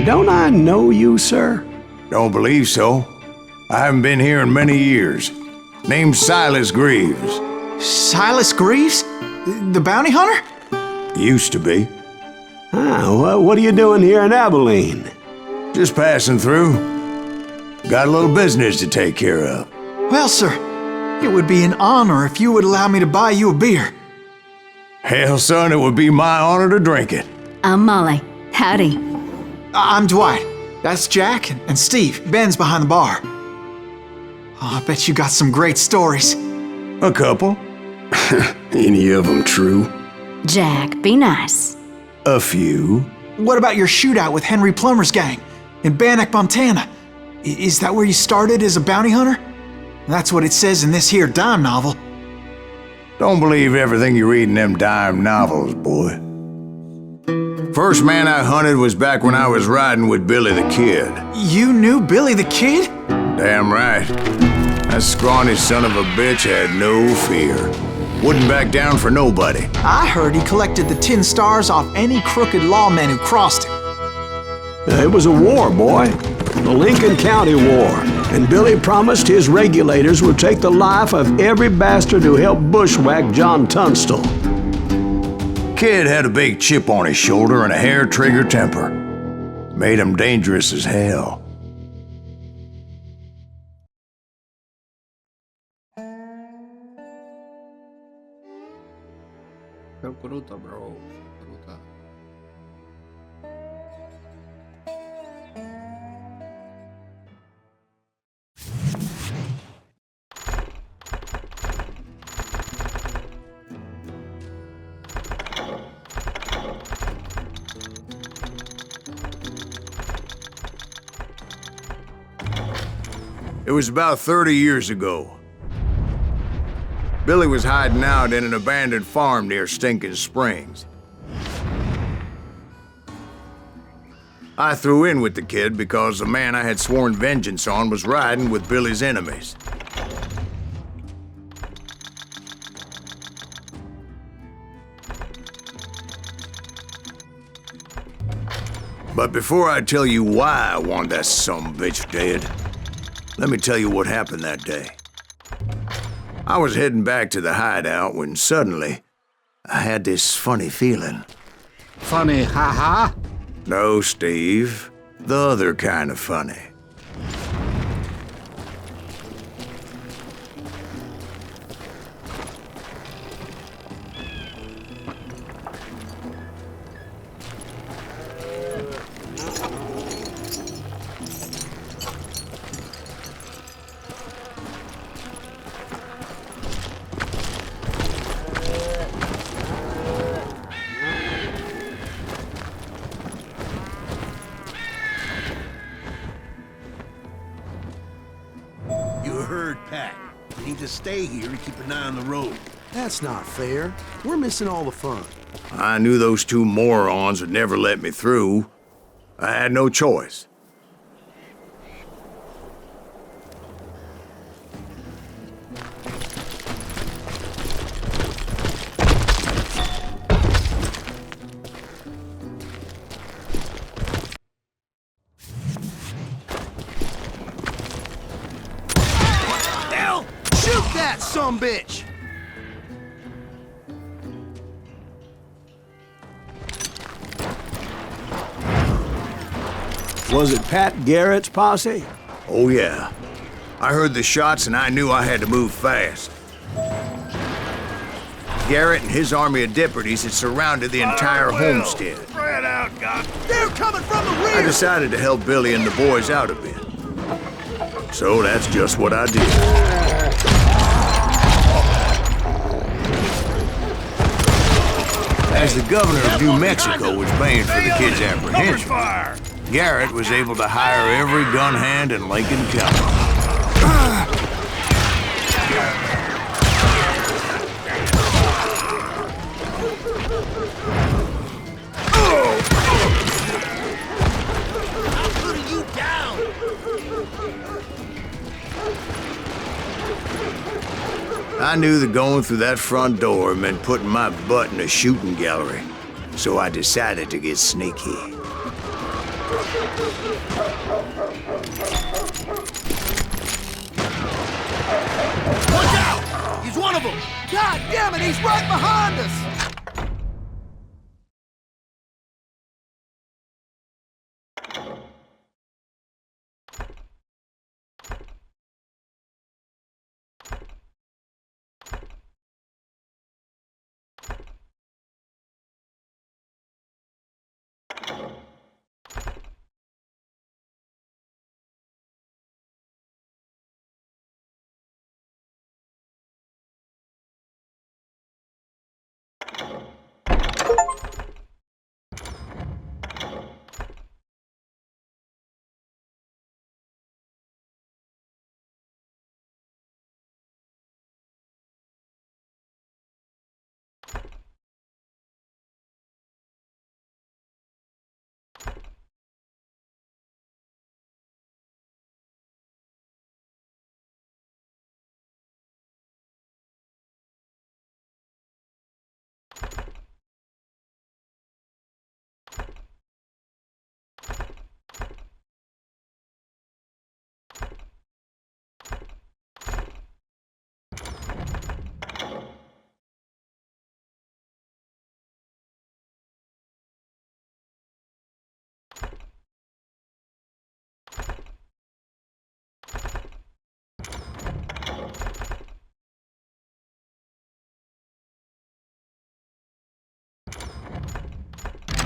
Don't I know you, sir? Don't believe so. I haven't been here in many years. Name's Silas Greaves. Silas Greaves? The bounty hunter? Used to be. Ah, what are you doing here in Abilene? Just passing through. Got a little business to take care of. Well, sir, it would be an honor if you would allow me to buy you a beer. Hell, son, it would be my honor to drink it. I'm Molly. Howdy. I'm Dwight. That's Jack and Steve. Ben's behind the bar. Oh, I bet you got some great stories. A couple. Any of them true? Jack, be nice. A few. What about your shootout with Henry Plummer's gang in Bannock, Montana? Is that where you started as a bounty hunter? That's what it says in this here dime novel. Don't believe everything you read in them dime novels, boy. First man I hunted was back when I was riding with Billy the Kid. You knew Billy the Kid? Damn right. That scrawny son of a bitch had no fear. Wouldn't back down for nobody. I heard he collected the 10 stars off any crooked lawmen who crossed him. It was a war, boy. The Lincoln County War. And Billy promised his regulators would take the life of every bastard who helped bushwhack John Tunstall. Kid had a big chip on his shoulder and a hair-trigger temper. Made him dangerous as hell. Круто, бро. Круто. It was about 30 years ago. Billy was hiding out in an abandoned farm near Stinking Springs. I threw in with the kid because the man I had sworn vengeance on was riding with Billy's enemies. But before I tell you why I want that sumbitch dead, let me tell you what happened that day. I was heading back to the hideout when suddenly I had this funny feeling. Funny, haha? No, Steve. The other kind of funny. To stay here and keep an eye on the road. That's not fair. We're missing all the fun. I knew those two morons would never let me through. I had no choice. Shoot that sumbitch! Was it Pat Garrett's posse? Oh yeah. I heard the shots and I knew I had to move fast. Garrett and his army of deputies had surrounded the entire homestead. Spread out, God. They're coming from the rear! I decided to help Billy and the boys out a bit. So that's just what I did. As the governor of New Mexico was paying for the kid's apprehension, Garrett was able to hire every gun hand in Lincoln County. I knew that going through that front door meant putting my butt in a shooting gallery, so I decided to get sneaky. Watch out! He's one of them! God damn it, he's right behind us!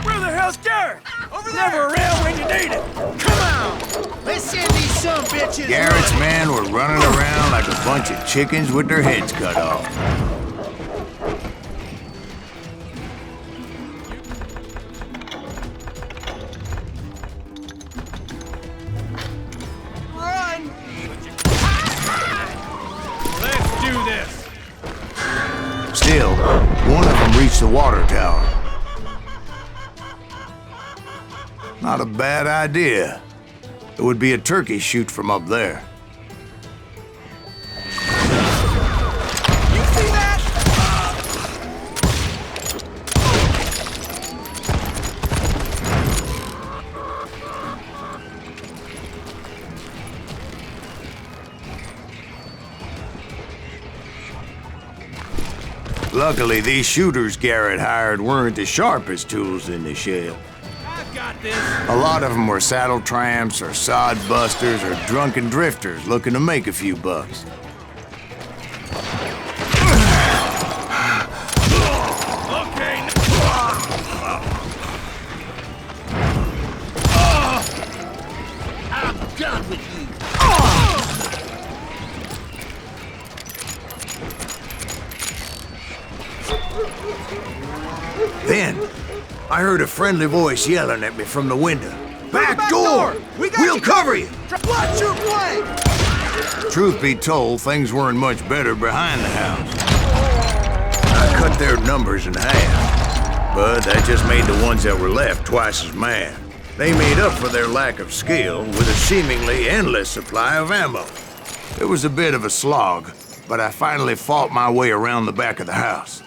Where the hell's Garrett? Over there! Never around when you need it! Come on! Let's send these some bitches! Garrett's men were running around like a bunch of chickens with their heads cut off. Run! Let's do this! Still, one of them reached the water tower. Not a bad idea. It would be a turkey shoot from up there. You see that? Luckily, these shooters Garrett hired weren't the sharpest tools in the shed. I've got this! A lot of them were saddle tramps or sod busters or drunken drifters looking to make a few bucks. Okay. I'm done with you. Then, I heard a friendly voice yelling at me from the window. Back door! We'll cover you! Watch your flank! Truth be told, things weren't much better behind the house. I cut their numbers in half, but that just made the ones that were left twice as mad. They made up for their lack of skill with a seemingly endless supply of ammo. It was a bit of a slog, but I finally fought my way around the back of the house.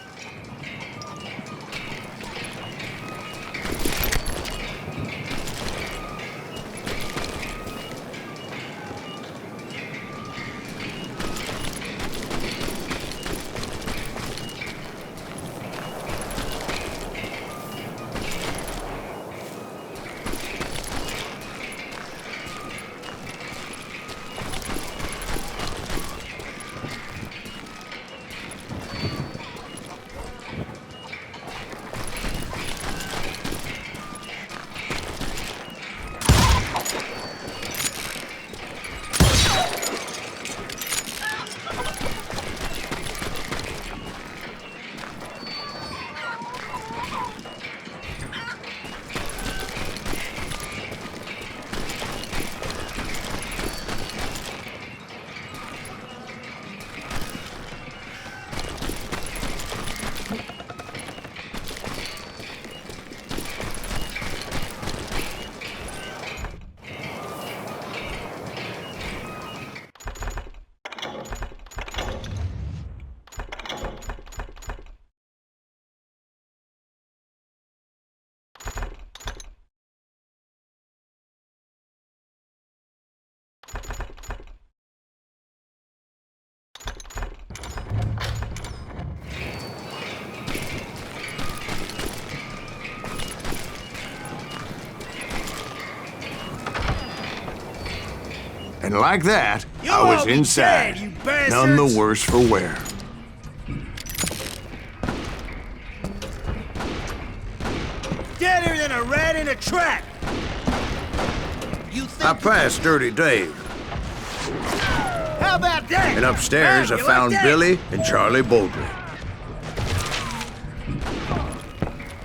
And like that, You I was all be inside. dead, you bastards! None the worse for wear. Deader than a rat in a trap! You think I passed Dirty Dave, How about that? and upstairs Huh? I You found like that? Billy and Charlie Bowdry.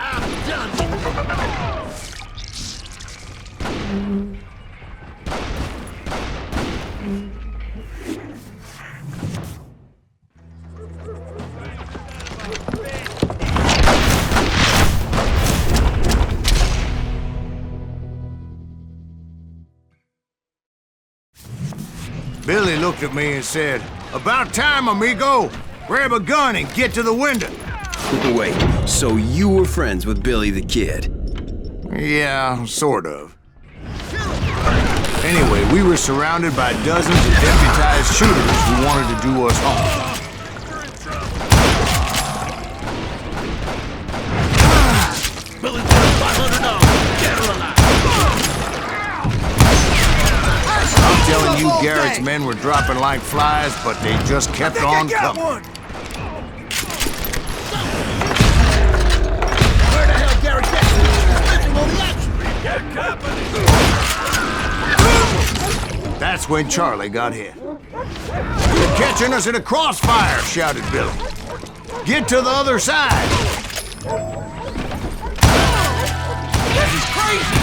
I'm done with Billy looked at me and said, "About time, amigo! Grab a gun and get to the window." Wait, so you were friends with Billy the Kid? Yeah, sort of. Anyway, we were surrounded by dozens of deputized shooters who wanted to do us harm. Billy's worth $500. Get her alive. I'm telling you, Garrett's men were dropping like flies, but they just kept on coming. One. Where the hell Garrett's at? He's missing all the action. Get company. That's when Charlie got hit. "You're catching us in a crossfire," shouted Billy. "Get to the other side." This is crazy.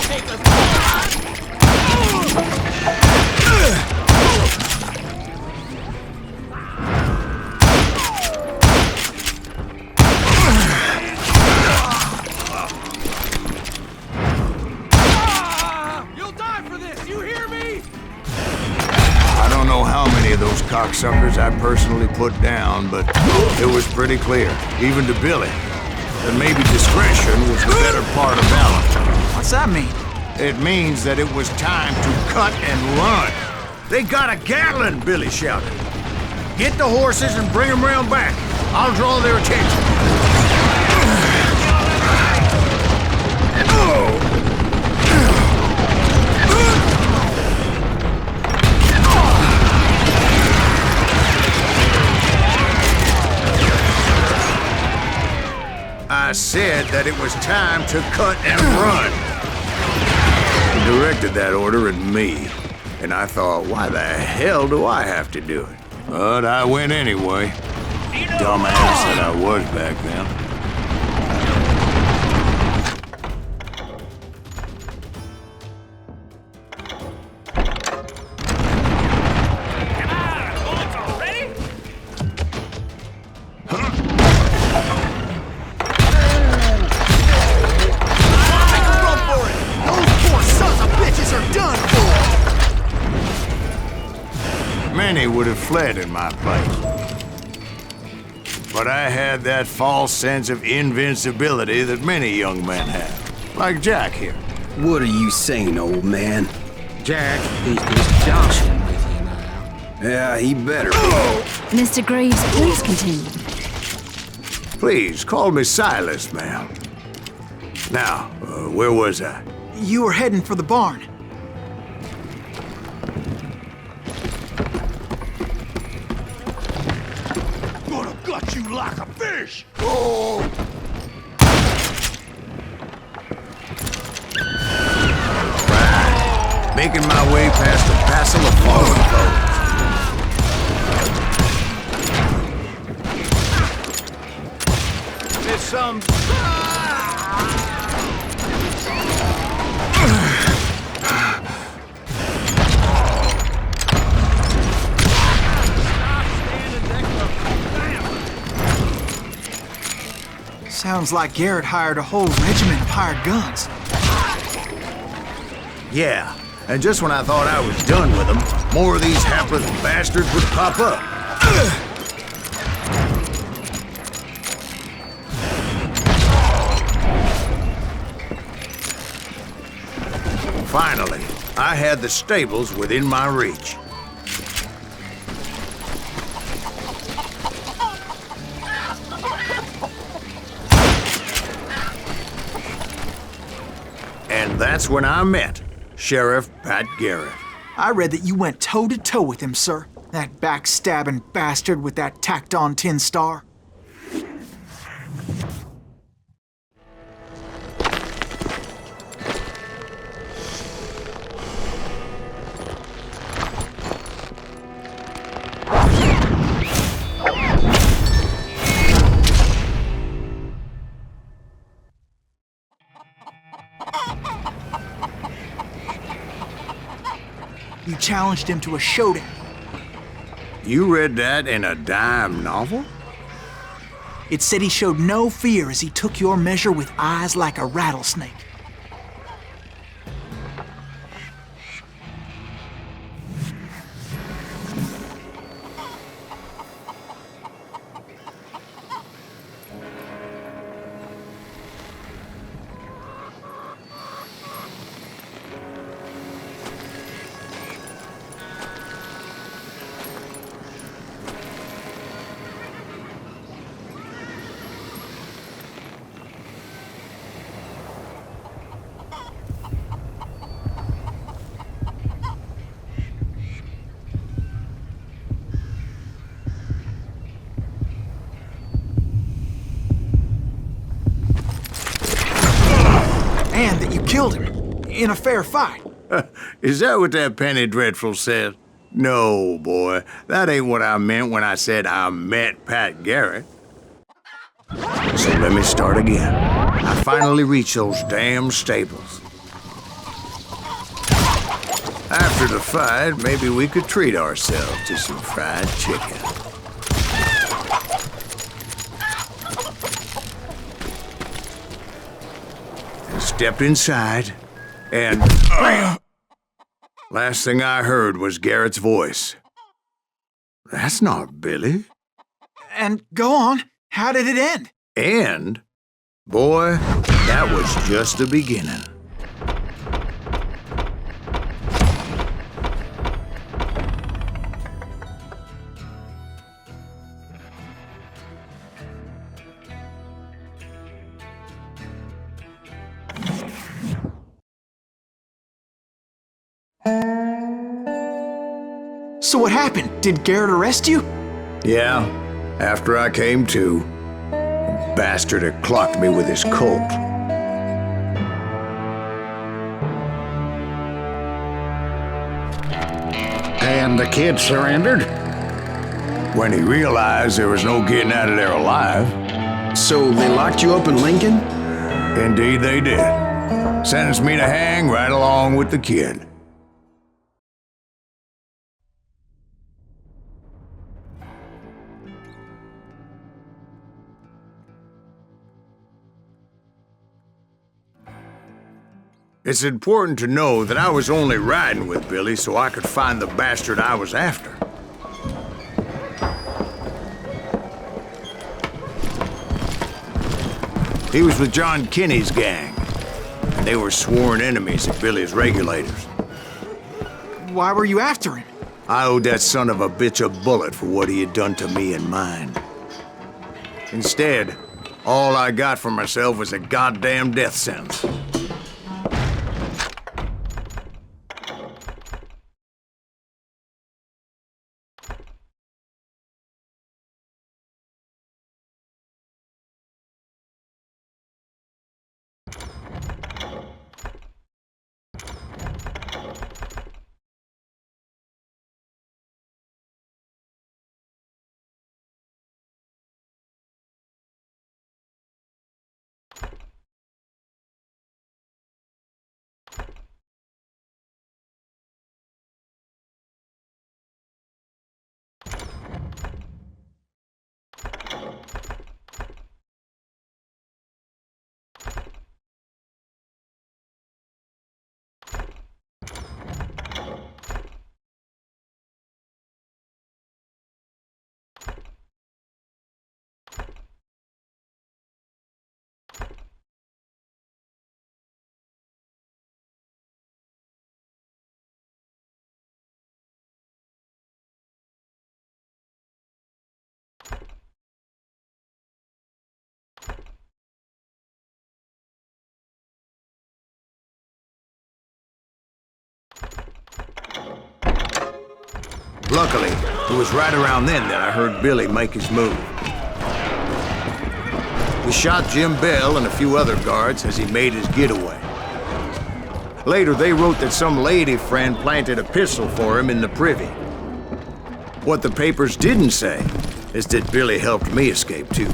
Take us You'll die for this, you hear me? I don't know how many of those cocksuckers I personally put down, but it was pretty clear, even to Billy, that maybe discretion was the better part of valor. What's that mean? It means that it was time to cut and run. "They got a Gatling," Billy shouted. "Get the horses and bring them round back. I'll draw their attention." I said that it was time to cut and run. He directed that order at me, and I thought, why the hell do I have to do it? But I went anyway. Dumbass that I was back then. Many would have fled in my place. But I had that false sense of invincibility that many young men have. Like Jack here. What are you saying, old man? Jack, he's just joshing with you now. Yeah, he better be. Mr. Greaves, please continue. Please, call me Silas, ma'am. Now, where was I? You were heading for the barn. Gonna gut you like a fish. Making my way past a passel of fallen foes. There's some... Sounds like Garrett hired a whole regiment of hired guns. Yeah, and just when I thought I was done with them, more of these hapless bastards would pop up. Finally, I had the stables within my reach. that's when I met Sheriff Pat Garrett. I read that you went toe-to-toe with him, sir. That backstabbing bastard with that tacked-on tin star. You challenged him to a showdown. You read that in a dime novel? It said he showed no fear as he took your measure with eyes like a rattlesnake. And that you killed him in a fair fight. Is that what that Penny Dreadful said? No, boy. That ain't what I meant when I said I met Pat Garrett. So let me start again. I finally reached those damn stables. After the fight, maybe we could treat ourselves to some fried chicken. Stepped inside, and last thing I heard was Garrett's voice. That's not Billy. And go on, how did it end? And, boy, that was just the beginning. So what happened? Did Garrett arrest you? Yeah, after I came to, the bastard had clocked me with his Colt. And the kid surrendered? When he realized there was no getting out of there alive. So they locked you up in Lincoln? Indeed they did. Sentenced me to hang right along with the kid. It's important to know that I was only riding with Billy so I could find the bastard I was after. He was with John Kinney's gang, and they were sworn enemies of Billy's regulators. Why were you after him? I owed that son of a bitch a bullet for what he had done to me and mine. Instead, all I got for myself was a goddamn death sentence. Luckily, it was right around then that I heard Billy make his move. We shot Jim Bell and a few other guards as he made his getaway. Later, they wrote that some lady friend planted a pistol for him in the privy. What the papers didn't say is that Billy helped me escape, too.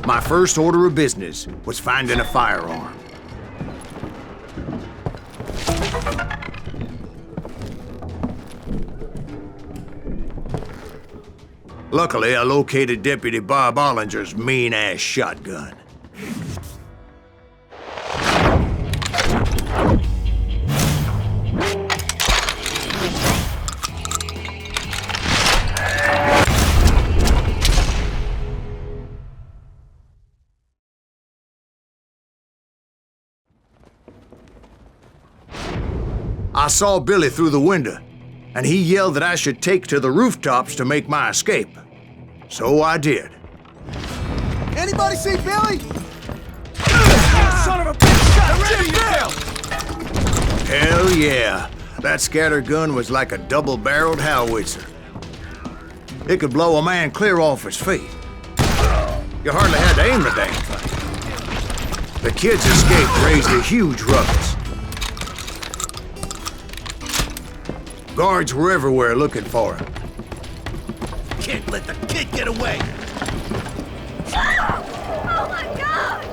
My first order of business was finding a firearm. Luckily, I located Deputy Bob Ollinger's mean-ass shotgun. I saw Billy through the window, and he yelled that I should take to the rooftops to make my escape. So I did. Anybody see Billy? Son of a bitch shot Jim Bell! Hell yeah. That scattergun was like a double-barreled howitzer. It could blow a man clear off his feet. You hardly had to aim the damn thing. The kid's escape raised a huge ruckus. Guards were everywhere looking for him. Can't let the kid get away! Oh my God!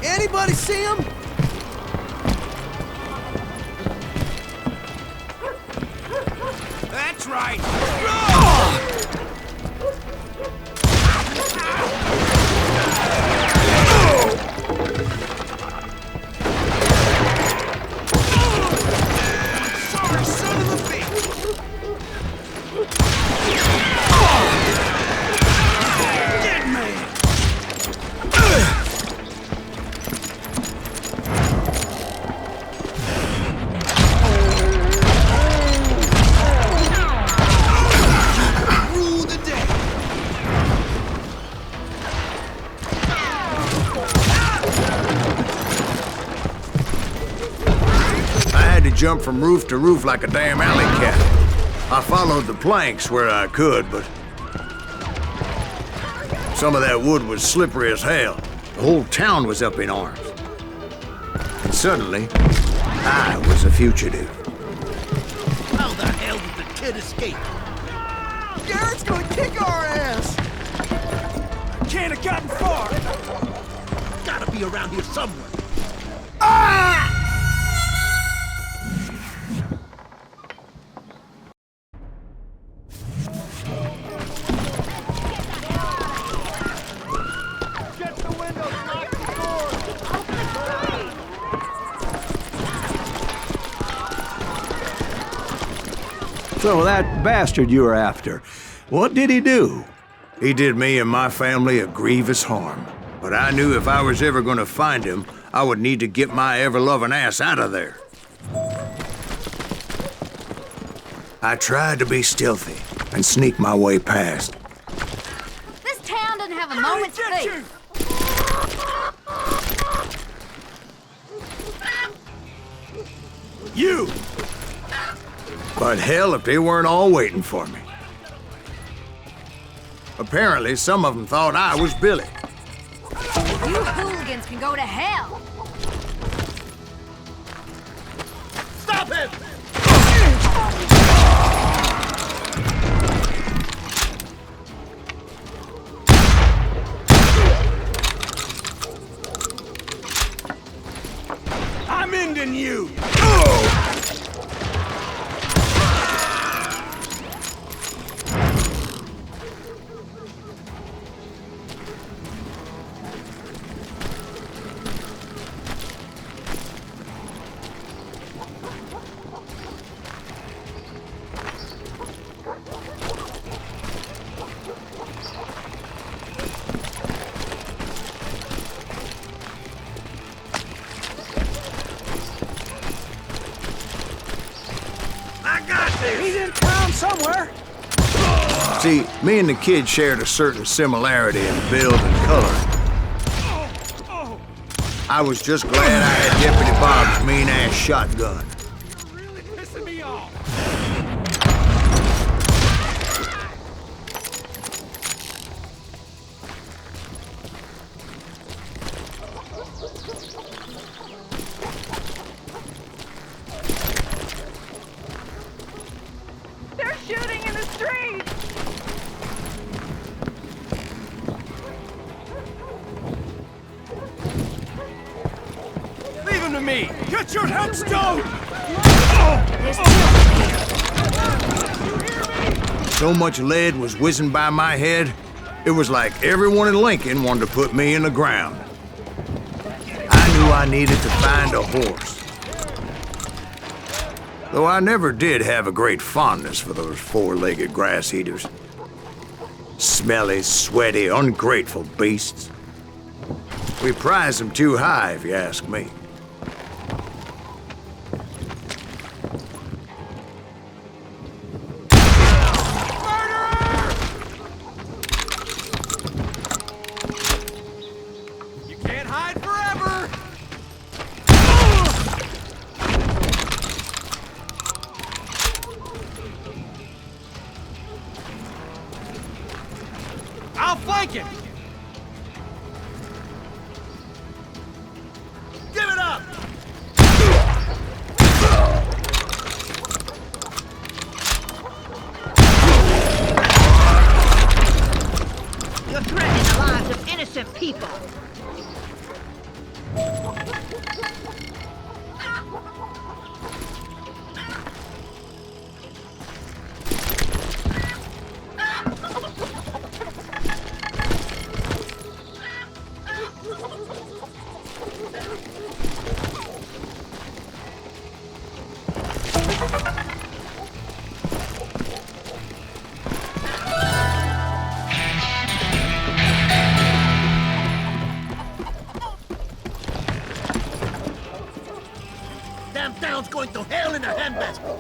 Anybody see him? That's right! Sorry, son of a bitch! Dead man! Rule the day! I had to jump from roof to roof like a damn alley cat. I followed the planks where I could, but some of that wood was slippery as hell. The whole town was up in arms. And suddenly, I was a fugitive. How the hell did the kid escape? Garrett's gonna kick our ass! Can't have gotten far! Gotta be around here somewhere. Ah! Get the windows, lock the doors! So that bastard you were after, what did he do? He did me and my family a grievous harm. But I knew if I was ever gonna find him, I would need to get my ever-loving ass out of there. I tried to be stealthy and sneak my way past. This town doesn't have a moment's peace. You! But hell if they weren't all waiting for me. Apparently, some of them thought I was Billy. You hooligans can go to hell. Stop him! I'm ending you! He's in town somewhere. See, me and the kid shared a certain similarity in build and color. I was just glad I had Deputy Bob's mean-ass shotgun. You're really pissing me off. They're shooting in the street! Leave him to me! Get your headstone! So much lead was whizzing by my head, it was like everyone in Lincoln wanted to put me in the ground. I knew I needed to find a horse. Though I never did have a great fondness for those four-legged grass-eaters. Smelly, sweaty, ungrateful beasts. We prize them too high, if you ask me. You can't hide forever! I'll flank him! Give it up! You're threatening the lives of innocent people. Damn town's going to hell in a handbasket.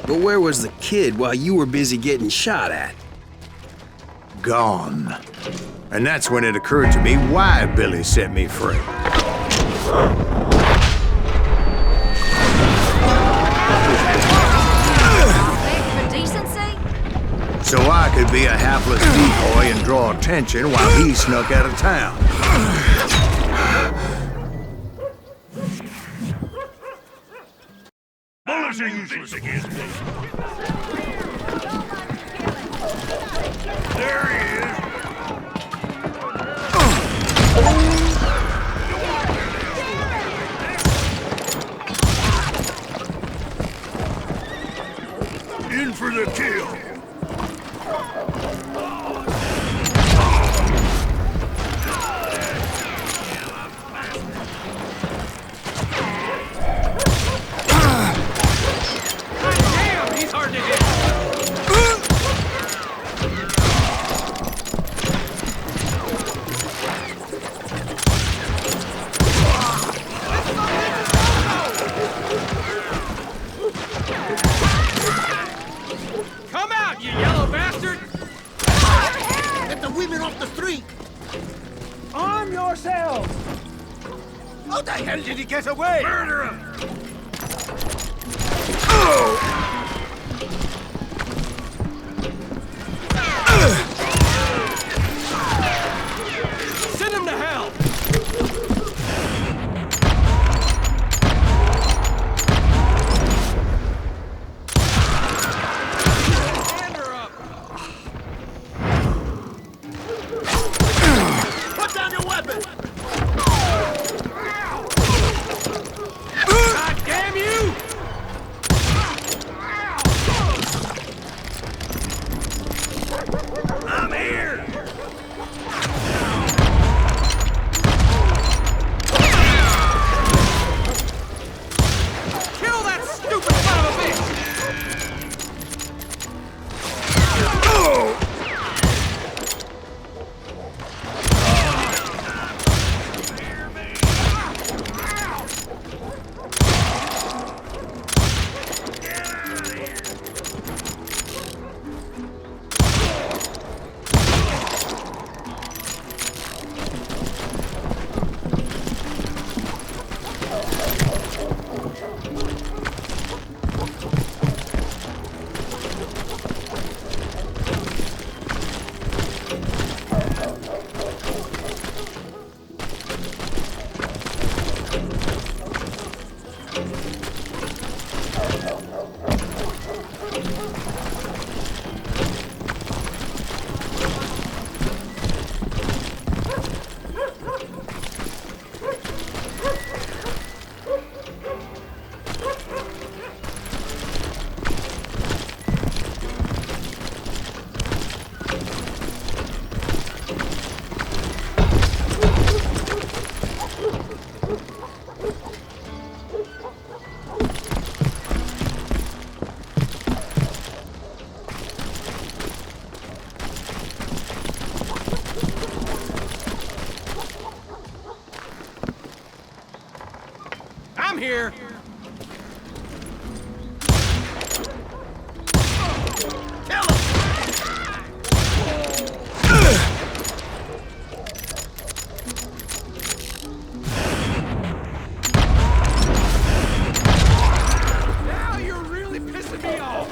But where was the kid while you were busy getting shot at? Gone. And that's when it occurred to me why Billy set me free. For decency? So I could be a hapless decoy and draw attention while he snuck out of town. Bullets are useless against me. There he is! In for the kill! Damn, he's hard to hit! Come out, you yellow bastard! Get the women off the street. Arm yourselves! How the hell did he get away? Murder him! Send him to hell! Hand her up! Put down your weapon. God damn you! here. Kill him! Now you're really pissing me off.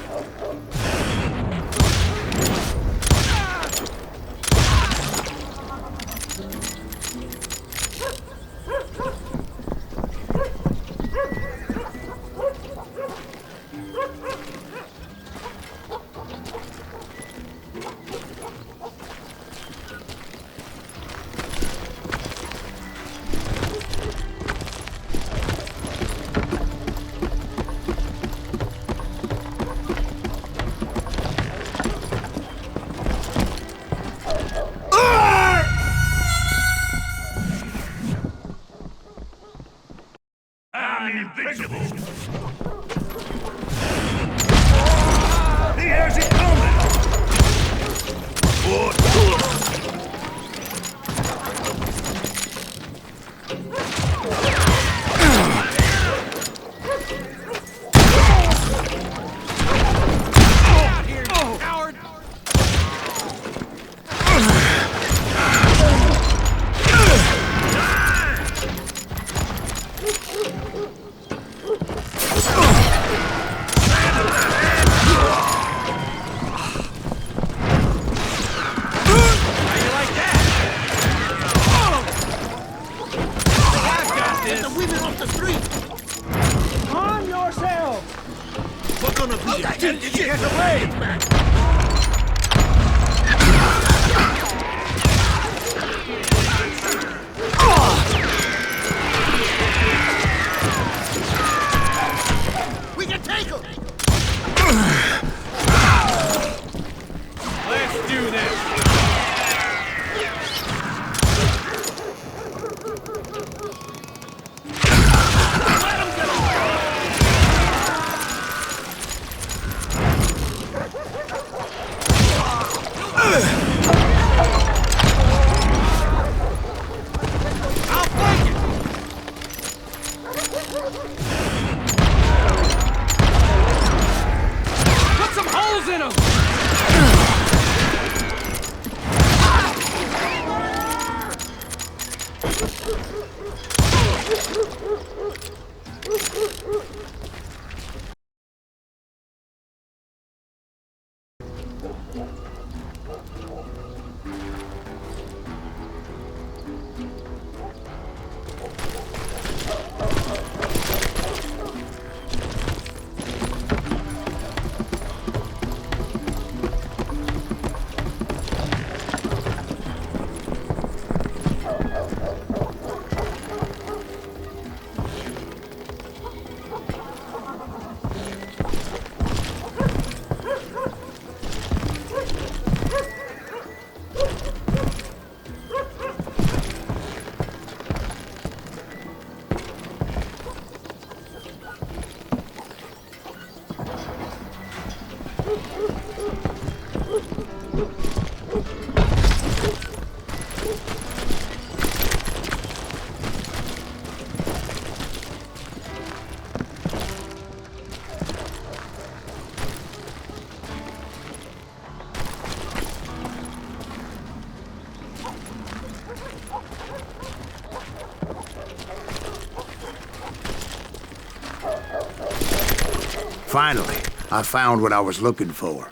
Finally, I found what I was looking for.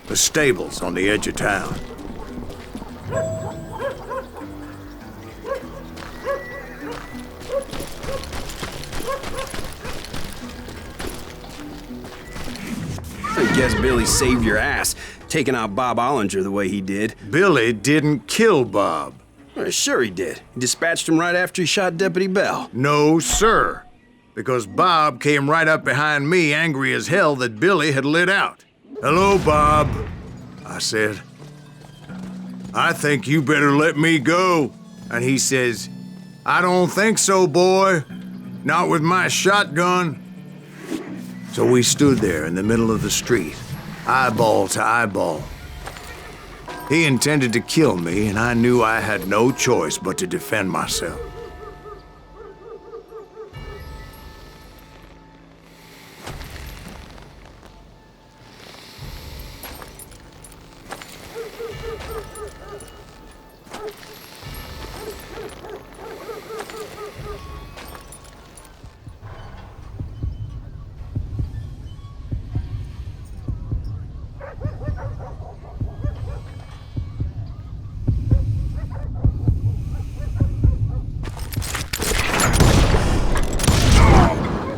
The stables on the edge of town. I guess Billy saved your ass, taking out Bob Ollinger the way he did. Billy didn't kill Bob. Well, sure he did. He dispatched him right after he shot Deputy Bell. No, sir. Because Bob came right up behind me, angry as hell that Billy had lit out. "Hello, Bob," I said. "I think you better let me go." And he says, "I don't think so, boy. Not with my shotgun." So we stood there in the middle of the street, eyeball to eyeball. He intended to kill me, and I knew I had no choice but to defend myself.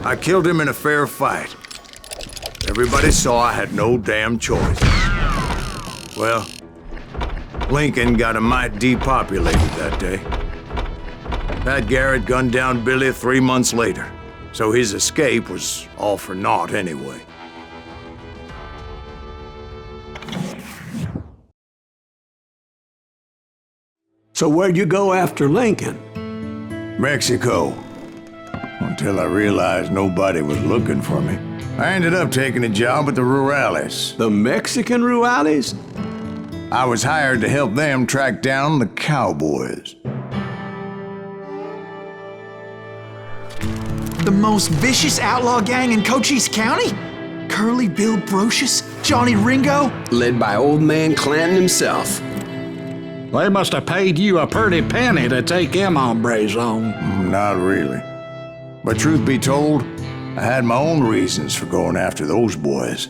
I killed him in a fair fight. Everybody saw I had no damn choice. Well, Lincoln got a mite depopulated that day. Pat Garrett gunned down Billy 3 months later, so his escape was all for naught anyway. So where'd you go after Lincoln? Mexico. Until I realized nobody was looking for me. I ended up taking a job at the Rurales. The Mexican Rurales? I was hired to help them track down the cowboys. The most vicious outlaw gang in Cochise County? Curly Bill Brocious? Johnny Ringo? Led by old man Clanton himself. They must have paid you a pretty penny to take them hombres on. Not really. But truth be told, I had my own reasons for going after those boys.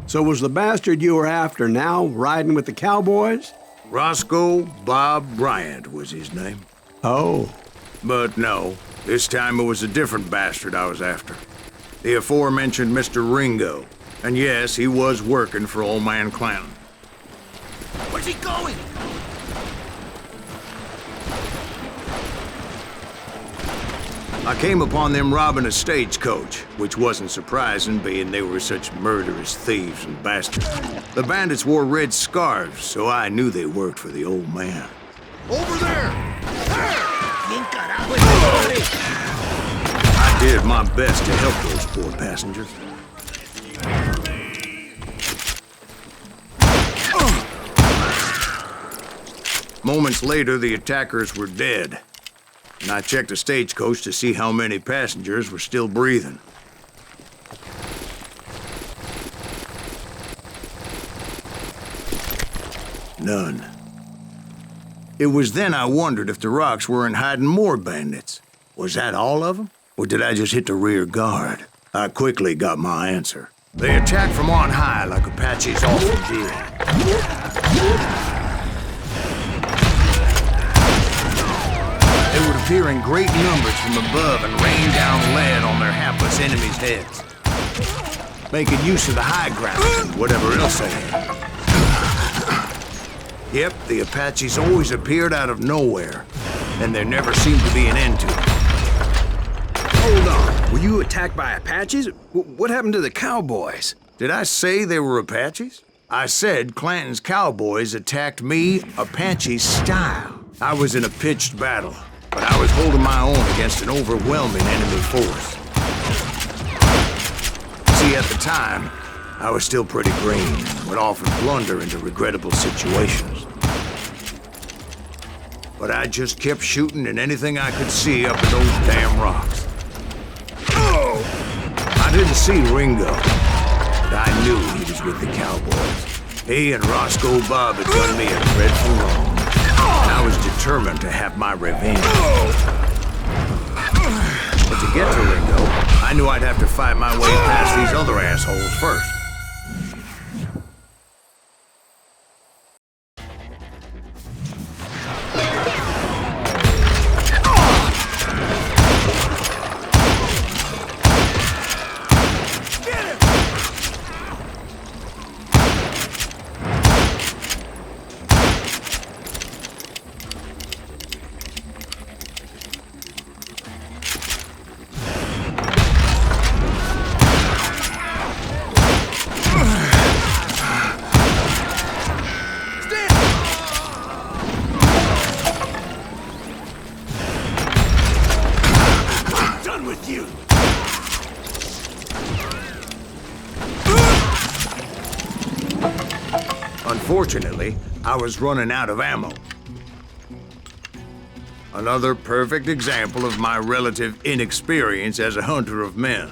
So was the bastard you were after now riding with the cowboys? Roscoe Bob Bryant was his name. Oh. But no, this time it was a different bastard I was after. The aforementioned Mr. Ringo. And yes, he was working for old man Clanton. Where's he going? I came upon them robbing a stagecoach, which wasn't surprising, being they were such murderous thieves and bastards. The bandits wore red scarves, so I knew they worked for the old man. Over there! I did my best to help those poor passengers. Moments later, the attackers were dead. And I checked the stagecoach to see how many passengers were still breathing. None. It was then I wondered if the rocks weren't hiding more bandits. Was that all of them? Or did I just hit the rear guard? I quickly got my answer. They attacked from on high like Apaches often did. They would appear in great numbers from above and rain down lead on their hapless enemies' heads, making use of the high ground and whatever else they had. Yep, the Apaches always appeared out of nowhere, and there never seemed to be an end to it. Hold on, were you attacked by Apaches? What happened to the cowboys? Did I say they were Apaches? I said Clanton's cowboys attacked me Apache style. I was in a pitched battle, but I was holding my own against an overwhelming enemy force. See, at the time, I was still pretty green and would often blunder into regrettable situations. But I just kept shooting at anything I could see up in those damn rocks. I didn't see Ringo, but I knew he was with the cowboys. He and Roscoe Bob had done me a dreadful wrong. I was determined to have my revenge. But to get to Ringo, I knew I'd have to fight my way past these other assholes first. Unfortunately, I was running out of ammo. Another perfect example of my relative inexperience as a hunter of men.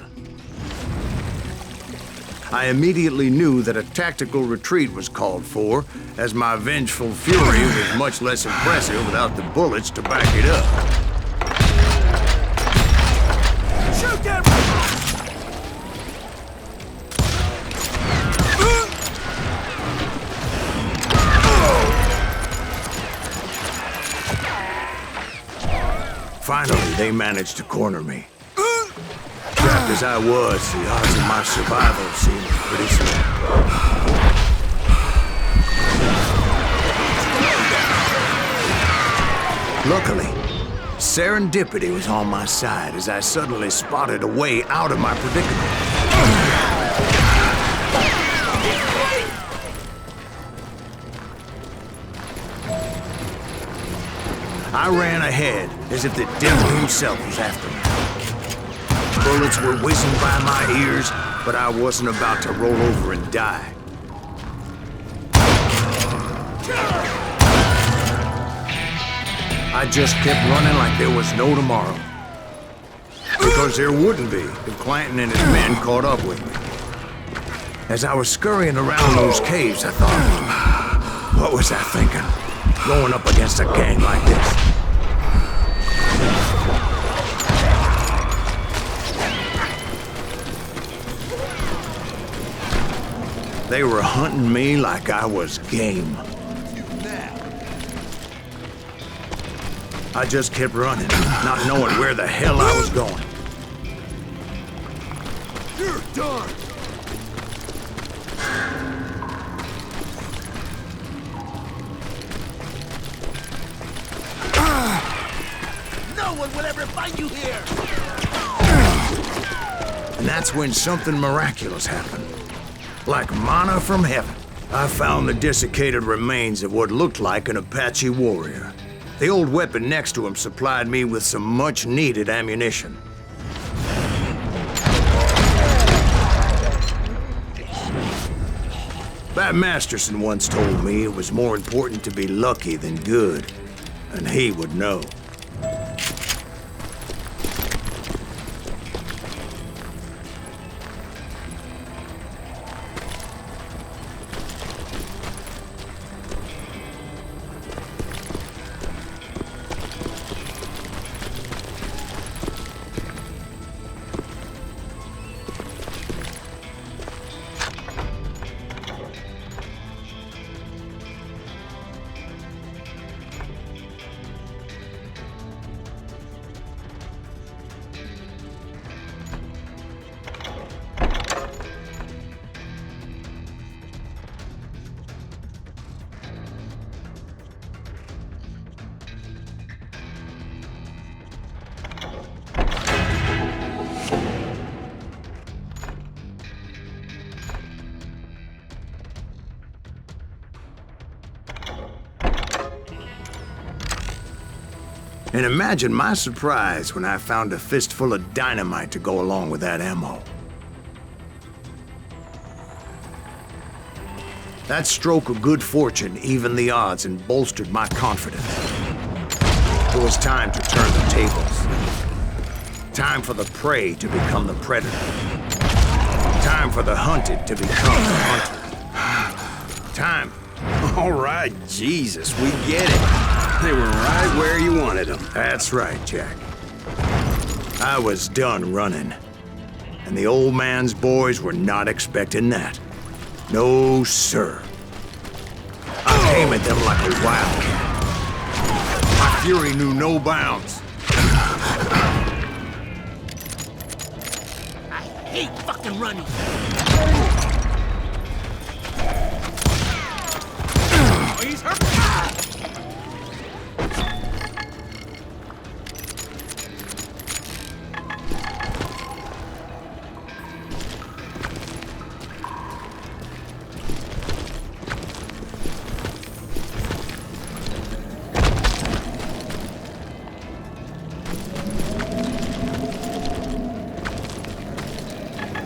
I immediately knew that a tactical retreat was called for, as my vengeful fury was much less impressive without the bullets to back it up. Shoot them! Finally, they managed to corner me. Trapped as I was, the odds of my survival seemed pretty slim. Luckily, serendipity was on my side as I suddenly spotted a way out of my predicament. I ran ahead as if the devil himself was after me. Bullets were whizzing by my ears, but I wasn't about to roll over and die. I just kept running like there was no tomorrow. Because there wouldn't be if Clanton and his men caught up with me. As I was scurrying around those caves, I thought, what was I thinking? Going up against a gang like this. They were hunting me like I was game. I just kept running, not knowing where the hell I was going. You're done! No one will ever find you here! And that's when something miraculous happened. Like manna from heaven, I found the desiccated remains of what looked like an Apache warrior. The old weapon next to him supplied me with some much-needed ammunition. Bat Masterson once told me it was more important to be lucky than good, and he would know. And imagine my surprise when I found a fistful of dynamite to go along with that ammo. That stroke of good fortune evened the odds and bolstered my confidence. It was time to turn the tables. Time for the prey to become the predator. Time for the hunted to become the hunter. Time. All right, Jesus, we get it. They were right where you wanted them. That's right, Jack. I was done running. And the old man's boys were not expecting that. No, sir. I came at them like a wildcat. My fury knew no bounds. I hate fucking running! Oh, he's hurt!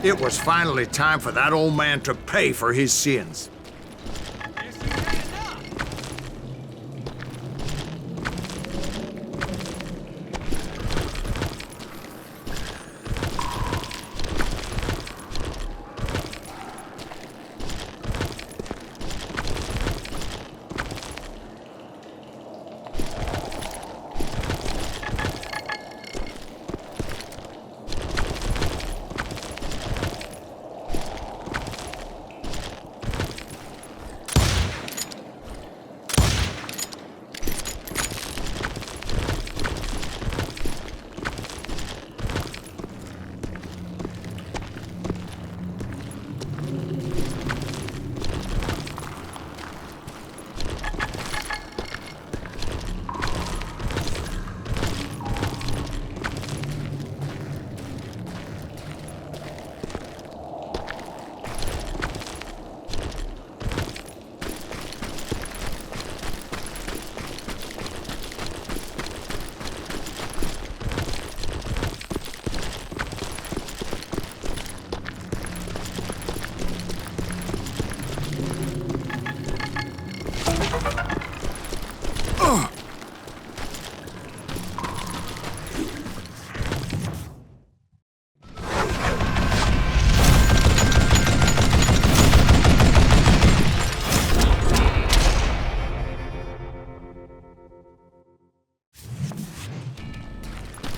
It was finally time for that old man to pay for his sins.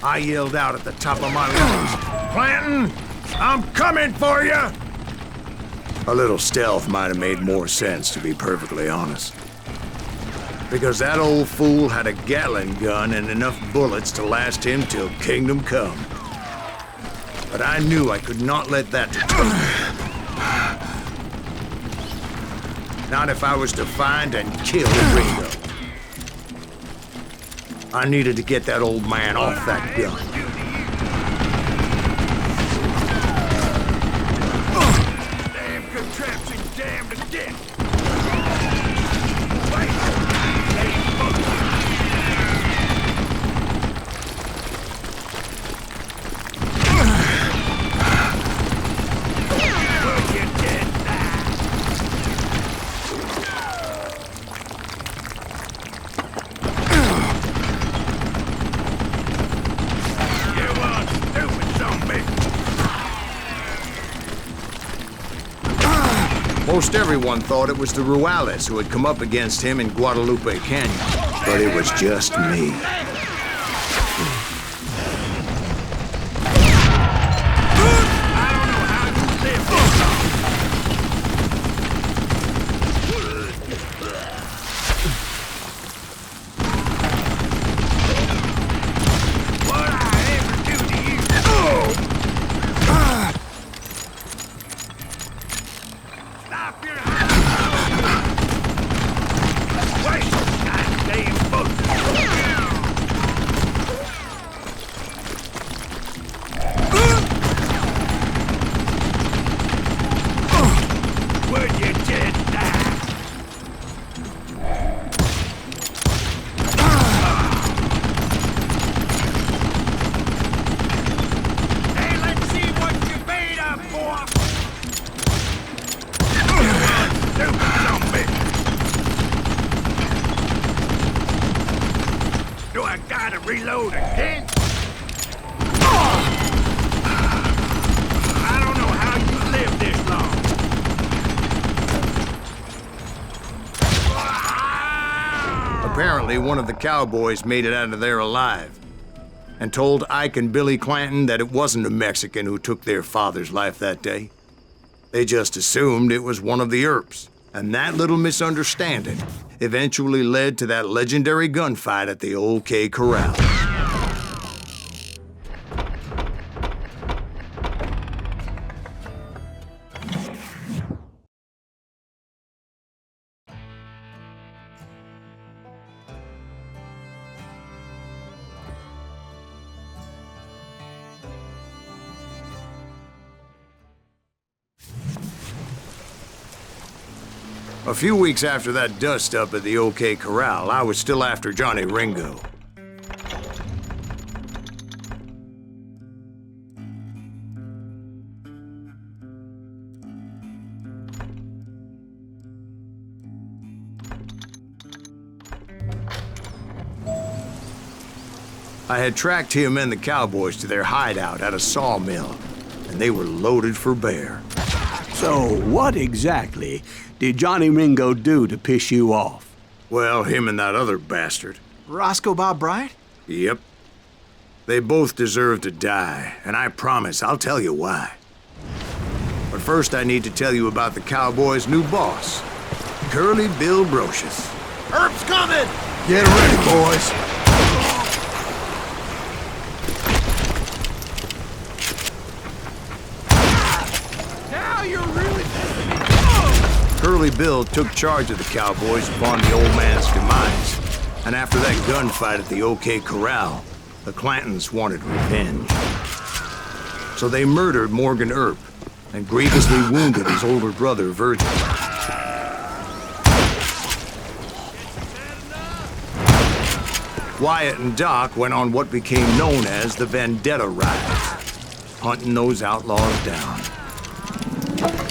I yelled out at the top of my lungs, "Clanton, I'm coming for you!" A little stealth might have made more sense, to be perfectly honest. Because that old fool had a Gatling gun and enough bullets to last him till kingdom come. But I knew I could not let that deter me. Not if I was to find and kill Ringo. I needed to get that old man off that gun. Damn contraption, damn to death! Most everyone thought it was the Ruales who had come up against him in Guadalupe Canyon, but it was just me. Reload again? I don't know how you lived this long. Apparently, one of the cowboys made it out of there alive and told Ike and Billy Clanton that it wasn't a Mexican who took their father's life that day. They just assumed it was one of the Earps, and that little misunderstanding eventually led to that legendary gunfight at the OK Corral. A few weeks after that dust-up at the OK Corral, I was still after Johnny Ringo. I had tracked him and the cowboys to their hideout at a sawmill, and they were loaded for bear. So, what exactly did Johnny Ringo do to piss you off? Well, him and that other bastard. Roscoe Bob Bryant? Yep. They both deserve to die, and I promise I'll tell you why. But first I need to tell you about the cowboys' new boss, Curly Bill Brocious. Herb's coming! Get ready, boys. Now you're really... Curly Bill took charge of the cowboys upon the old man's demise, and after that gunfight at the OK Corral, the Clantons wanted revenge. So they murdered Morgan Earp and grievously wounded his older brother, Virgil. Wyatt and Doc went on what became known as the Vendetta Ride, hunting those outlaws down.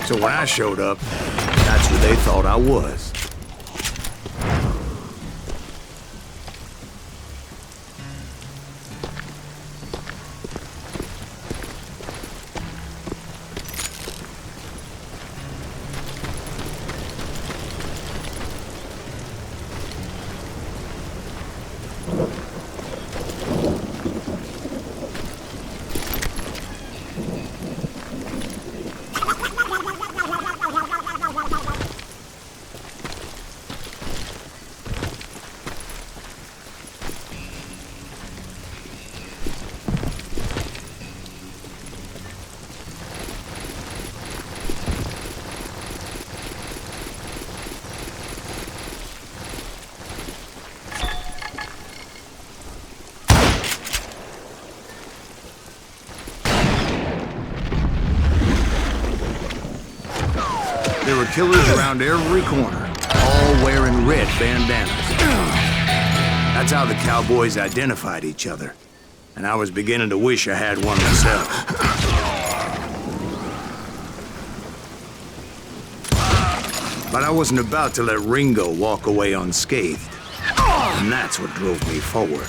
So when I showed up, that's who they thought I was. were killers around every corner, all wearing red bandanas. That's how the cowboys identified each other. And I was beginning to wish I had one myself. But I wasn't about to let Ringo walk away unscathed. And that's what drove me forward.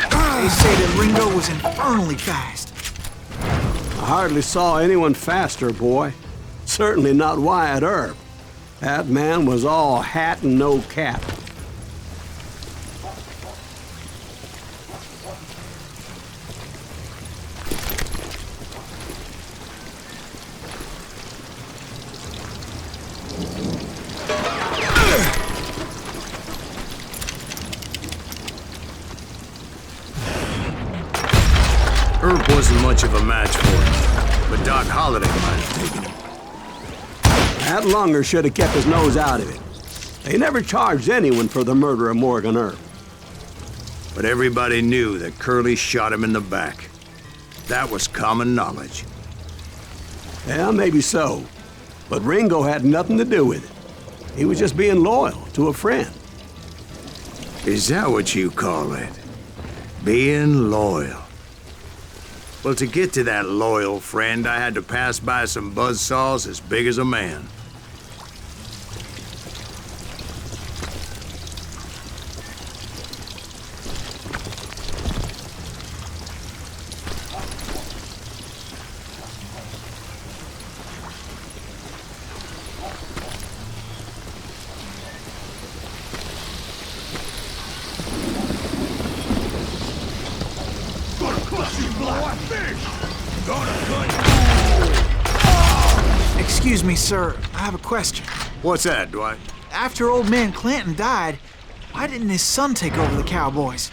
They say that Ringo was infernally fast. I hardly saw anyone faster, boy. Certainly not Wyatt Earp. That man was all hat and no cap. Earp wasn't much of a match for him, but Doc Holliday might have taken him. That lunger should have kept his nose out of it. They never charged anyone for the murder of Morgan Earp. But everybody knew that Curly shot him in the back. That was common knowledge. Yeah, maybe so. But Ringo had nothing to do with it. He was just being loyal to a friend. Is that what you call it? Being loyal? Well, to get to that loyal friend, I had to pass by some buzzsaws as big as a man. Excuse me, sir. I have a question. What's that, Dwight? After old man Clanton died, why didn't his son take over the Cowboys?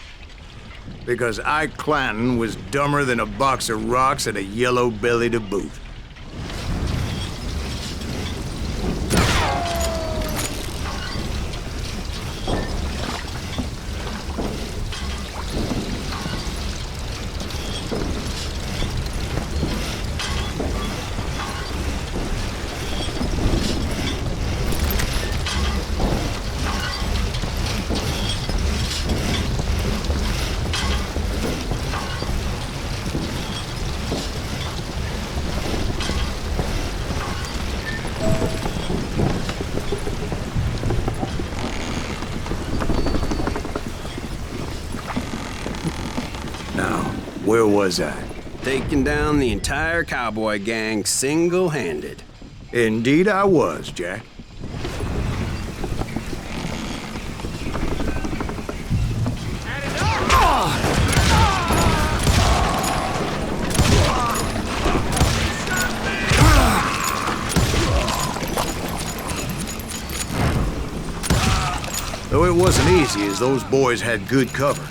Because Ike Clanton was dumber than a box of rocks and a yellow belly to boot. Where was I? Taking down the entire cowboy gang single-handed. Indeed I was, Jack. Though it wasn't easy, as those boys had good cover.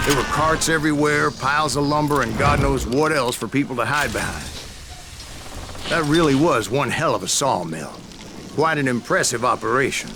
There were carts everywhere, piles of lumber, and God knows what else for people to hide behind. That really was one hell of a sawmill. Quite an impressive operation.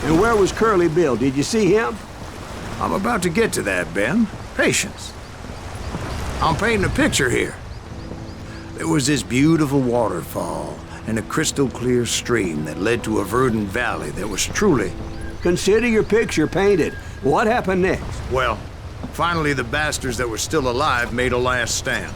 And where was Curly Bill? Did you see him? I'm about to get to that, Ben. Patience. I'm painting a picture here. There was this beautiful waterfall and a crystal clear stream that led to a verdant valley that was truly... Consider your picture painted. What happened next? Well, finally the bastards that were still alive made a last stand.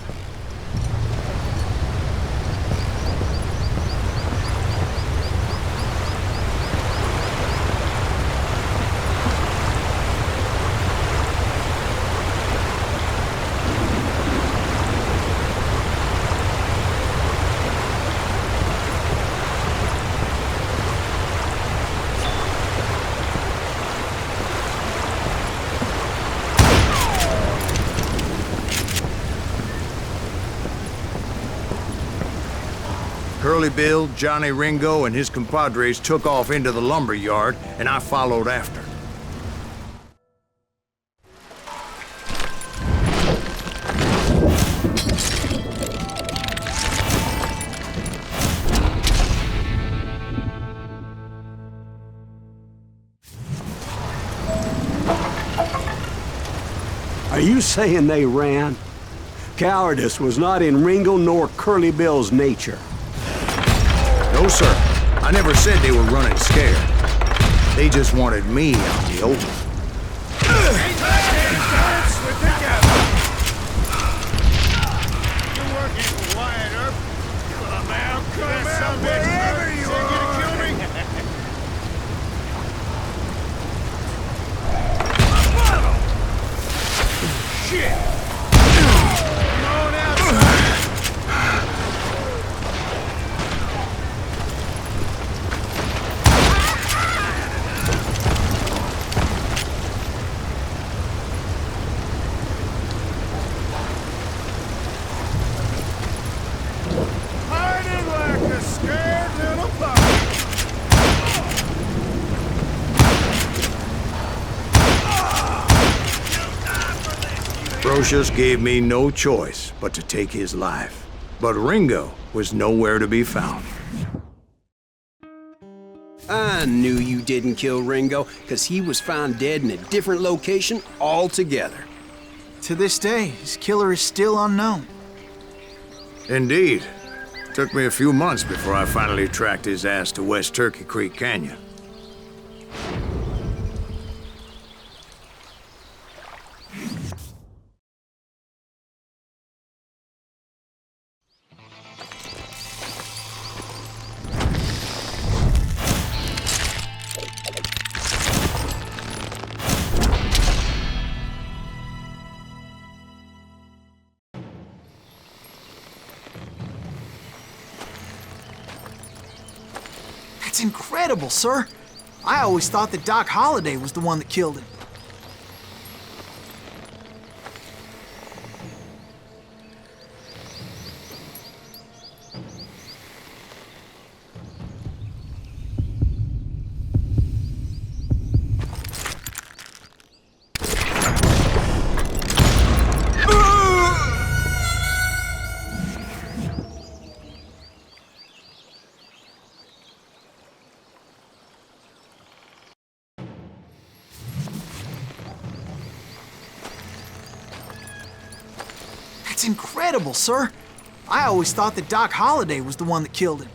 Curly Bill, Johnny Ringo, and his compadres took off into the lumber yard, and I followed after. Are you saying they ran? Cowardice was not in Ringo nor Curly Bill's nature. No, sir. I never said they were running scared. They just wanted me out in the open. You're working for Wyatt Earp. Come out, wherever you are. You to kill me? Shit! Come on outside. Hiding like a scared little puppy. Brocious gave me no choice but to take his life. But Ringo was nowhere to be found. I knew you didn't kill Ringo, because he was found dead in a different location altogether. To this day, his killer is still unknown. Indeed. Took me a few months before I finally tracked his ass to West Turkey Creek Canyon. That's incredible, sir. I always thought that Doc Holliday was the one that killed him. That's incredible, sir. I always thought that Doc Holliday was the one that killed him.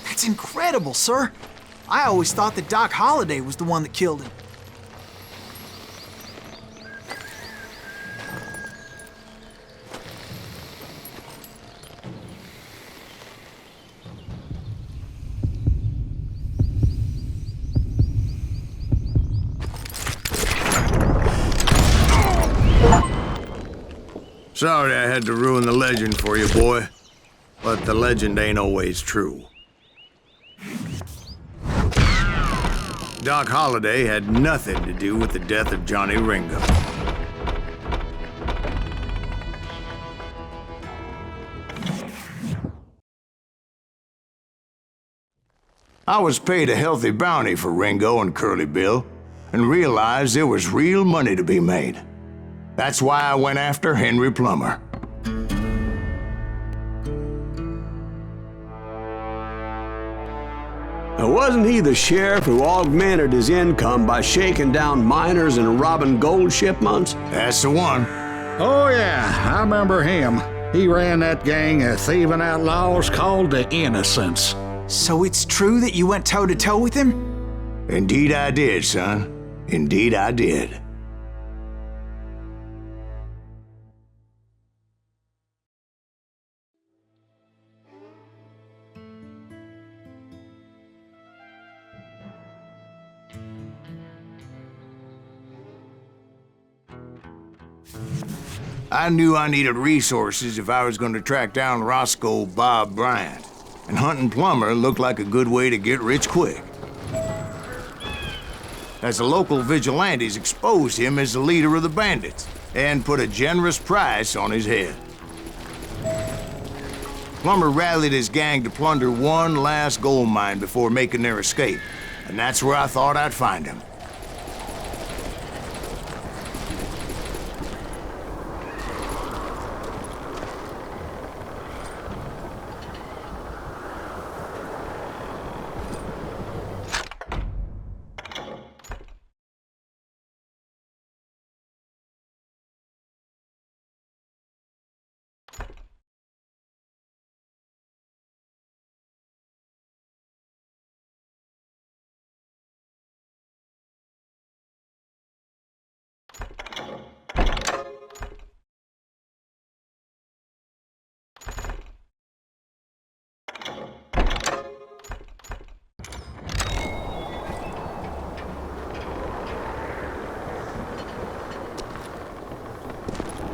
That's incredible, sir. I always thought that Doc Holliday was the one that killed him. Sorry I had to ruin the legend for you, boy. But the legend ain't always true. Doc Holliday had nothing to do with the death of Johnny Ringo. I was paid a healthy bounty for Ringo and Curly Bill, and realized there was real money to be made. That's why I went after Henry Plummer. Now, wasn't he the sheriff who augmented his income by shaking down miners and robbing gold shipments? That's the one. Oh, yeah, I remember him. He ran that gang of thieving outlaws called the Innocents. So it's true that you went toe-to-toe with him? Indeed I did, son. Indeed I did. I knew I needed resources if I was going to track down Roscoe Bob Bryant, and hunting Plummer looked like a good way to get rich quick. As the local vigilantes exposed him as the leader of the bandits, and put a generous price on his head. Plummer rallied his gang to plunder one last gold mine before making their escape, and that's where I thought I'd find him.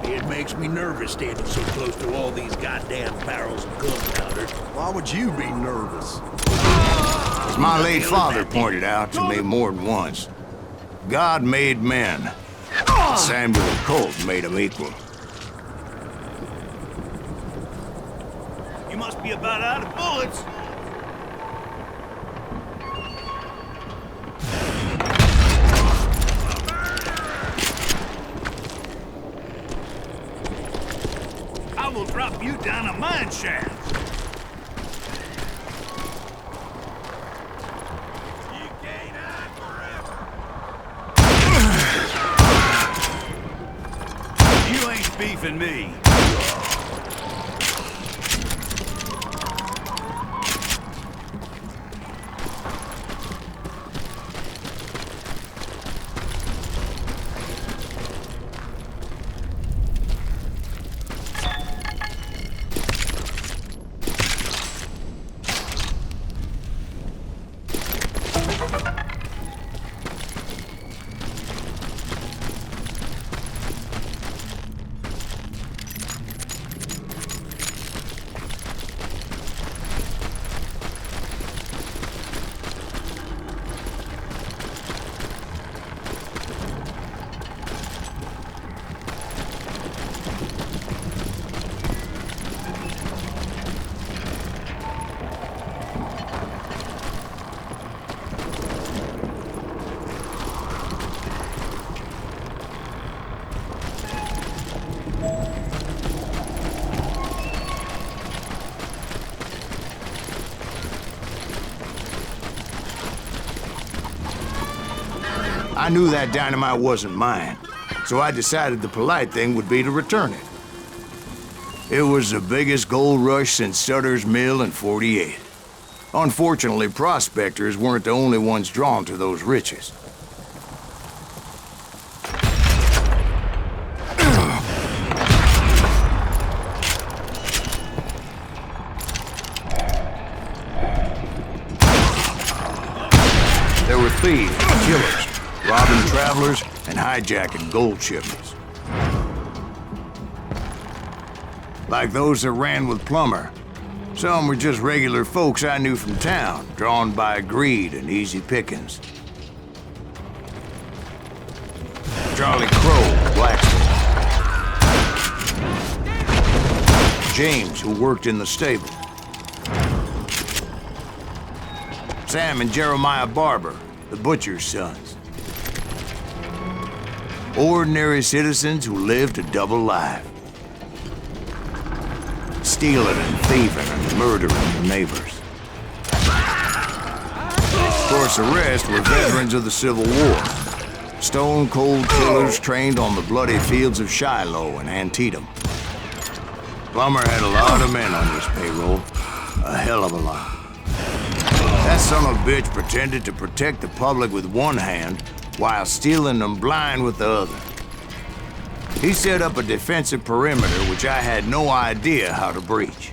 It makes me nervous standing so close to all these goddamn barrels of gunpowder. Why would you be nervous? As my late father pointed out to me more than once, God made men. Samuel Colt made them equal. You must be about out of bullets. I will drop you down a mine shaft. You can't hide forever. You ain't beefing me. I knew that dynamite wasn't mine, so I decided the polite thing would be to return it. It was the biggest gold rush since Sutter's Mill in '48. Unfortunately, prospectors weren't the only ones drawn to those riches. There were thieves, killers, robbing travelers, and hijacking gold shipments. Like those that ran with Plummer. Some were just regular folks I knew from town, drawn by greed and easy pickings. Charlie Crow, blacksmith. James, who worked in the stable. Sam and Jeremiah Barber, the butcher's sons. Ordinary citizens who lived a double life. Stealing and thieving and murdering their neighbors. Of course, the rest were veterans of the Civil War. Stone-cold killers trained on the bloody fields of Shiloh and Antietam. Plummer had a lot of men on his payroll. A hell of a lot. That son of a bitch pretended to protect the public with one hand while stealing them blind with the other. He set up a defensive perimeter which I had no idea how to breach.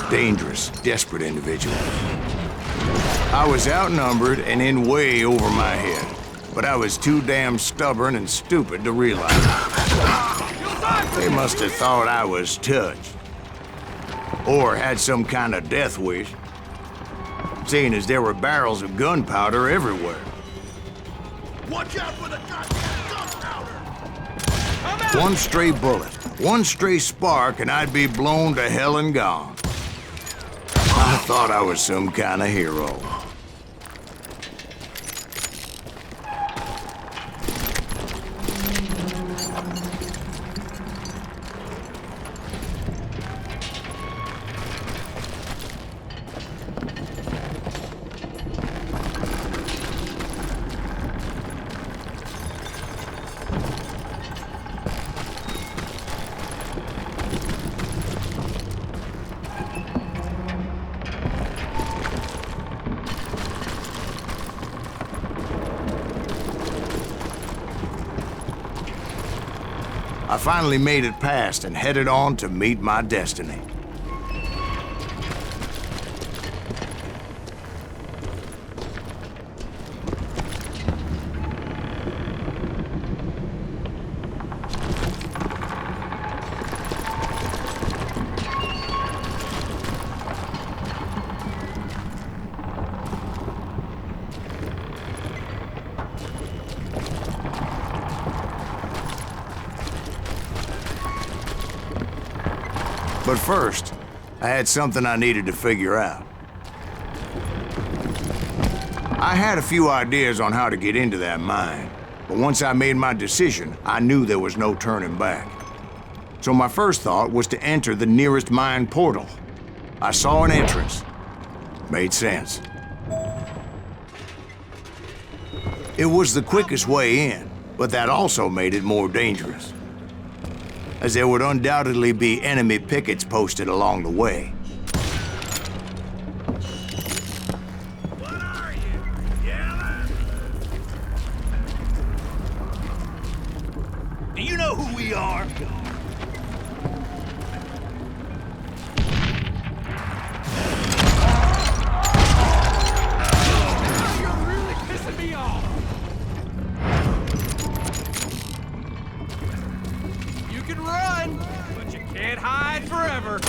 Dangerous, desperate individual. I was outnumbered and in way over my head, but I was too damn stubborn and stupid to realize it. They must have thought I was touched. Or had some kind of death wish, seeing as there were barrels of gunpowder everywhere. Watch out for the goddamn gunpowder! One stray bullet, one stray spark, and I'd be blown to hell and gone. I thought I was some kind of hero. I finally made it past and headed on to meet my destiny. But first, I had something I needed to figure out. I had a few ideas on how to get into that mine, but once I made my decision, I knew there was no turning back. So my first thought was to enter the nearest mine portal. I saw an entrance. Made sense. It was the quickest way in, but that also made it more dangerous, as there would undoubtedly be enemy pickets posted along the way. What are you, yelling? Do you know who we are? You're really pissing me off. You can run, but you can't hide forever.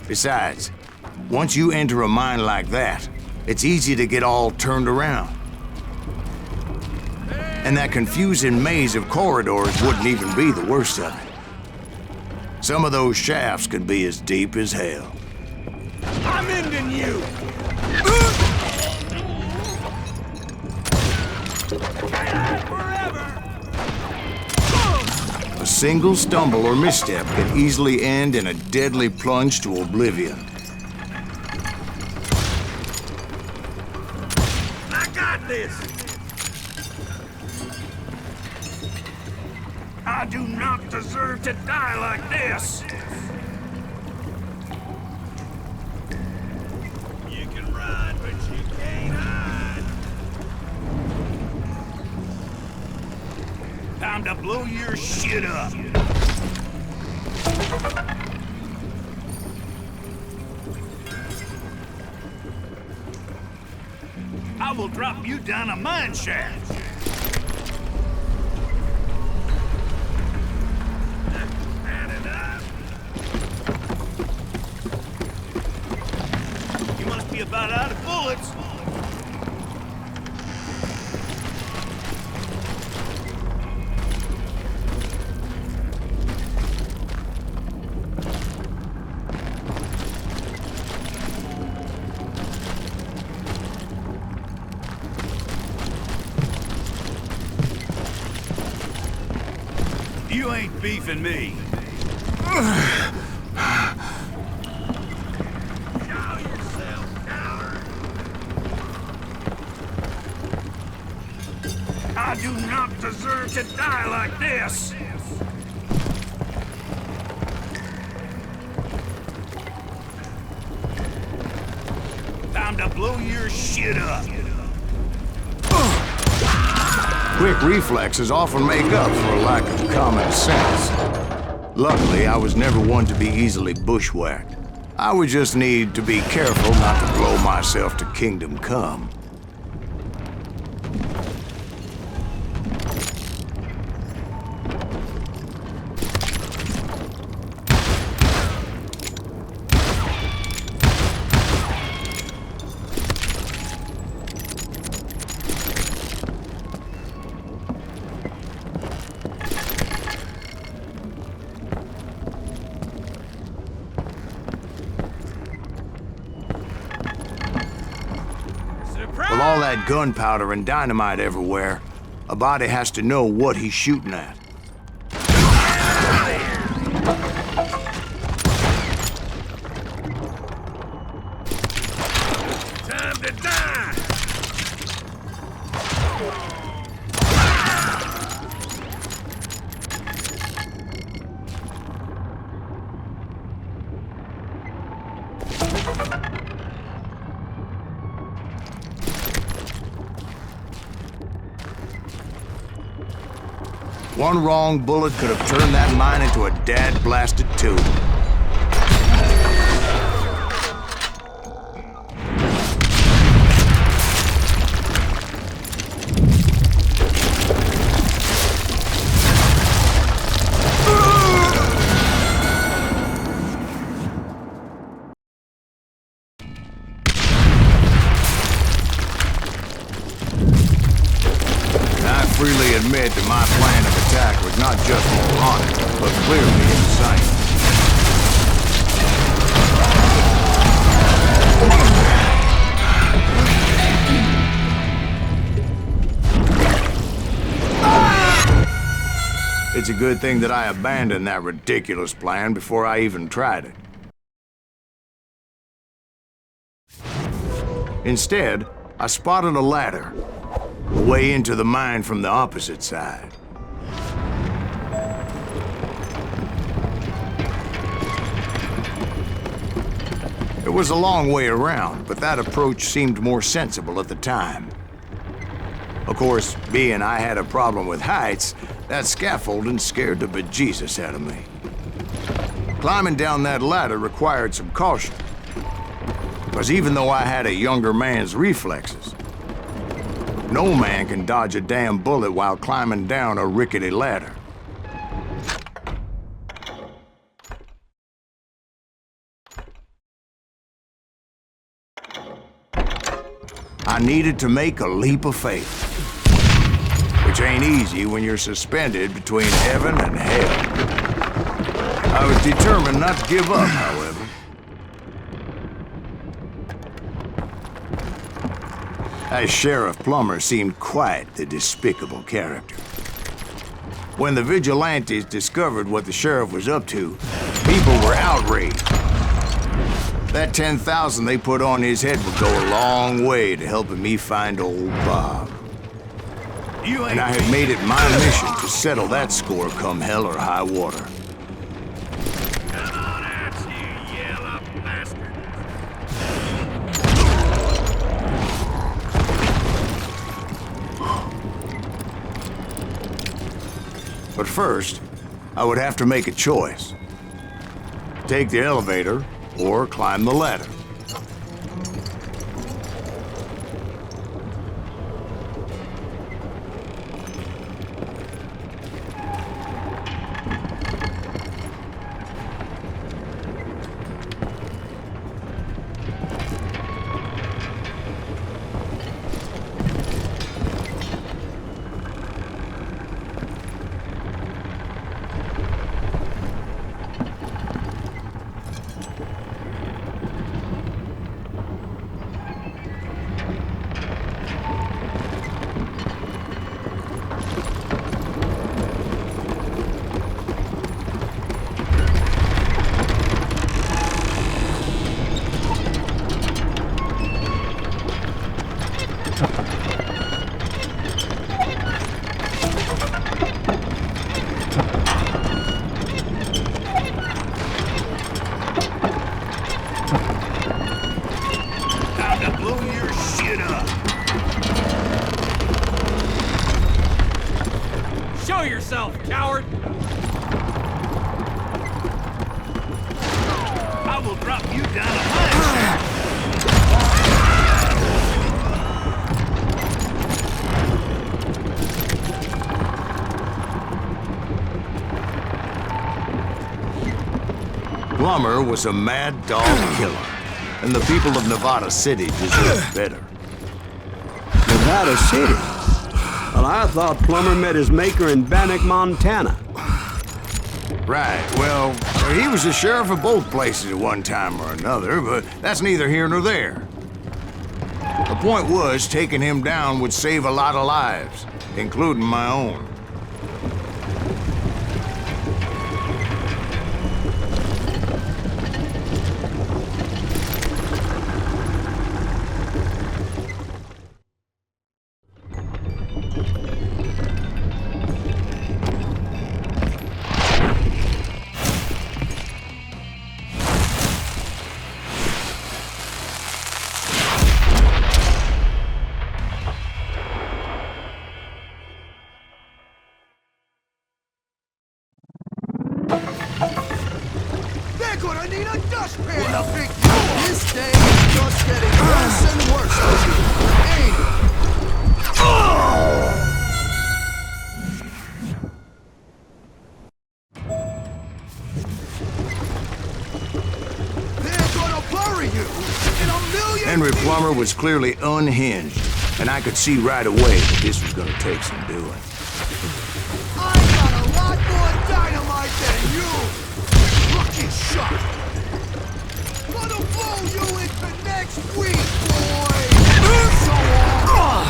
Besides, once you enter a mine like that, it's easy to get all turned around. And that confusing maze of corridors wouldn't even be the worst of it. Some of those shafts could be as deep as hell. I'm ending you! A single stumble or misstep can easily end in a deadly plunge to oblivion. I got this! I do not deserve to die like this! You can run, but you can't hide! Time to blow your shit up! I will drop you down a mine shaft. You must be about out of bullets. You ain't beefing me. Show yourself, coward. I do not deserve to die like this. Time to blow your shit up. Quick reflexes often make up for a lack of common sense. Luckily, I was never one to be easily bushwhacked. I would just need to be careful not to blow myself to kingdom come. With all that gunpowder and dynamite everywhere, a body has to know what he's shooting at. Time to die! One wrong bullet could have turned that mine into a dad-blasted tube. I freely admit that my plan of attack was not just moronic, but clearly insane. It's a good thing that I abandoned that ridiculous plan before I even tried it. Instead, I spotted a ladder, a way into the mine from the opposite side. It was a long way around, but that approach seemed more sensible at the time. Of course, being I had a problem with heights, that scaffolding scared the bejesus out of me. Climbing down that ladder required some caution, because even though I had a younger man's reflexes, no man can dodge a damn bullet while climbing down a rickety ladder. I needed to make a leap of faith, which ain't easy when you're suspended between heaven and hell. I was determined not to give up, however. That Sheriff Plummer seemed quite the despicable character. When the vigilantes discovered what the sheriff was up to, people were outraged. That 10,000 they put on his head would go a long way to helping me find old Bob. And I had made it my mission to settle that score come hell or high water. Come on out, you yellow bastard! But first, I would have to make a choice. take the elevator or climb the ladder. Show yourself, coward! I will drop you down a mine. Plummer was a mad dog killer, and the people of Nevada City deserved better. Nevada City? Well, I thought Plummer met his maker in Bannock, Montana. Right, well, he was the sheriff of both places at one time or another, but that's neither here nor there. The point was, taking him down would save a lot of lives, including my own. They're gonna need a dustpan to pick you up! This day is just getting worse and worse for you, ain't it? They're gonna bury you in a million Henry Plummer was clearly unhinged, and I could see right away that this was gonna take some doing. I got a lot more dynamite than you! Lucky shot! Gonna blow you into next week, boy! So on!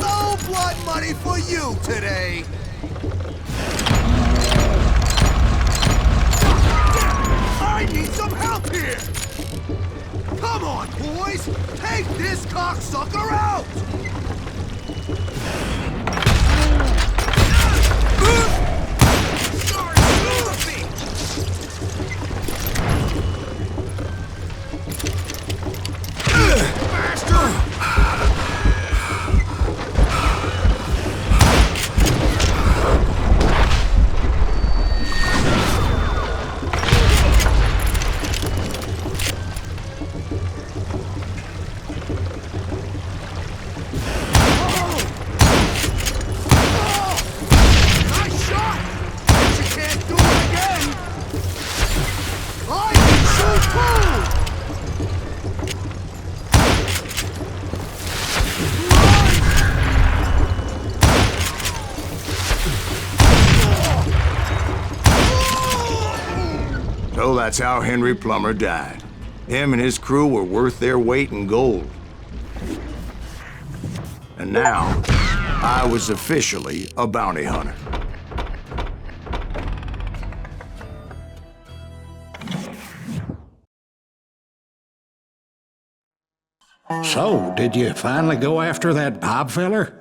No blood money for you today! I need some help here! Come on, boys! Take this cocksucker out! So that's how Henry Plummer died. Him and his crew were worth their weight in gold. And now, I was officially a bounty hunter. So, did you finally go after that Bob feller?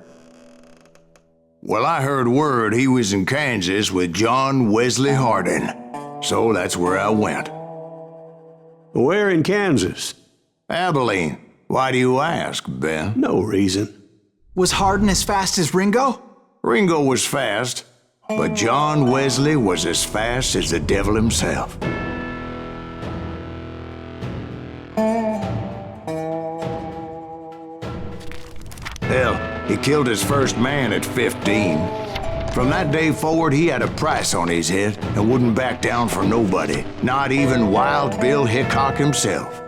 Well, I heard word he was in Kansas with John Wesley Hardin. So that's where I went. Where in Kansas? Abilene. Why do you ask, Ben? No reason. Was Hardin as fast as Ringo? Ringo was fast, but John Wesley was as fast as the devil himself. He killed his first man at 15. From that day forward, he had a price on his head and wouldn't back down for nobody, not even Wild Bill Hickok himself.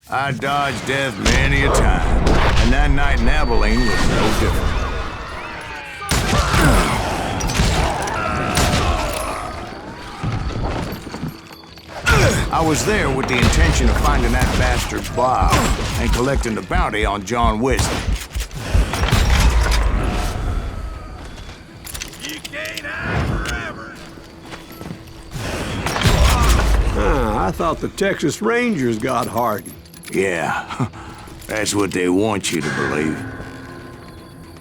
I dodged death many a time, and that night in Abilene was no different. I was there with the intention of finding that bastard Bob and collecting the bounty on John Wesley. You can't hide forever. I thought the Texas Rangers got Hardin. Yeah, that's what they want you to believe.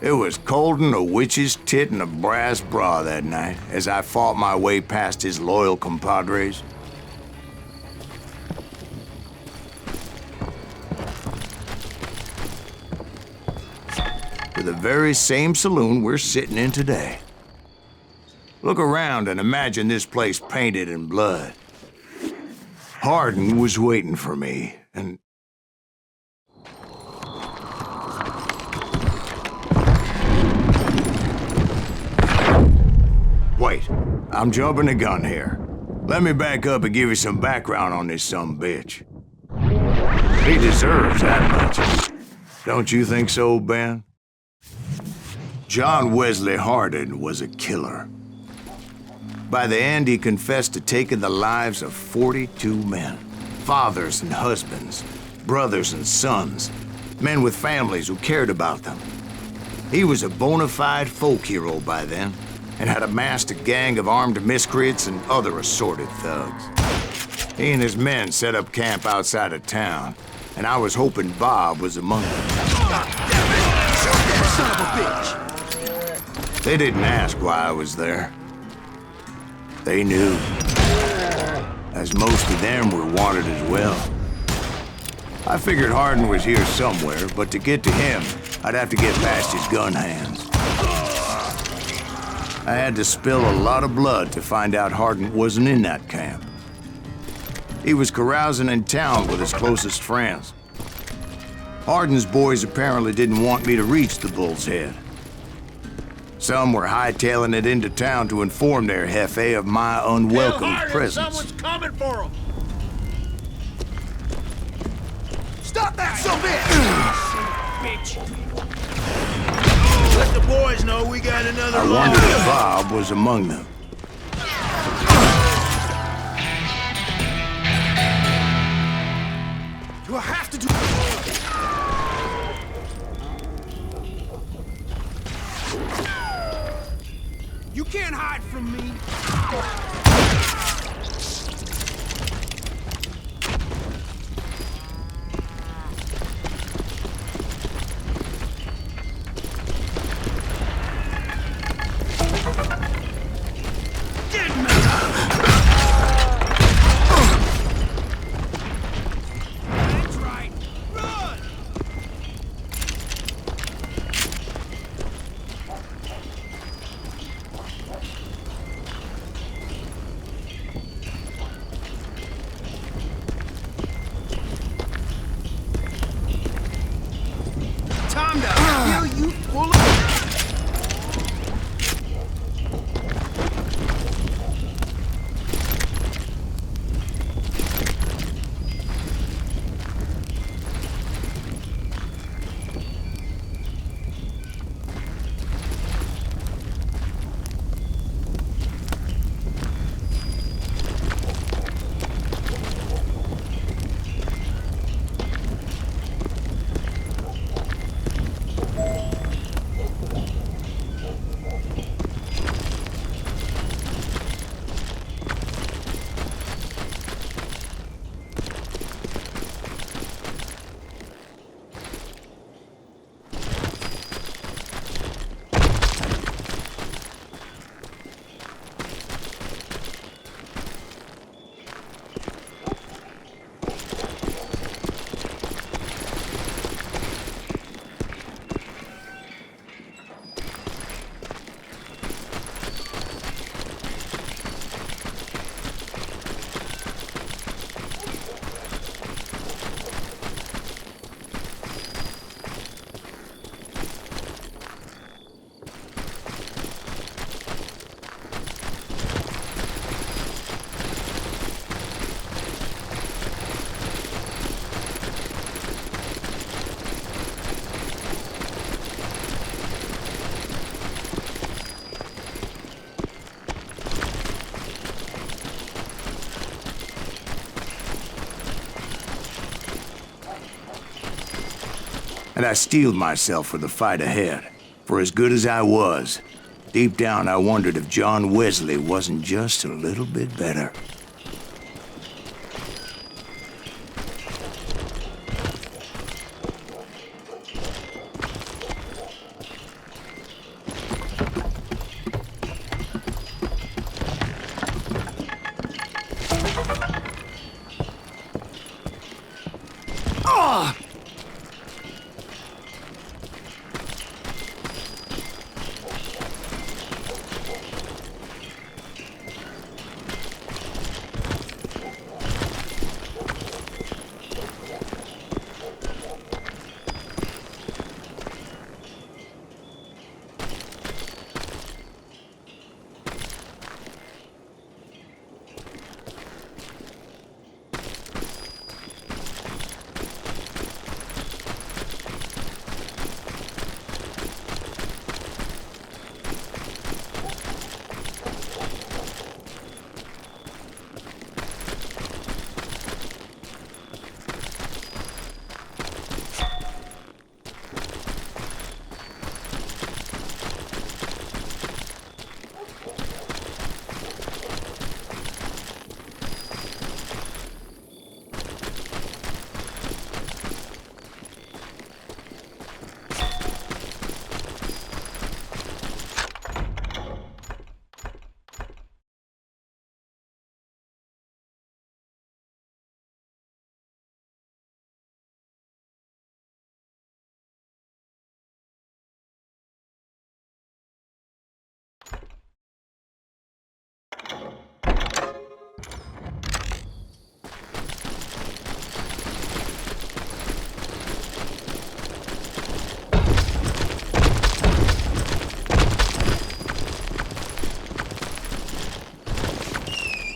It was cold and a witch's tit and a brass bra that night as I fought my way past his loyal compadres. To the very same saloon we're sitting in today. Look around and imagine this place painted in blood. Hardin was waiting for me, and... Wait, I'm jumping the gun here. Let me back up and give you some background on this sumbitch. He deserves that much. Don't you think so, Ben? John Wesley Hardin was a killer. By the end, he confessed to taking the lives of 42 men. Fathers and husbands, brothers and sons, men with families who cared about them. He was a bona fide folk hero by then, and had amassed a gang of armed miscreants and other assorted thugs. He and his men set up camp outside of town, and I was hoping Bob was among them. God damn it! Shoot that son of a bitch! They didn't ask why I was there. They knew. As most of them were wanted as well. I figured Hardin was here somewhere, but to get to him, I'd have to get past his gun hands. I had to spill a lot of blood to find out Hardin wasn't in that camp. He was carousing in town with his closest friends. Hardin's boys apparently didn't want me to reach the Bull's Head. Some were hightailing it into town to inform their jefe of my unwelcome presence. Someone's coming for him! Stop that, bitch! Let the boys know we got another I wondered if Bob was among them. Do I have to do... You can't hide from me! And I steeled myself for the fight ahead. For as good as I was, deep down I wondered if John Wesley wasn't just a little bit better.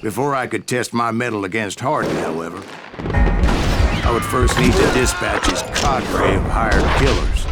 Before I could test my mettle against Hardin, however, I would first need to dispatch his cadre of hired killers.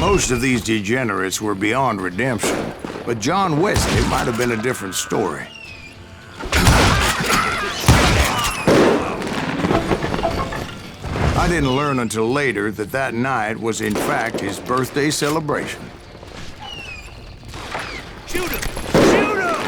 Most of these degenerates were beyond redemption, but John Wesley might have been a different story. I didn't learn until later that that night was in fact his birthday celebration. Shoot him! Shoot him!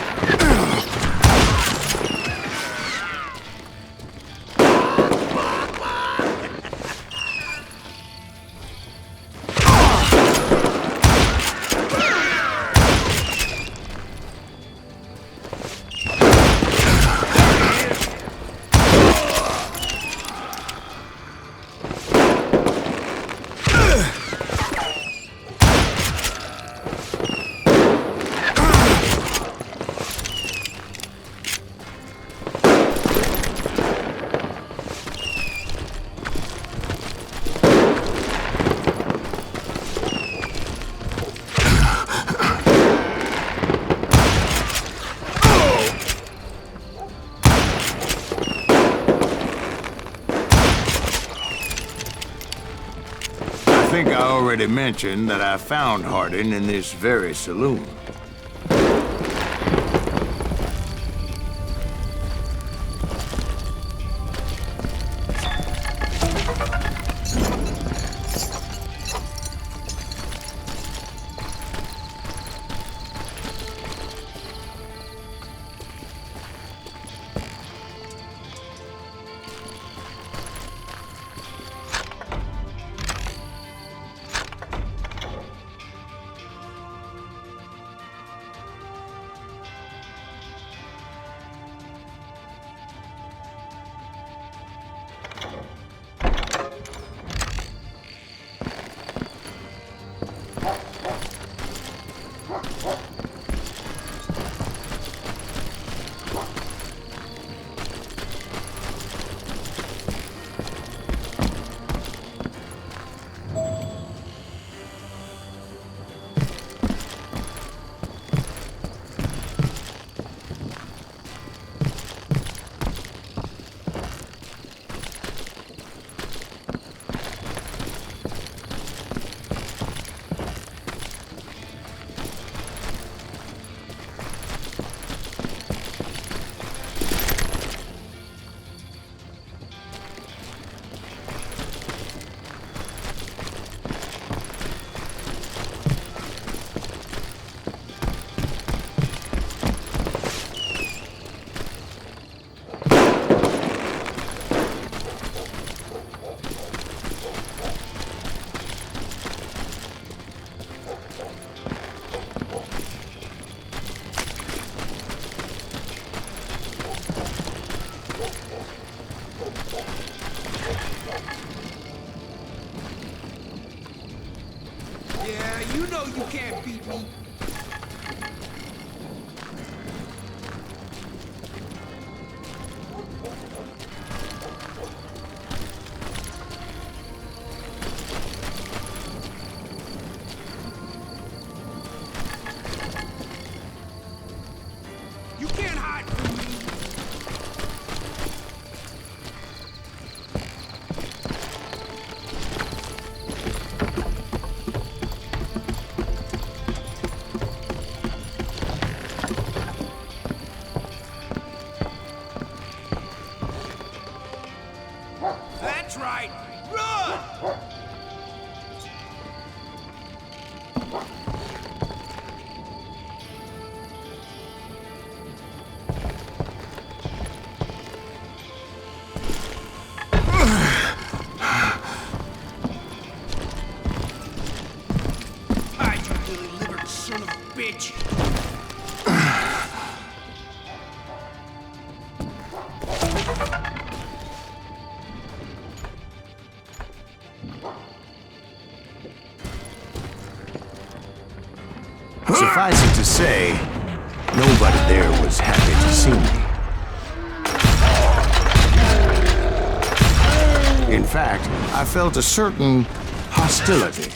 I think I already mentioned that I found Hardin in this very saloon. bitch! Suffice it to say, nobody there was happy to see me. In fact, I felt a certain hostility.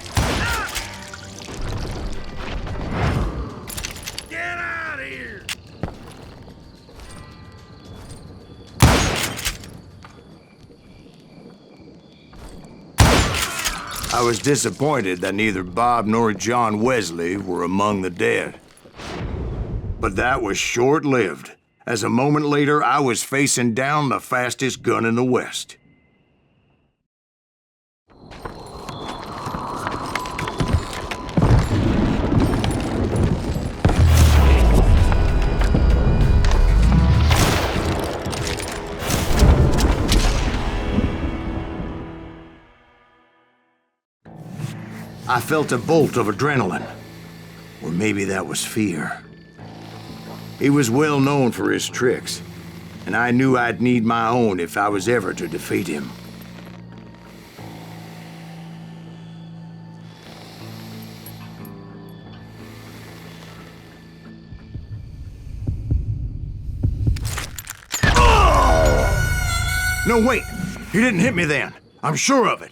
Get out of here! I was disappointed that neither Bob nor John Wesley were among the dead. But that was short-lived, as a moment later I was facing down the fastest gun in the West. I felt a bolt of adrenaline, or maybe that was fear. He was well known for his tricks, and I knew I'd need my own if I was ever to defeat him. No, wait! He didn't hit me then. I'm sure of it.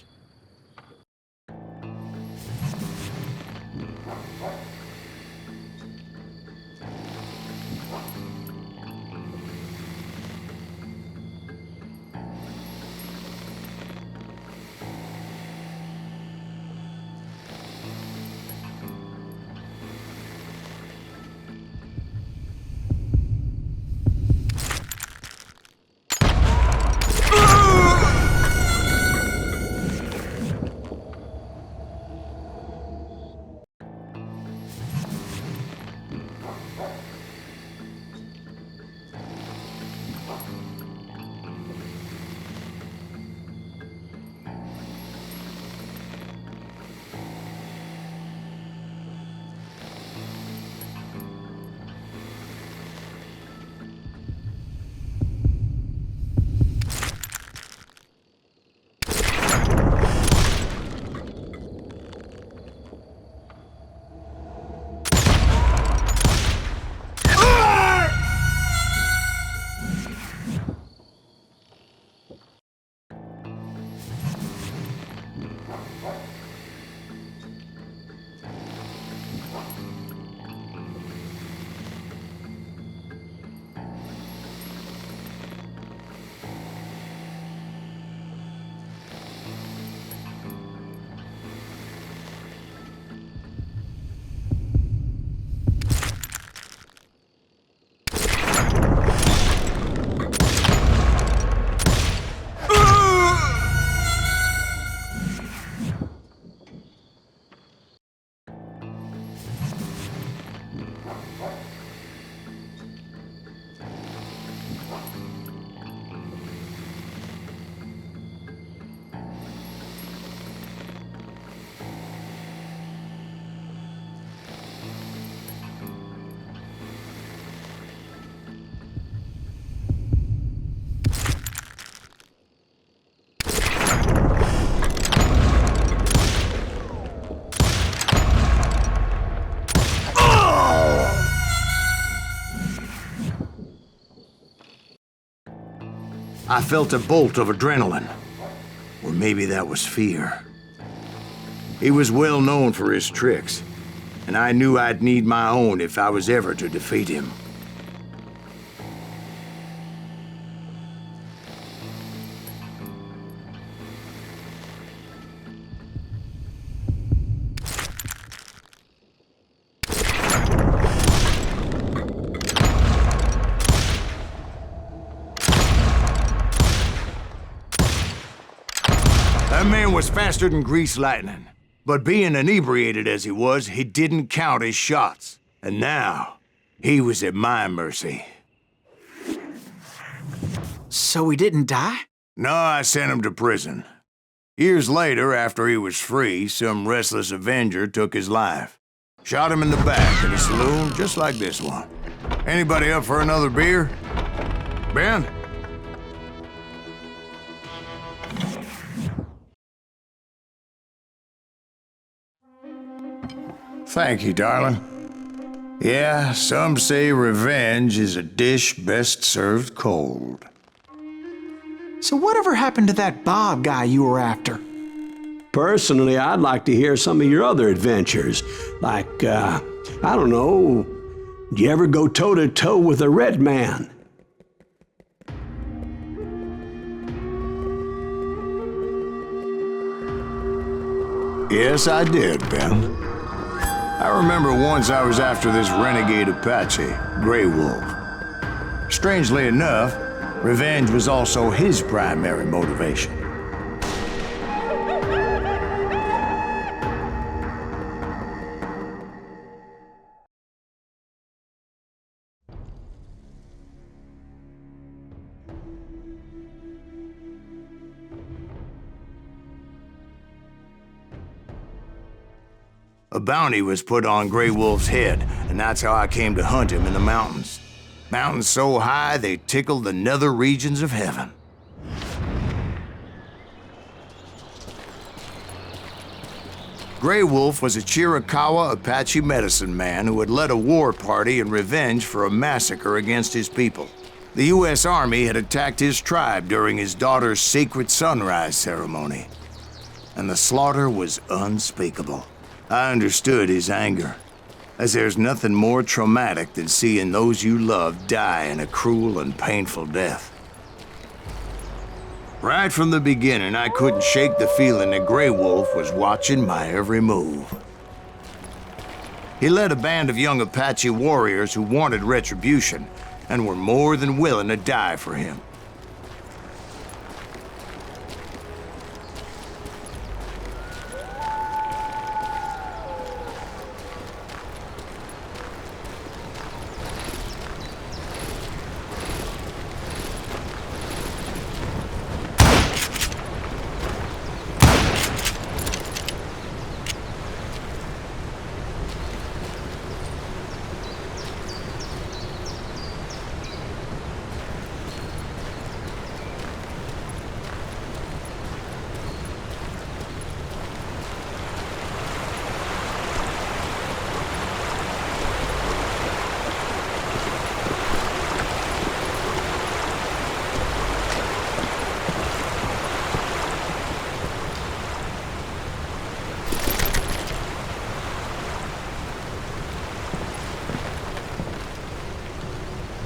I felt a bolt of adrenaline, or maybe that was fear. He was well known for his tricks, and I knew I'd need my own if I was ever to defeat him. That man was faster than greased lightning. But being inebriated as he was, he didn't count his shots. And now, he was at my mercy. So he didn't die? No, I sent him to prison. Years later, after he was free, some restless avenger took his life. Shot him in the back in a saloon just like this one. Anybody up for another beer? Ben? Thank you, darling. Yeah, some say revenge is a dish best served cold. So whatever happened to that Bob guy you were after? Personally, I'd like to hear some of your other adventures. Like, I don't know, did you ever go toe-to-toe with a red man? Yes, I did, Ben. I remember once I was after this renegade Apache, Grey Wolf. Strangely enough, revenge was also his primary motivation. A bounty was put on Grey Wolf's head, and that's how I came to hunt him in the mountains. Mountains so high they tickled the nether regions of heaven. Grey Wolf was a Chiricahua Apache medicine man who had led a war party in revenge for a massacre against his people. The U.S. Army had attacked his tribe during his daughter's sacred sunrise ceremony, and the slaughter was unspeakable. I understood his anger, as there's nothing more traumatic than seeing those you love die in a cruel and painful death. Right from the beginning, I couldn't shake the feeling that Grey Wolf was watching my every move. He led a band of young Apache warriors who wanted retribution and were more than willing to die for him.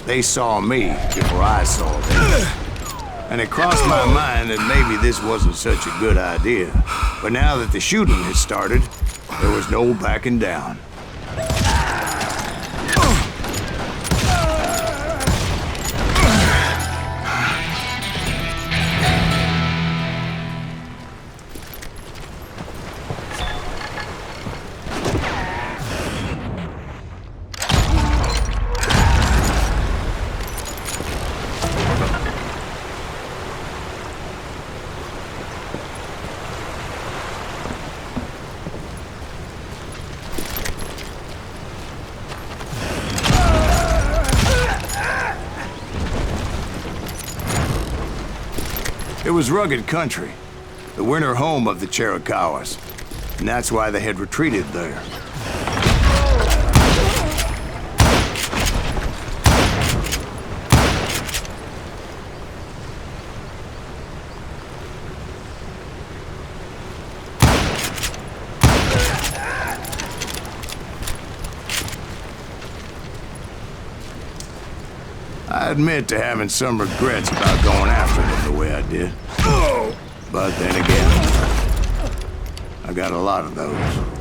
They saw me before I saw them. And it crossed my mind that maybe this wasn't such a good idea. But now that the shooting had started, there was no backing down. It was rugged country, the winter home of the Chiricahuas, and that's why they had retreated there. I admit to having some regrets about going after them the way I did. But then again, I got a lot of those.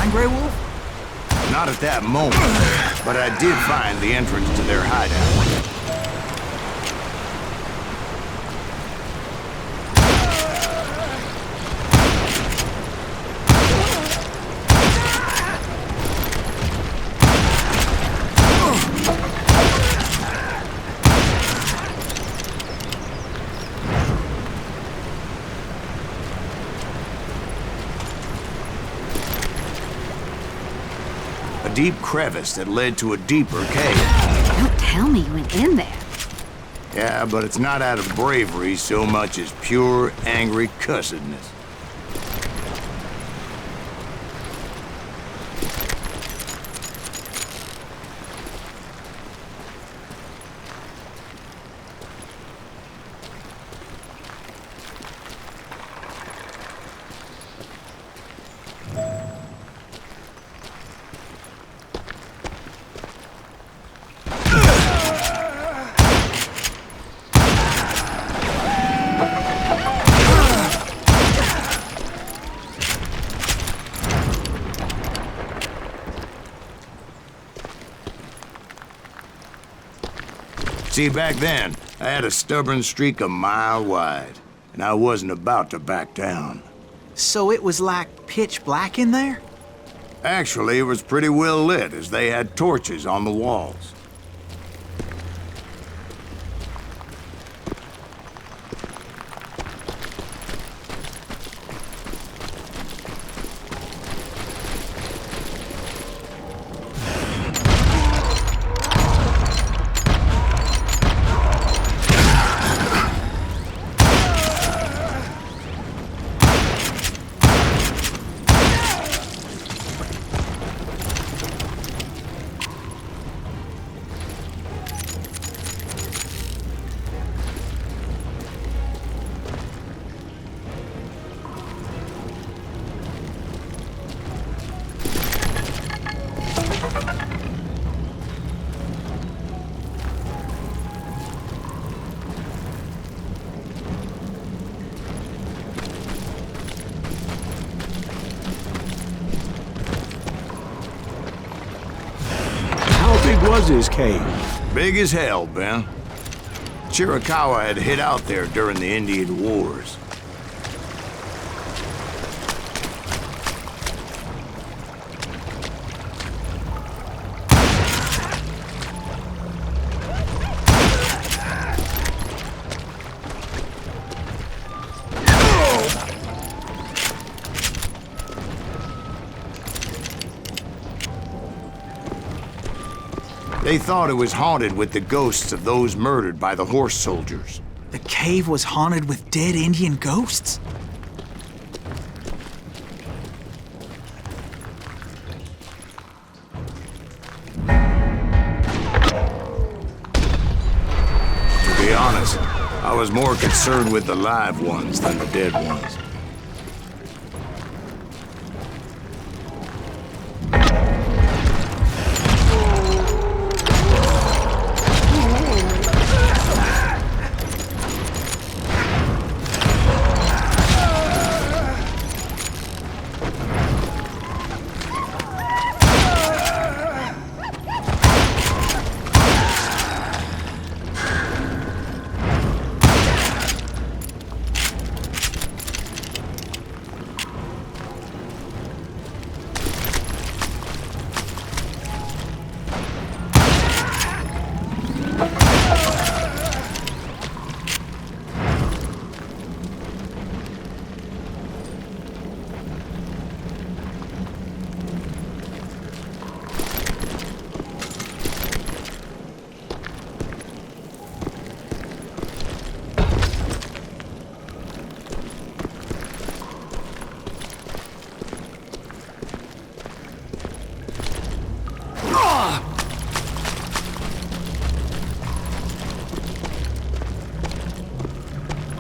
find Grey Wolf? Not at that moment, but I did find the entrance to their hideout. A deep crevice that led to a deeper cave. Don't tell me you went in there. Yeah, but it's not out of bravery so much as pure, angry cussedness. See, back then, I had a stubborn streak a mile wide, and I wasn't about to back down. So it was like pitch black in there? Actually, it was pretty well lit, as they had torches on the walls. Was his cave? Big as hell, Ben. Chiricahua had hid out there during the Indian Wars. They thought it was haunted with the ghosts of those murdered by the horse soldiers. The cave was haunted with dead Indian ghosts? To be honest, I was more concerned with the live ones than the dead ones.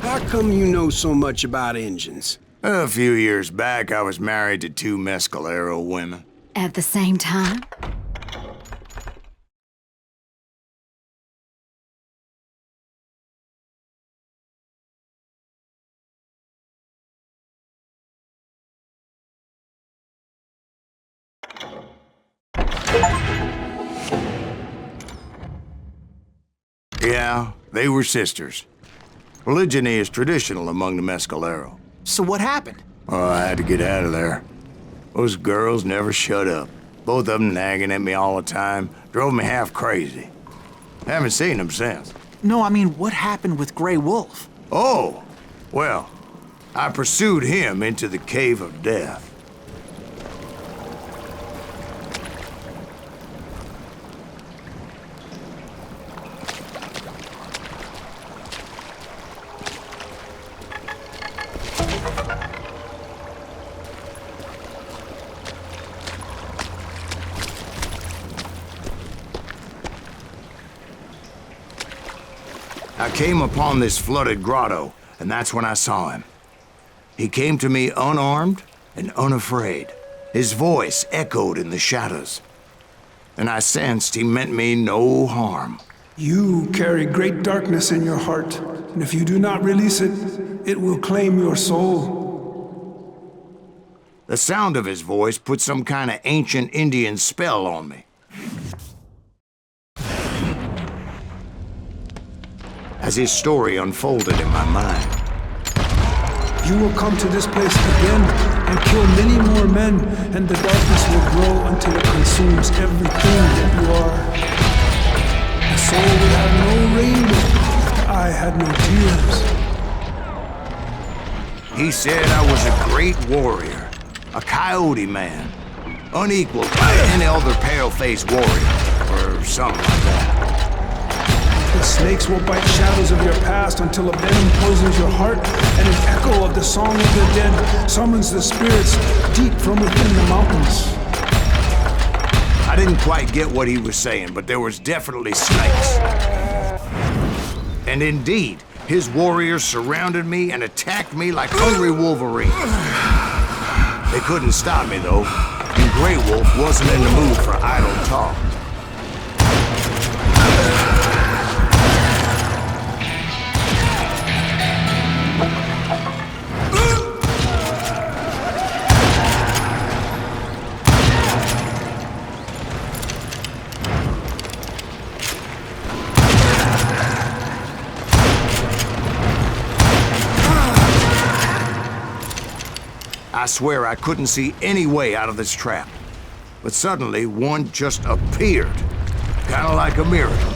How come you know so much about engines? A few years back, I was married to 2 Mescalero women. At the same time? Yeah, they were sisters. Religion is traditional among the Mescalero. So what happened? Oh, I had to get out of there. Those girls never shut up. Both of them nagging at me all the time. Drove me half crazy. Haven't seen them since. No, I mean, what happened with Grey Wolf? Oh, well, I pursued him into the Cave of Death. I came upon this flooded grotto, and that's when I saw him. He came to me unarmed and unafraid. His voice echoed in the shadows, and I sensed he meant me no harm. You carry great darkness in your heart, and if you do not release it, it will claim your soul. The sound of his voice put some kind of ancient Indian spell on me. As his story unfolded in my mind. You will come to this place again and kill many more men, and the darkness will grow until it consumes everything that you are. The soul will have no rainbow, the eye had no tears. He said I was a great warrior, a coyote man, unequaled by any other pale-faced warrior, or something like that. The snakes will bite shadows of your past until a venom poisons your heart, and an echo of the song of the dead summons the spirits deep from within the mountains. I didn't quite get what he was saying, but there was definitely snakes. And indeed, his warriors surrounded me and attacked me like hungry wolverines. They couldn't stop me, though, and Grey Wolf wasn't in the mood for idle talk. I swear I couldn't see any way out of this trap. But suddenly, one just appeared. Kind of like a miracle.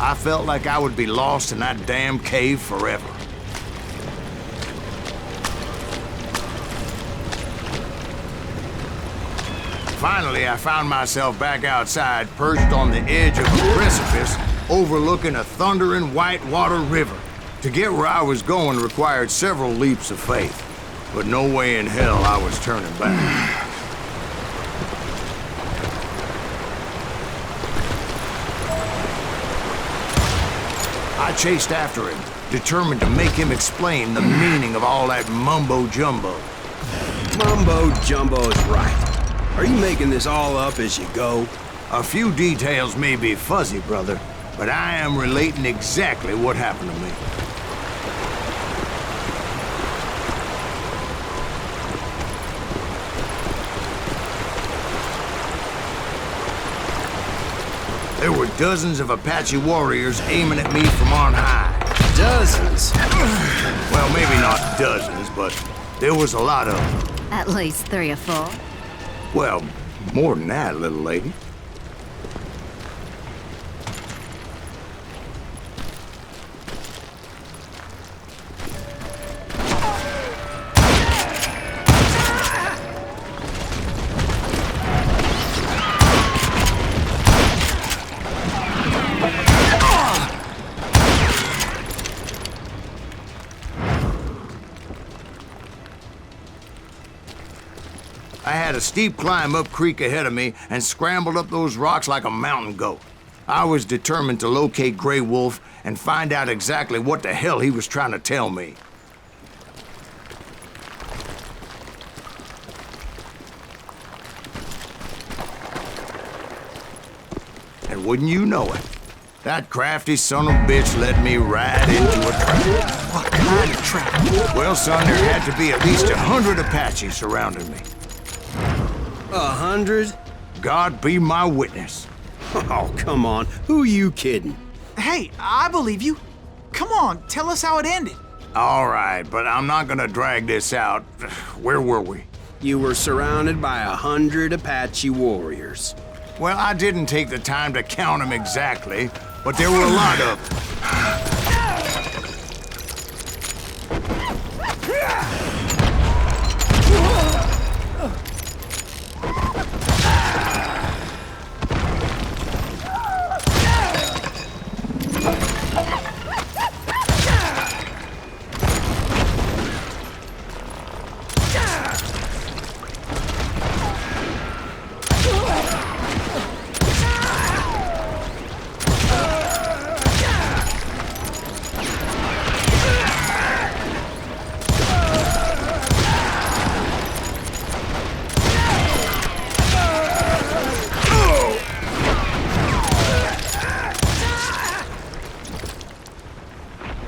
I felt like I would be lost in that damn cave forever. Finally, I found myself back outside, perched on the edge of a precipice, overlooking a thundering whitewater river. To get where I was going required several leaps of faith, but no way in hell I was turning back. I chased after him, determined to make him explain the meaning of all that mumbo-jumbo. Mumbo-jumbo is right. Are you making this all up as you go? A few details may be fuzzy, brother, but I am relating exactly what happened to me. There were dozens of Apache warriors aiming at me from on high. Dozens? Well, maybe not dozens, but there was a lot of them. At least 3 or 4. Well, more than that, little lady. I had a steep climb up creek ahead of me and scrambled up those rocks like a mountain goat. I was determined to locate Grey Wolf and find out exactly what the hell he was trying to tell me. And wouldn't you know it, that crafty son of a bitch led me right into a trap. What kind of trap? Well, son, there had to be at least 100 Apaches surrounding me. 100? God be my witness. Oh, come on. Who you kidding? Hey, I believe you. Come on, tell us how it ended. All right, but I'm not gonna drag this out. Where were we? You were surrounded by 100 Apache warriors. Well, I didn't take the time to count them exactly, but there were a lot of them.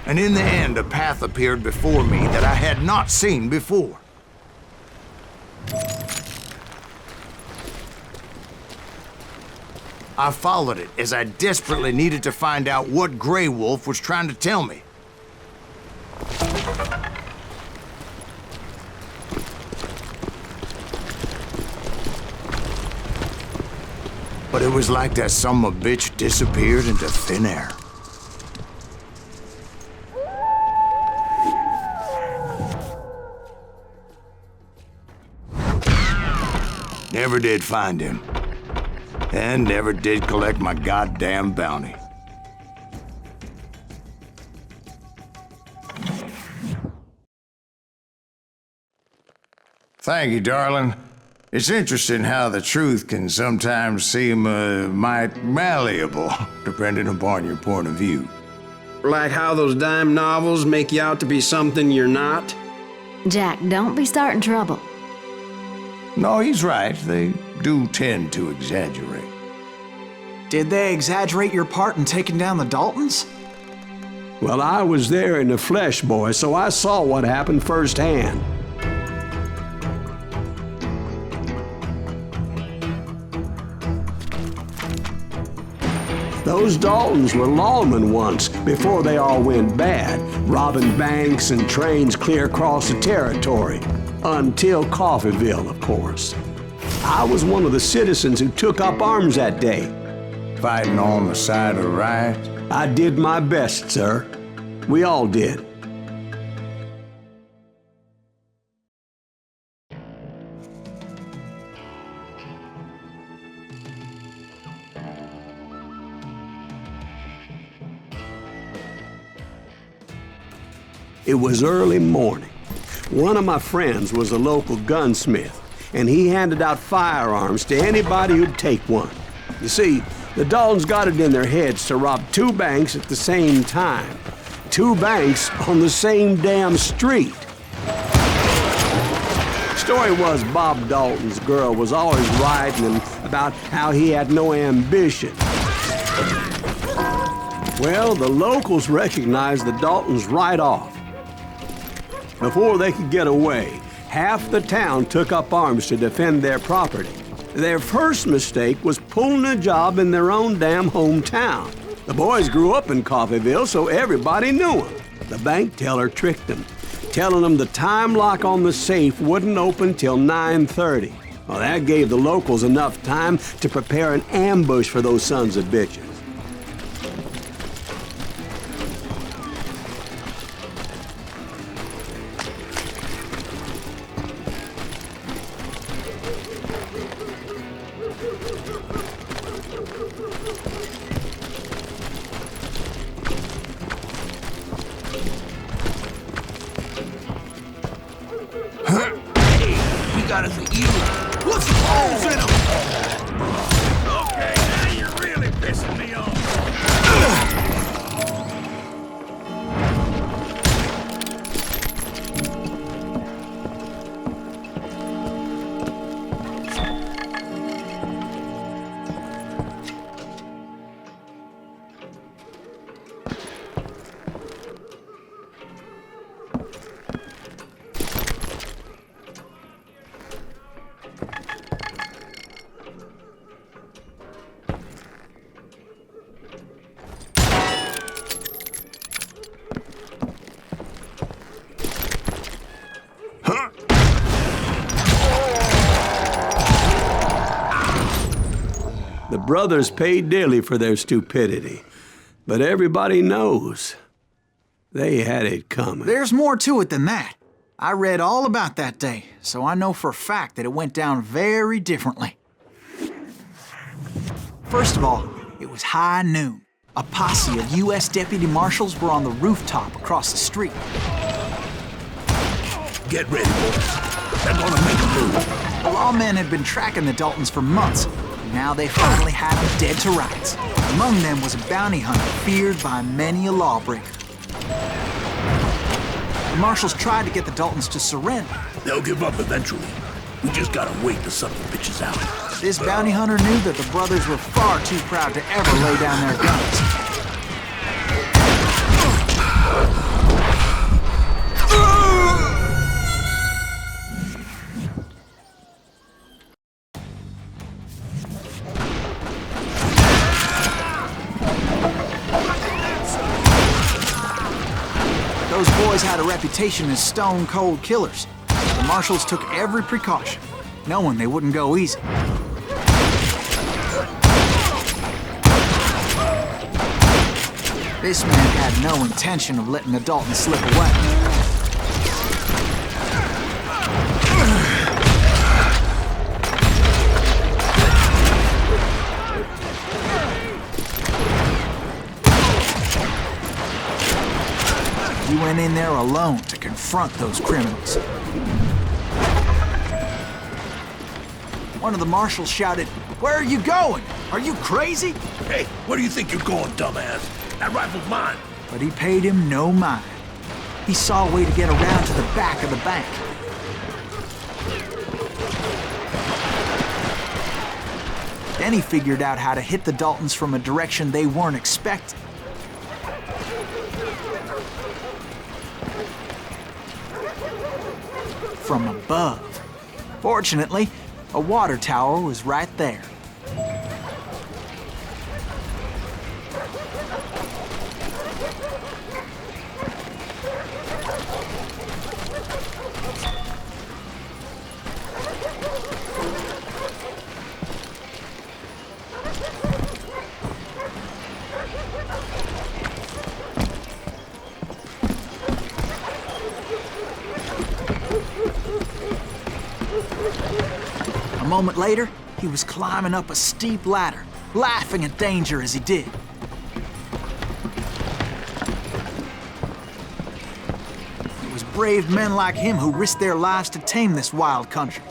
And in the end, a path appeared before me that I had not seen before. I followed it as I desperately needed to find out what Grey Wolf was trying to tell me. But it was like that son of a bitch disappeared into thin air. Never did find him. And never did collect my goddamn bounty. Thank you, darling. It's interesting how the truth can sometimes seem might malleable, depending upon your point of view. Like how those dime novels make you out to be something you're not? Jack, don't be starting trouble. No, he's right. They do tend to exaggerate. Did they exaggerate your part in taking down the Daltons? Well, I was there in the flesh, boy, so I saw what happened firsthand. Those Daltons were lawmen once, before they all went bad, robbing banks and trains clear across the territory. Until Coffeeville, of course. I was one of the citizens who took up arms that day. Fighting on the side of right? I did my best, sir. We all did. It was early morning. One of my friends was a local gunsmith, and he handed out firearms to anybody who'd take one. You see, the Daltons got it in their heads to rob 2 banks at the same time. 2 banks on the same damn street. Story was Bob Dalton's girl was always writing him about how he had no ambition. Well, the locals recognized the Daltons right off. Before they could get away, half the town took up arms to defend their property. Their first mistake was pulling a job in their own damn hometown. The boys grew up in Coffeeville, so everybody knew them. The bank teller tricked them, telling them the time lock on the safe wouldn't open till 9:30. Well, that gave the locals enough time to prepare an ambush for those sons of bitches. Got us an eagle. holes in them! Okay, now you're really pissing me off. The brothers paid dearly for their stupidity, but everybody knows they had it coming. There's more to it than that. I read all about that day, so I know for a fact that it went down very differently. First of all, it was high noon. A posse of U.S. deputy marshals were on the rooftop across the street. Get ready, boys. They're gonna make a move. The lawmen had been tracking the Daltons for months. Now they finally had them dead to rights. Among them was a bounty hunter feared by many a lawbreaker. The marshals tried to get the Daltons to surrender. They'll give up eventually. We just gotta wait to suck the bitches out. This bounty hunter knew that the brothers were far too proud to ever lay down their guns. Those boys had a reputation as stone-cold killers. The marshals took every precaution, knowing they wouldn't go easy. This man had no intention of letting the Daltons slip away. He went in there alone to confront those criminals. One of the marshals shouted, "Where are you going? Are you crazy?" Hey, where do you think you're going, dumbass? That rifle's mine. But he paid him no mind. He saw a way to get around to the back of the bank. Then he figured out how to hit the Daltons from a direction they weren't expecting. From above. Fortunately, a water tower was right there. A moment later, he was climbing up a steep ladder, laughing at danger as he did. It was brave men like him who risked their lives to tame this wild country.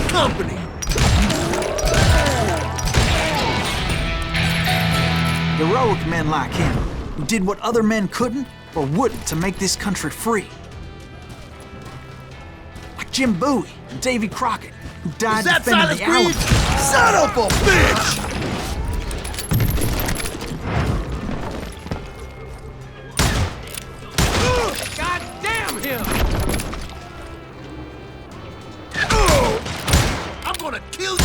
Company. Heroic men like him, who did what other men couldn't or wouldn't to make this country free. Like Jim Bowie and Davy Crockett, who died defending the Alamo. Son of a bitch! God damn him! I'm gonna kill you!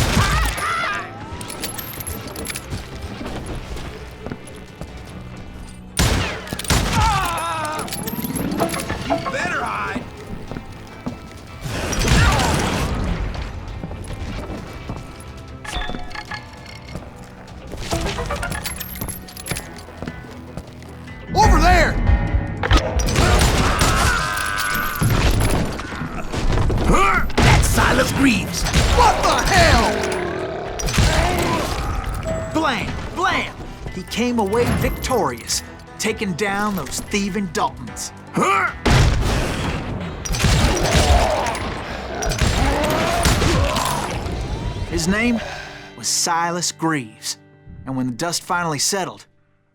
You better hide! What the hell? Blam! Blam! He came away victorious, taking down those thieving Daltons. His name was Silas Greaves, and when the dust finally settled,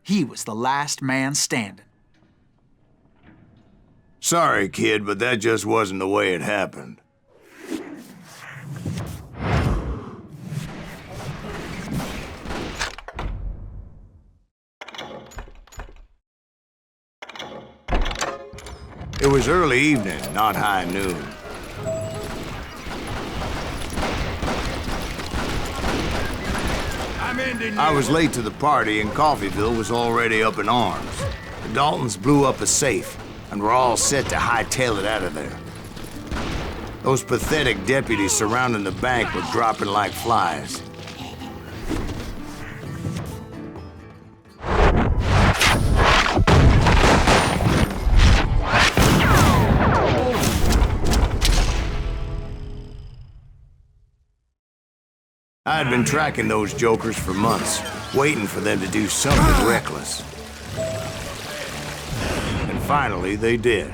he was the last man standing. Sorry, kid, but that just wasn't the way it happened. It was early evening, not high noon. I was late to the party, and Coffeyville was already up in arms. The Daltons blew up a safe, and were all set to hightail it out of there. Those pathetic deputies surrounding the bank were dropping like flies. I had been tracking those jokers for months, waiting for them to do something reckless. And finally, they did.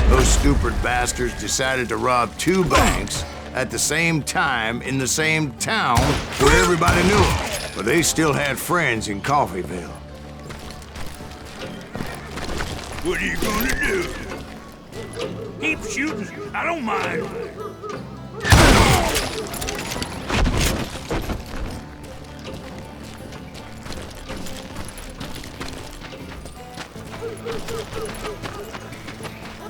Those stupid bastards decided to rob 2 banks at the same time in the same town where everybody knew them. But they still had friends in Coffeyville. What are you gonna do? Keep shooting. I don't mind.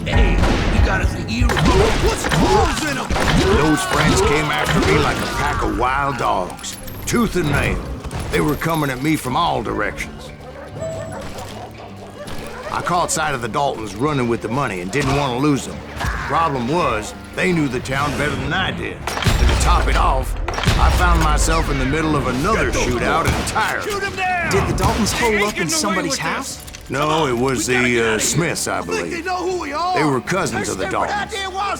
Hey, you got us a hero. What's holes in them? Those friends came after me like a pack of wild dogs, tooth and nail. They were coming at me from all directions. I caught sight of the Daltons running with the money and didn't want to lose them. Problem was, they knew the town better than I did. And to top it off, I found myself in the middle of another shootout entirely. Did the Daltons hole up in somebody's house? No, it was the Smiths, I believe. They know who we are. They were cousins of the Daltons.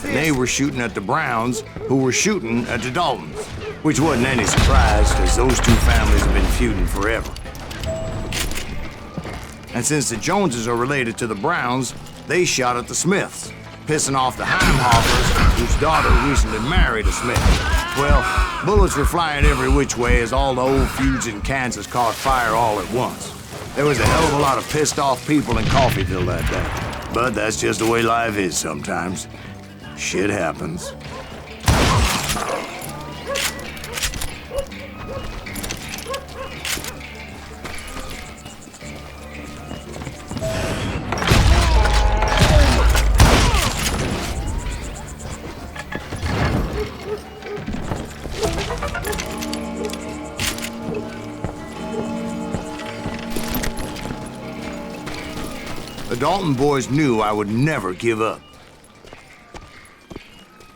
And they were shooting at the Browns, who were shooting at the Daltons. Which wasn't any surprise, because those 2 families have been feuding forever. And since the Joneses are related to the Browns, they shot at the Smiths, pissing off the Heimhoffers, whose daughter recently married a Smith. Well, bullets were flying every which way as all the old feuds in Kansas caught fire all at once. There was a hell of a lot of pissed off people in Coffeyville that day. But that's just the way life is sometimes. Shit happens. The Dalton boys knew I would never give up.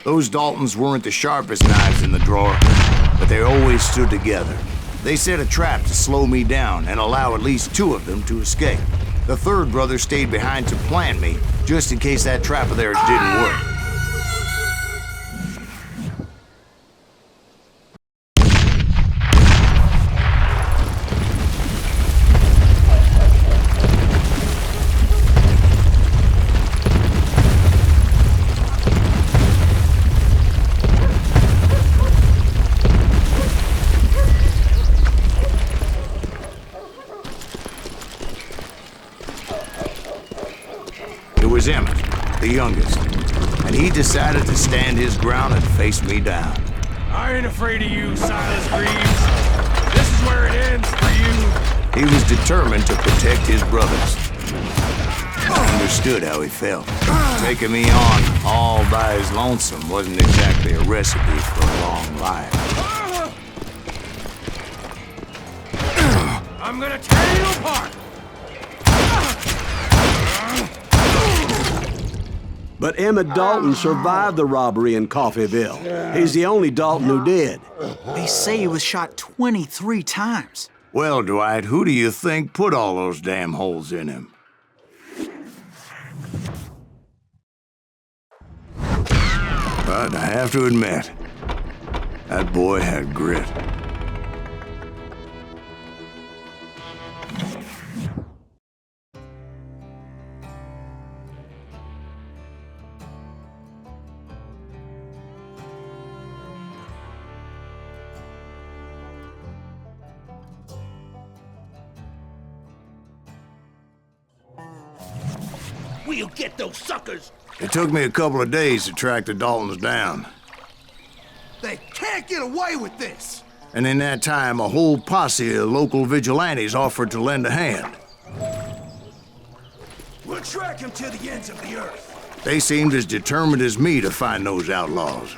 Those Daltons weren't the sharpest knives in the drawer, but they always stood together. They set a trap to slow me down and allow at least 2 of them to escape. The 3rd brother stayed behind to plant me, just in case that trap of theirs didn't work. It was Emmett, the youngest, and he decided to stand his ground and face me down. I ain't afraid of you, Silas Greaves. This is where it ends for you. He was determined to protect his brothers. I understood how he felt. Taking me on all by his lonesome wasn't exactly a recipe for a long life. I'm gonna tear you apart. But Emmett Dalton survived the robbery in Coffeyville. He's the only Dalton who did. They say he was shot 23 times. Well, Dwight, who do you think put all those damn holes in him? But I have to admit, That boy had grit. We'll get those suckers! It took me a couple of days to track the Daltons down. They can't get away with this! And in that time, a whole posse of local vigilantes offered to lend a hand. We'll track them to the ends of the earth. They seemed as determined as me to find those outlaws.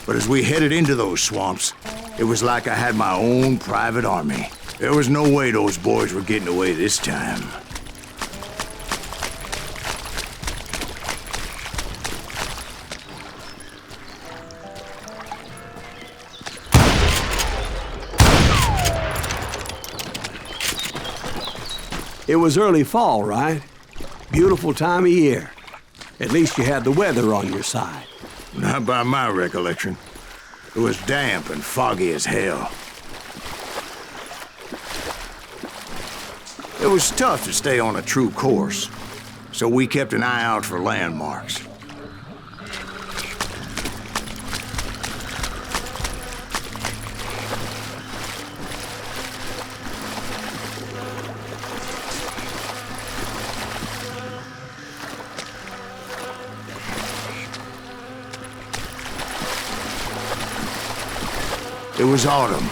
But as we headed into those swamps, it was like I had my own private army. There was no way those boys were getting away this time. It was early fall, right? Beautiful time of year. At least you had the weather on your side. Not by my recollection. It was damp and foggy as hell. It was tough to stay on a true course, so we kept an eye out for landmarks. It was autumn.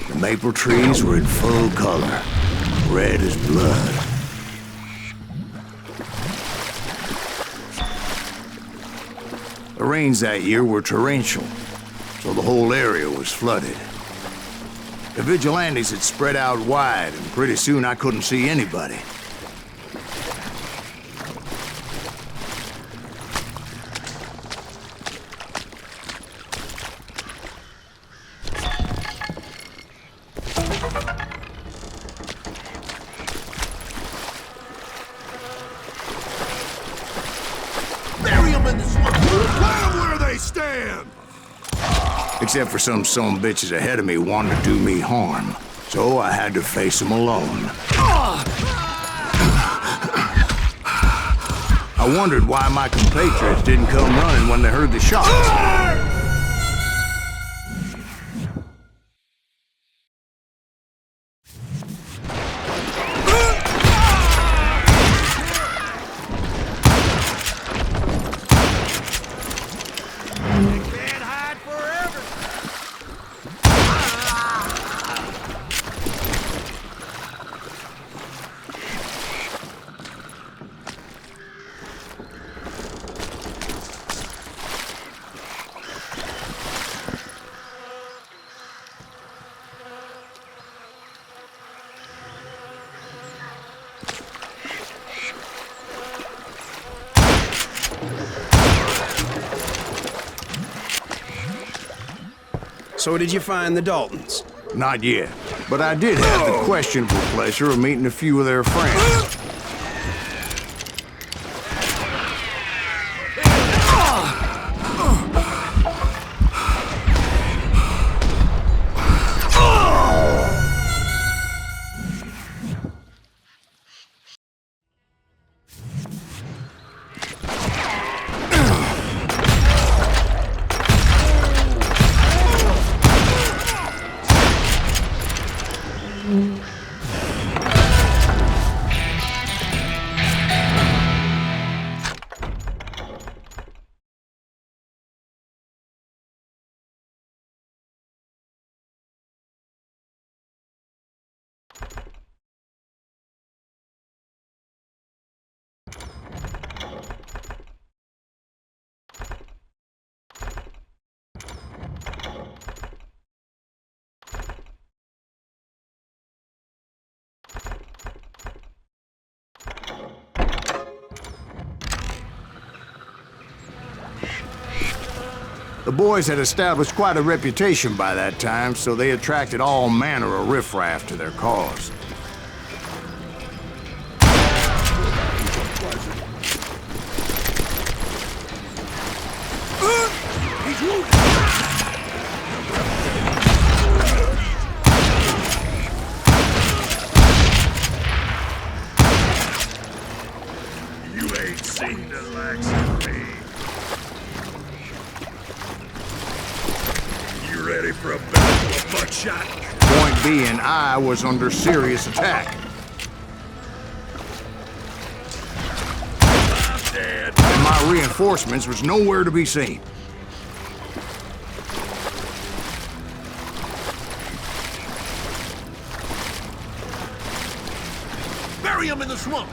The maple trees were in full color, red as blood. The rains that year were torrential, so the whole area was flooded. The vigilantes had spread out wide, and pretty soon I couldn't see anybody. Except for some bitches ahead of me wanting to do me harm. So I had to face them alone. I wondered why my compatriots didn't come running when they heard the shots. So did you find the Daltons? Not yet, but I did have the questionable pleasure of meeting a few of their friends. The boys had established quite a reputation by that time, so they attracted all manner of riffraff to their cause. ready for a battle of buckshot? Point being, I was under serious attack. I'm dead. And my reinforcements was nowhere to be seen. Bury him in the swamp!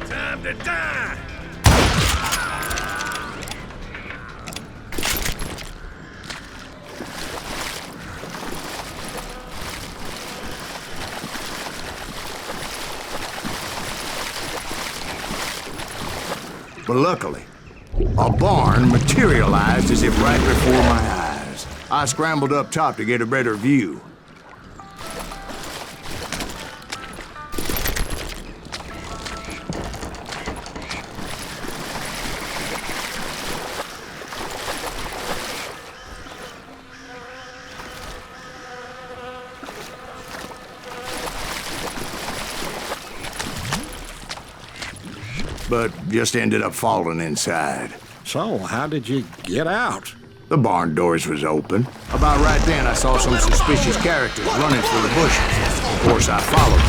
Time to die! But luckily, a barn materialized as if right before my eyes. I scrambled up top to get a better view. But just ended up falling inside. So, how did you get out? The barn doors was open. About right then, I saw some suspicious characters running through the bushes. Of course, I followed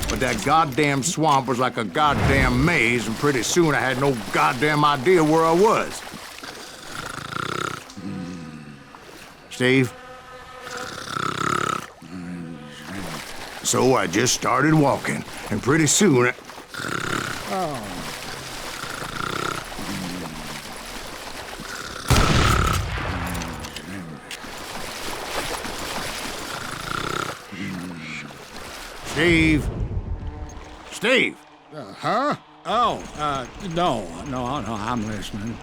them. But that goddamn swamp was like a goddamn maze, and pretty soon I had no goddamn idea where I was. Steve? So I just started walking, and pretty soon Steve? Steve! Huh? Oh, no, I'm listening.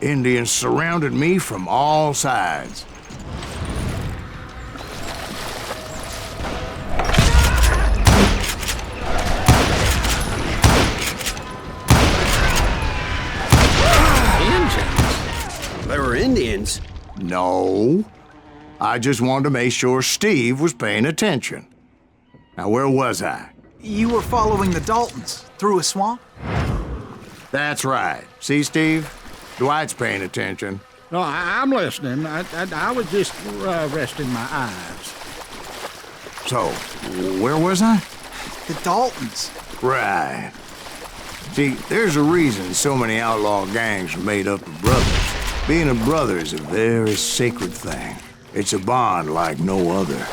Indians surrounded me from all sides. They were Indians? No. I just wanted to make sure Steve was paying attention. Now, where was I? You were following the Daltons through a swamp? That's right. See, Steve? Dwight's paying attention. No, I'm listening. I was just resting my eyes. So, where was I? The Daltons. Right. See, there's a reason so many outlaw gangs are made up of brothers. Being a brother is a very sacred thing. It's a bond like no other.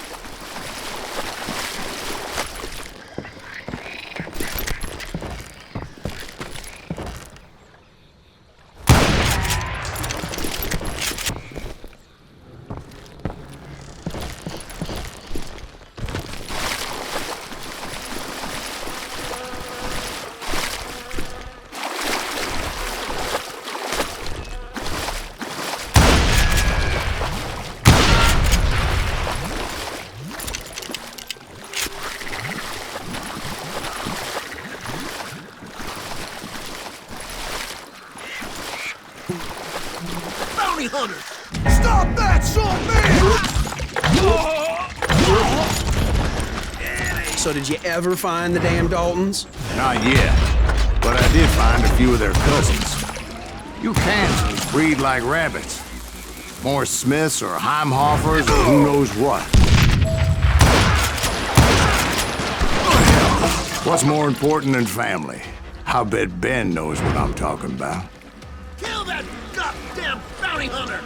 Bounty hunters! Stop that, son man! So did you ever find the damn Daltons? Not yet, but I did find a few of their cousins. You Kansans breed like rabbits. More Smiths or Heimhoffers or who knows what. What's more important than family? I bet Ben knows what I'm talking about. Kill that goddamn bounty hunter!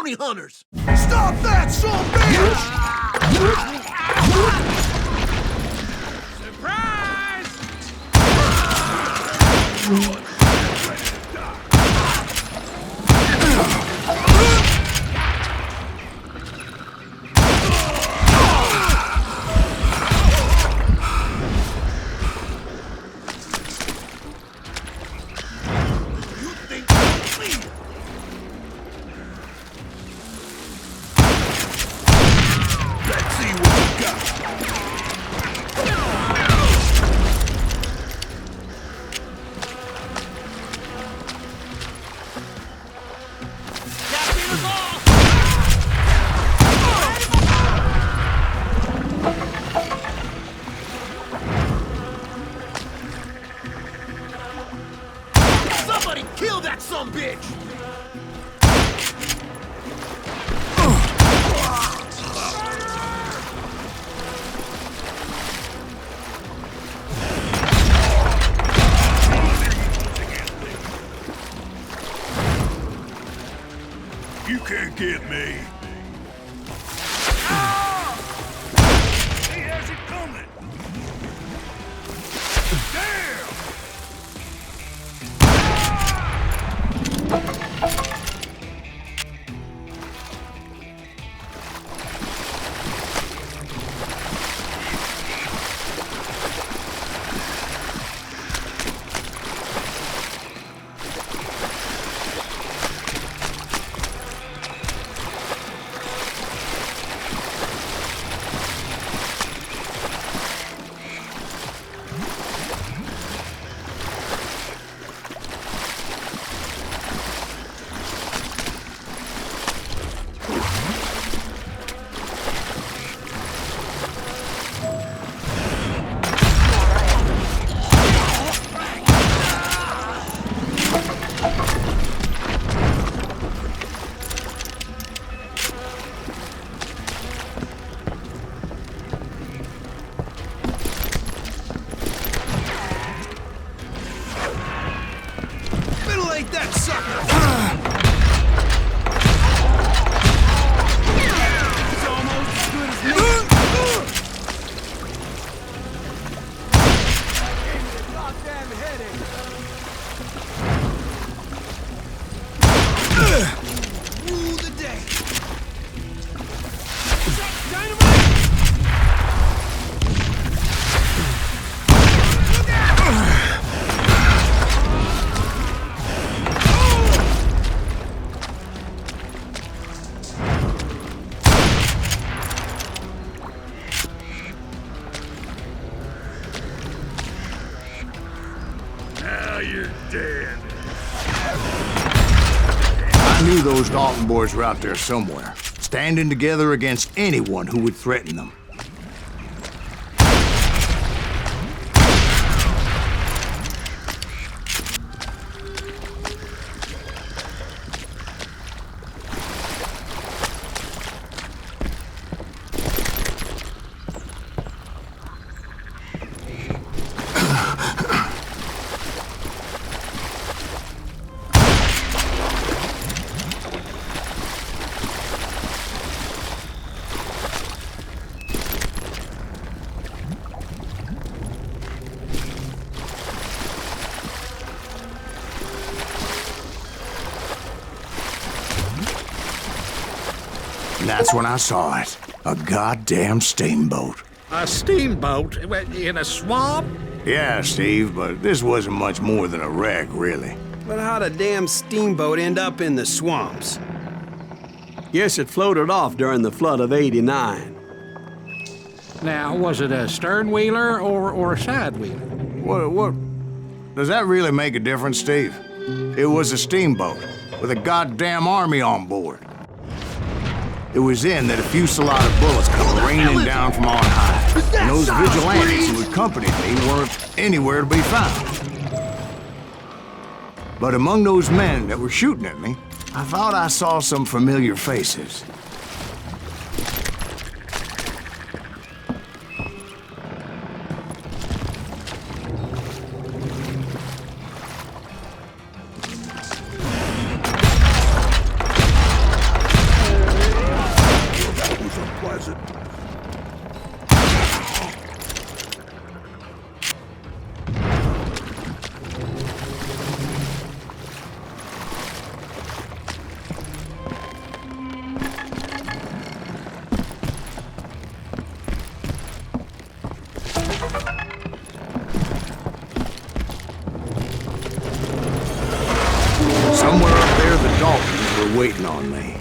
bounty hunters! Stop that, son of a bitch! Surprise! You can't get me. He has it coming. I knew those Dalton boys were out there somewhere, standing together against anyone who would threaten them. That's when I saw it. A goddamn steamboat. A steamboat? In a swamp? Yeah, Steve, but this wasn't much more than a wreck, really. But how'd a damn steamboat end up in the swamps? Yes, it floated off during the flood of '89. Now, was it a stern-wheeler or a side-wheeler? What? Does that really make a difference, Steve? It was a steamboat with a goddamn army on board. It was then that a fusillade of bullets come raining down from on high. And those vigilantes who accompanied me weren't anywhere to be found. But among those men that were shooting at me, I thought I saw some familiar faces. were waiting on me.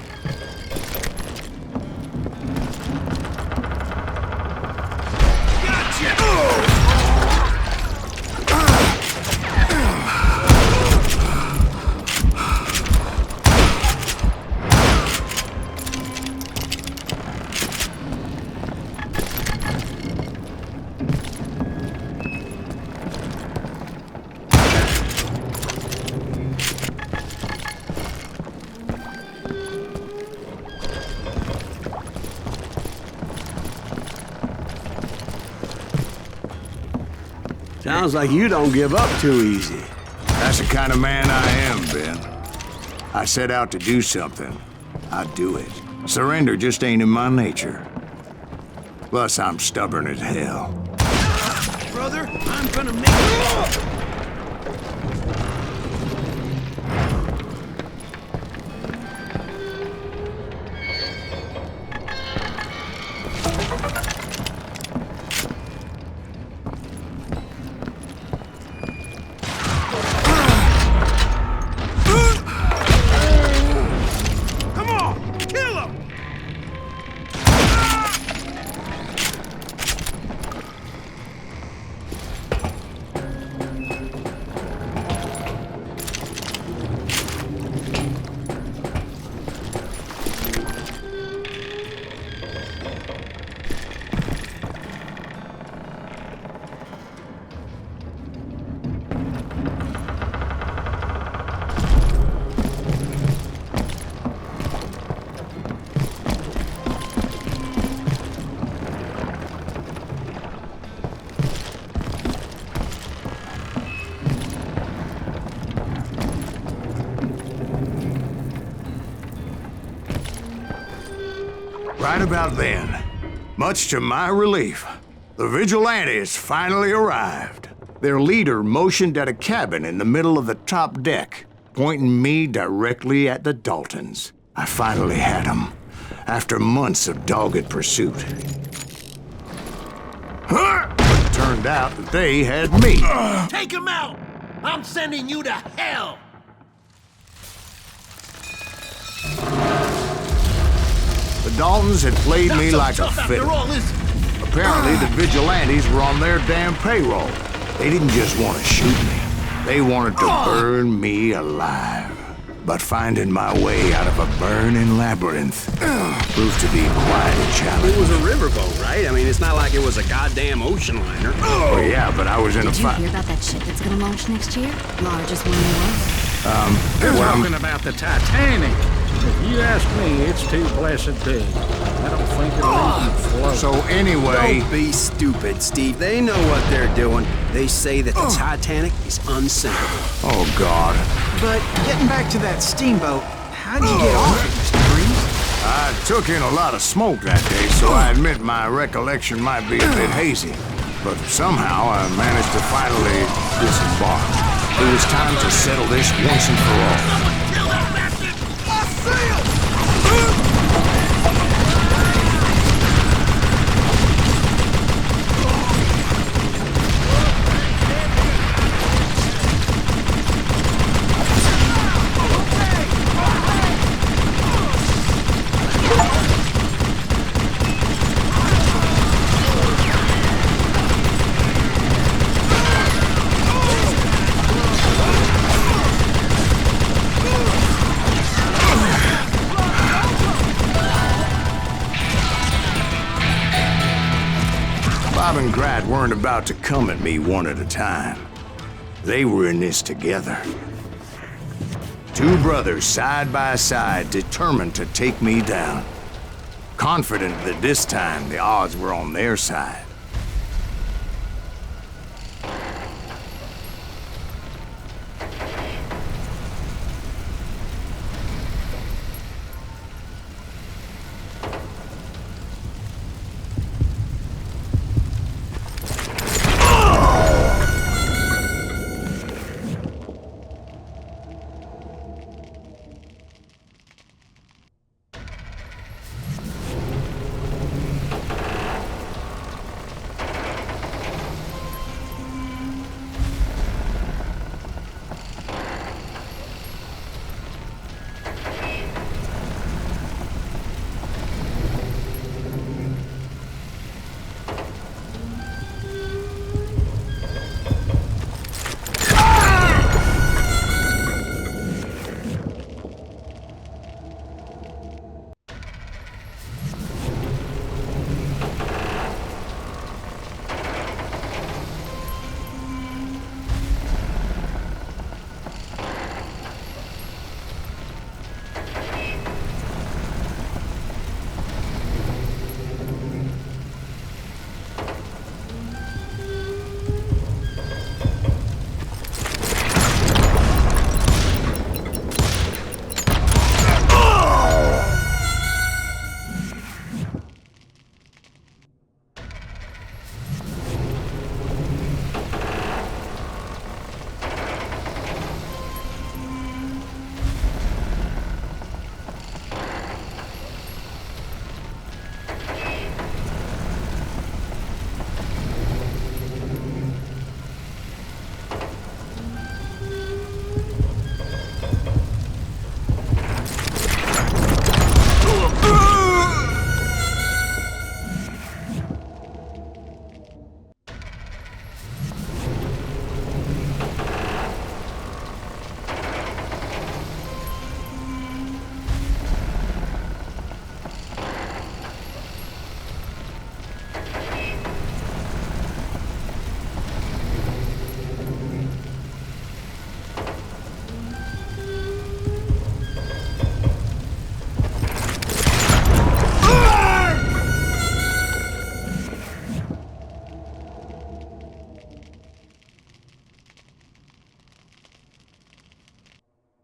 Sounds like you don't give up too easy. That's the kind of man I am, Ben. I set out to do something. I do it. Surrender just ain't in my nature. Plus, I'm stubborn as hell. Brother, I'm gonna make it. Right about then, much to my relief, the vigilantes finally arrived. Their leader motioned at a cabin in the middle of the top deck, pointing me directly at the Daltons. I finally had them, after months of dogged pursuit. But it turned out that they had me. Take him out! I'm sending you to hell! The Daltons had played me like a fiddle. Apparently, the vigilantes were on their damn payroll. They didn't just want to shoot me. They wanted to burn me alive. But finding my way out of a burning labyrinth proved to be quite a challenge. It was a riverboat, right? I mean, it's not like it was a goddamn ocean liner. Oh, yeah, but I was in a fight. Did you hear about that ship that's gonna launch next year? Largest one in the world. They're talking about the Titanic. If you ask me, it's too blessed big. I don't think it'll even float. So anyway... Don't be stupid, Steve. They know what they're doing. They say that the Titanic is unsinkable. Oh, God. But getting back to that steamboat, how did you get off it, Mr. Breeze? I took in a lot of smoke that day, so I admit my recollection might be a bit hazy. But somehow I managed to finally disembark. It was time to settle this once and for all. Bob and Grad weren't about to come at me one at a time. They were in this together. Two brothers side by side, determined to take me down. Confident that this time the odds were on their side.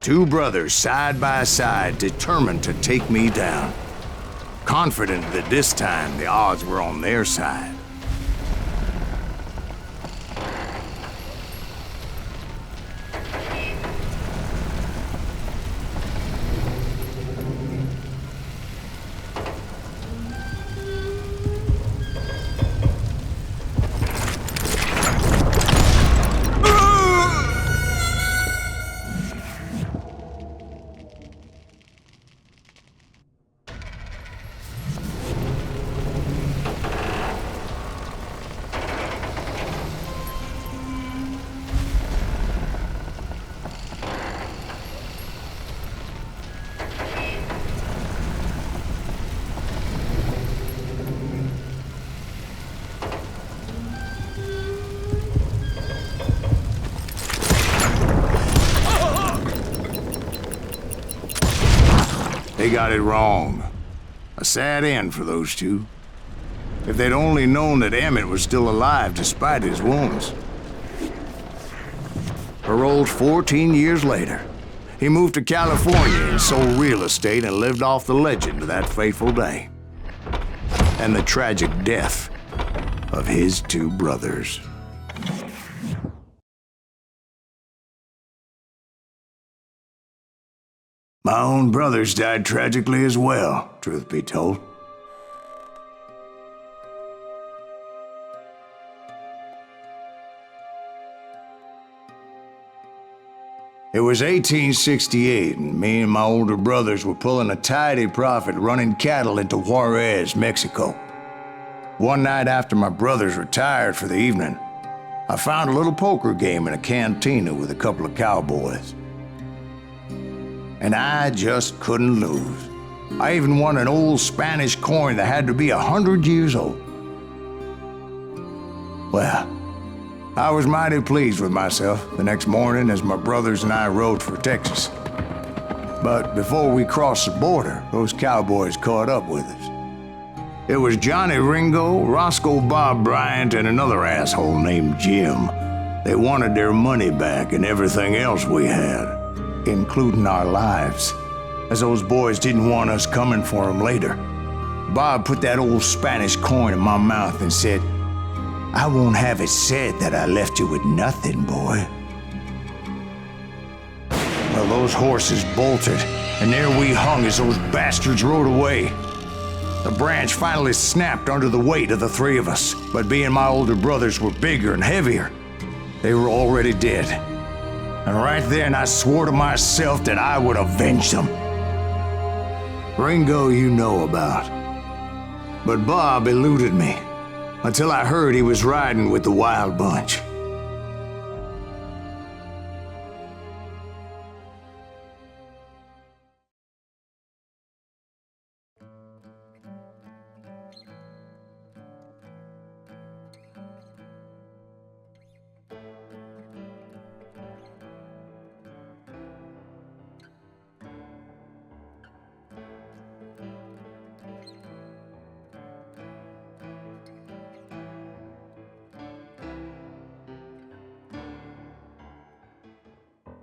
Two brothers side by side, determined to take me down. Confident that this time the odds were on their side. They got it wrong. A sad end for those two. If they'd only known that Emmett was still alive despite his wounds. Paroled 14 years later, he moved to California and sold real estate and lived off the legend of that fateful day. And the tragic death of his two brothers. My own brothers died tragically as well, truth be told. It was 1868, and me and my older brothers were pulling a tidy profit running cattle into Juarez, Mexico. One night after my brothers retired for the evening, I found a little poker game in a cantina with a couple of cowboys. And I just couldn't lose. I even won an old Spanish coin that had to be 100 years old. Well, I was mighty pleased with myself the next morning as my brothers and I rode for Texas. But before we crossed the border, those cowboys caught up with us. It was Johnny Ringo, Roscoe Bob Bryant, and another asshole named Jim. They wanted their money back and everything else we had, including our lives, as those boys didn't want us coming for them later. Bob put that old Spanish coin in my mouth and said, "I won't have it said that I left you with nothing, boy." Well, those horses bolted, and there we hung as those bastards rode away. The branch finally snapped under the weight of the three of us, but being my older brothers were bigger and heavier, they were already dead. And right then I swore to myself that I would avenge them. Ringo you know about. But Bob eluded me, until I heard he was riding with the Wild Bunch.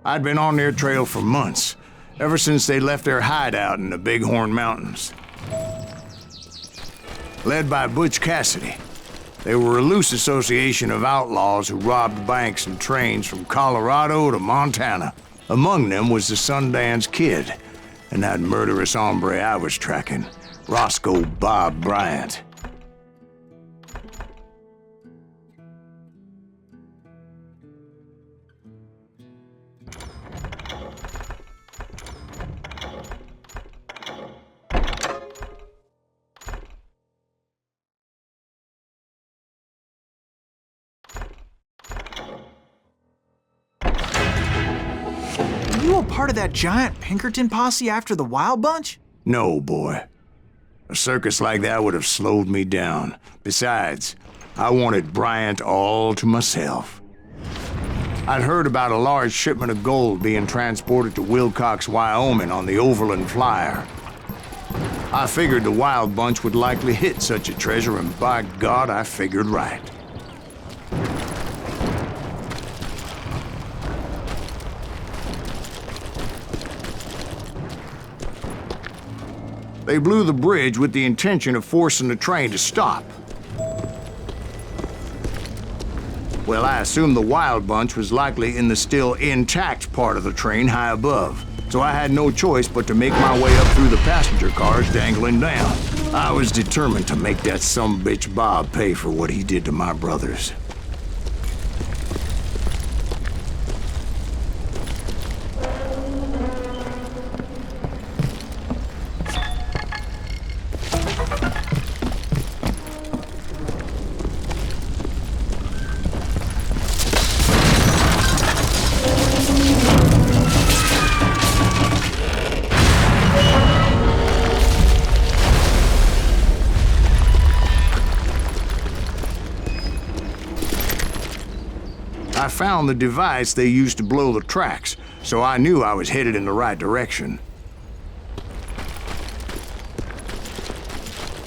I'd been on their trail for months, ever since they left their hideout in the Bighorn Mountains. Led by Butch Cassidy, they were a loose association of outlaws who robbed banks and trains from Colorado to Montana. Among them was the Sundance Kid, and that murderous hombre I was tracking, Roscoe Bob Bryant. You a part of that giant Pinkerton posse after the Wild Bunch? No, boy. A circus like that would have slowed me down. Besides, I wanted Bryant all to myself. I'd heard about a large shipment of gold being transported to Wilcox, Wyoming on the Overland Flyer. I figured the Wild Bunch would likely hit such a treasure, and by God, I figured right. They blew the bridge with the intention of forcing the train to stop. Well, I assumed the wild bunch was likely in the still intact part of the train high above, so I had no choice but to make my way up through the passenger cars dangling down. I was determined to make that sumbitch Bob pay for what he did to my brothers. I found the device they used to blow the tracks, so I knew I was headed in the right direction.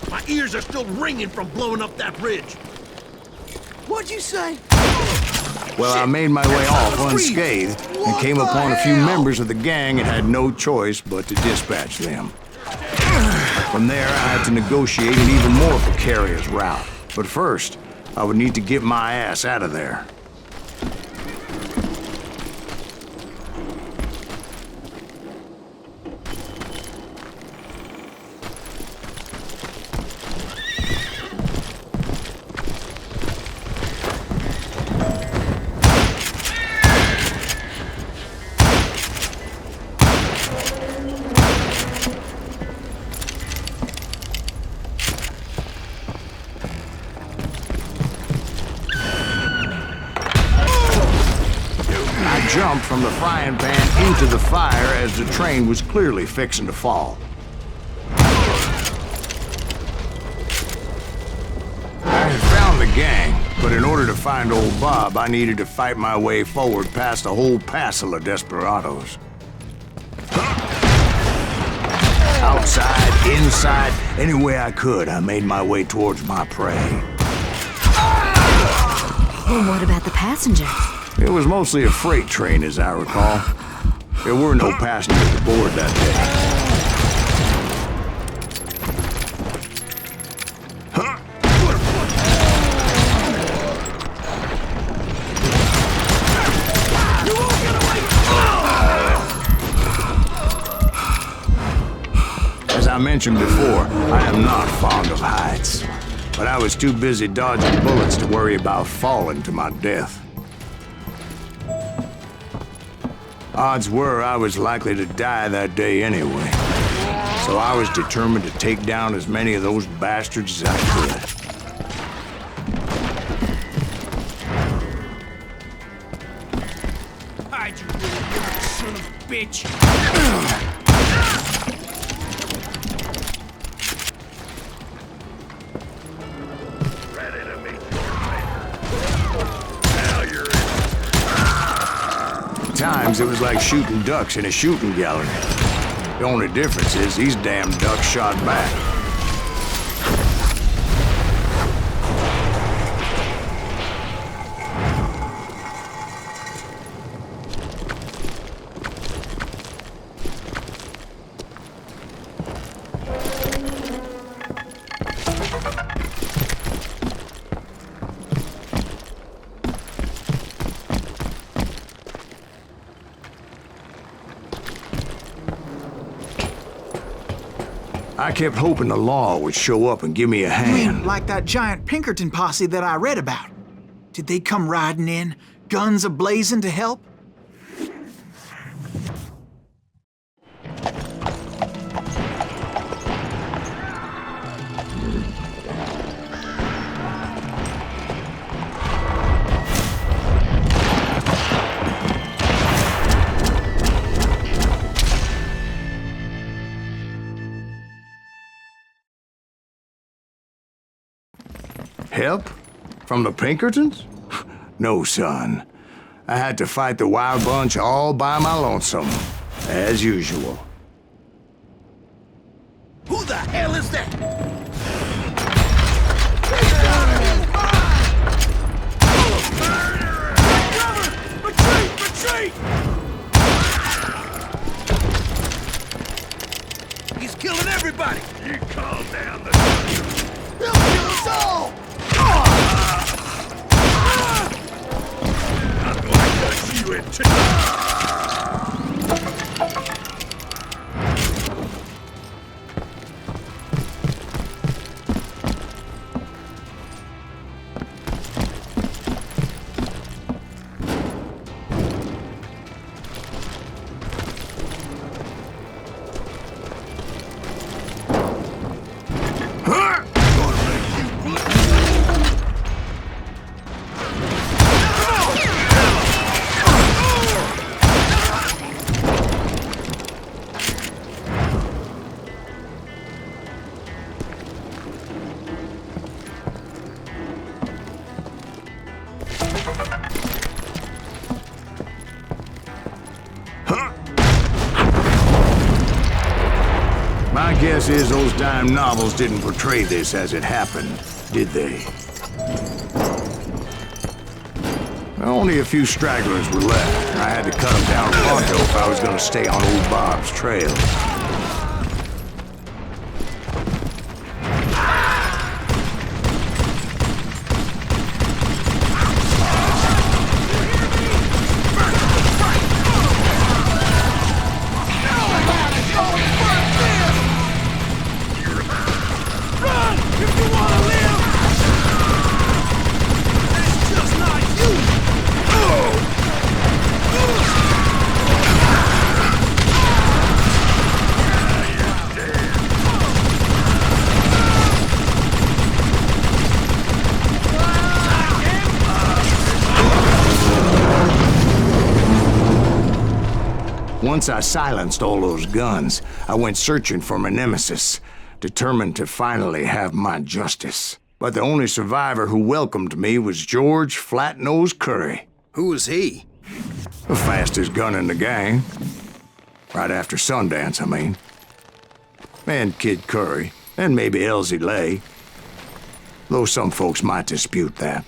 My ears are still ringing from blowing up that bridge. What'd you say? Well, I made my way off unscathed and came upon a few members of the gang and had no choice but to dispatch them. From there, I had to negotiate an even more precarious route. But first, I would need to get my ass out of there. Jumped from the frying pan into the fire as the train was clearly fixing to fall. I had found the gang, but in order to find old Bob, I needed to fight my way forward past a whole passel of desperados. Outside, inside, any way I could, I made my way towards my prey. Well, what about the passengers? It was mostly a freight train, as I recall. There were no passengers aboard that day. Huh? As I mentioned before, I am not fond of heights. But I was too busy dodging bullets to worry about falling to my death. Odds were I was likely to die that day anyway. So I was determined to take down as many of those bastards as I could. Hide you, little son of a bitch! Times it was like shooting ducks in a shooting gallery. The only difference is these damn ducks shot back. I kept hoping the law would show up and give me a hand. You mean like that giant Pinkerton posse that I read about? Did they come riding in, guns a-blazing to help? Help? From the Pinkertons? No, son. I had to fight the wild bunch all by my lonesome, as usual. Who the hell is that? Retreat! Retreat! killing everybody! You calm down the... They'll kill us all! I'm gonna cut you in two. My guess is those dime novels didn't portray this as it happened, did they? Only a few stragglers were left. I had to cut them down pronto if I was going to stay on old Bob's trail. Once I silenced all those guns, I went searching for my nemesis, determined to finally have my justice. But the only survivor who welcomed me was George Flat-Nosed Curry. Who was he? The fastest gun in the gang. Right after Sundance, I mean. And Kid Curry, and maybe Elsie Lay. Though some folks might dispute that.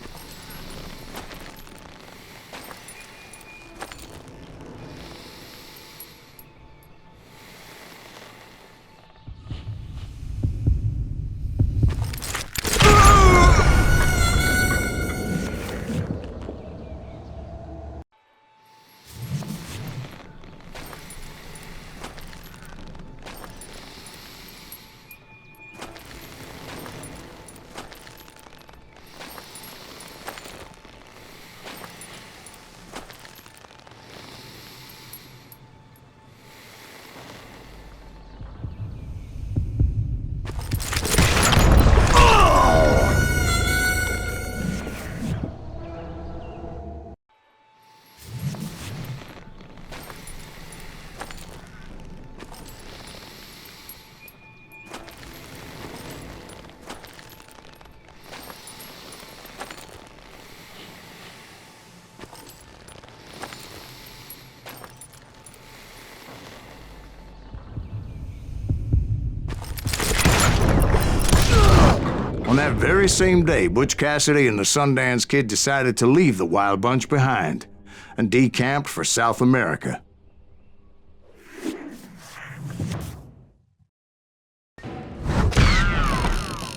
On that very same day, Butch Cassidy and the Sundance Kid decided to leave the Wild Bunch behind and decamped for South America.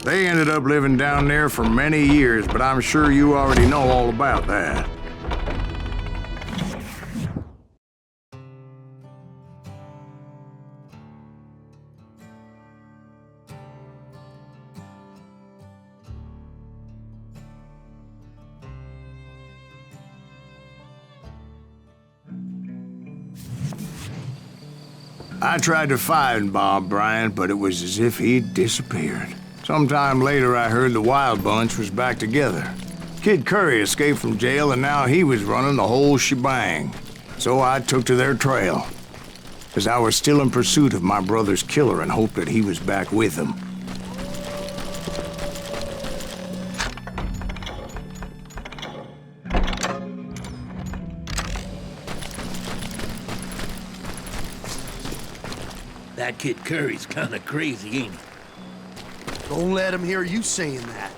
They ended up living down there for many years, but I'm sure you already know all about that. I tried to find Bob Bryant, but it was as if he'd disappeared. Sometime later, I heard the Wild Bunch was back together. Kid Curry escaped from jail, and now he was running the whole shebang. So I took to their trail, as I was still in pursuit of my brother's killer and hoped that he was back with him. That Kid Curry's kinda crazy, ain't he? Don't let him hear you saying that.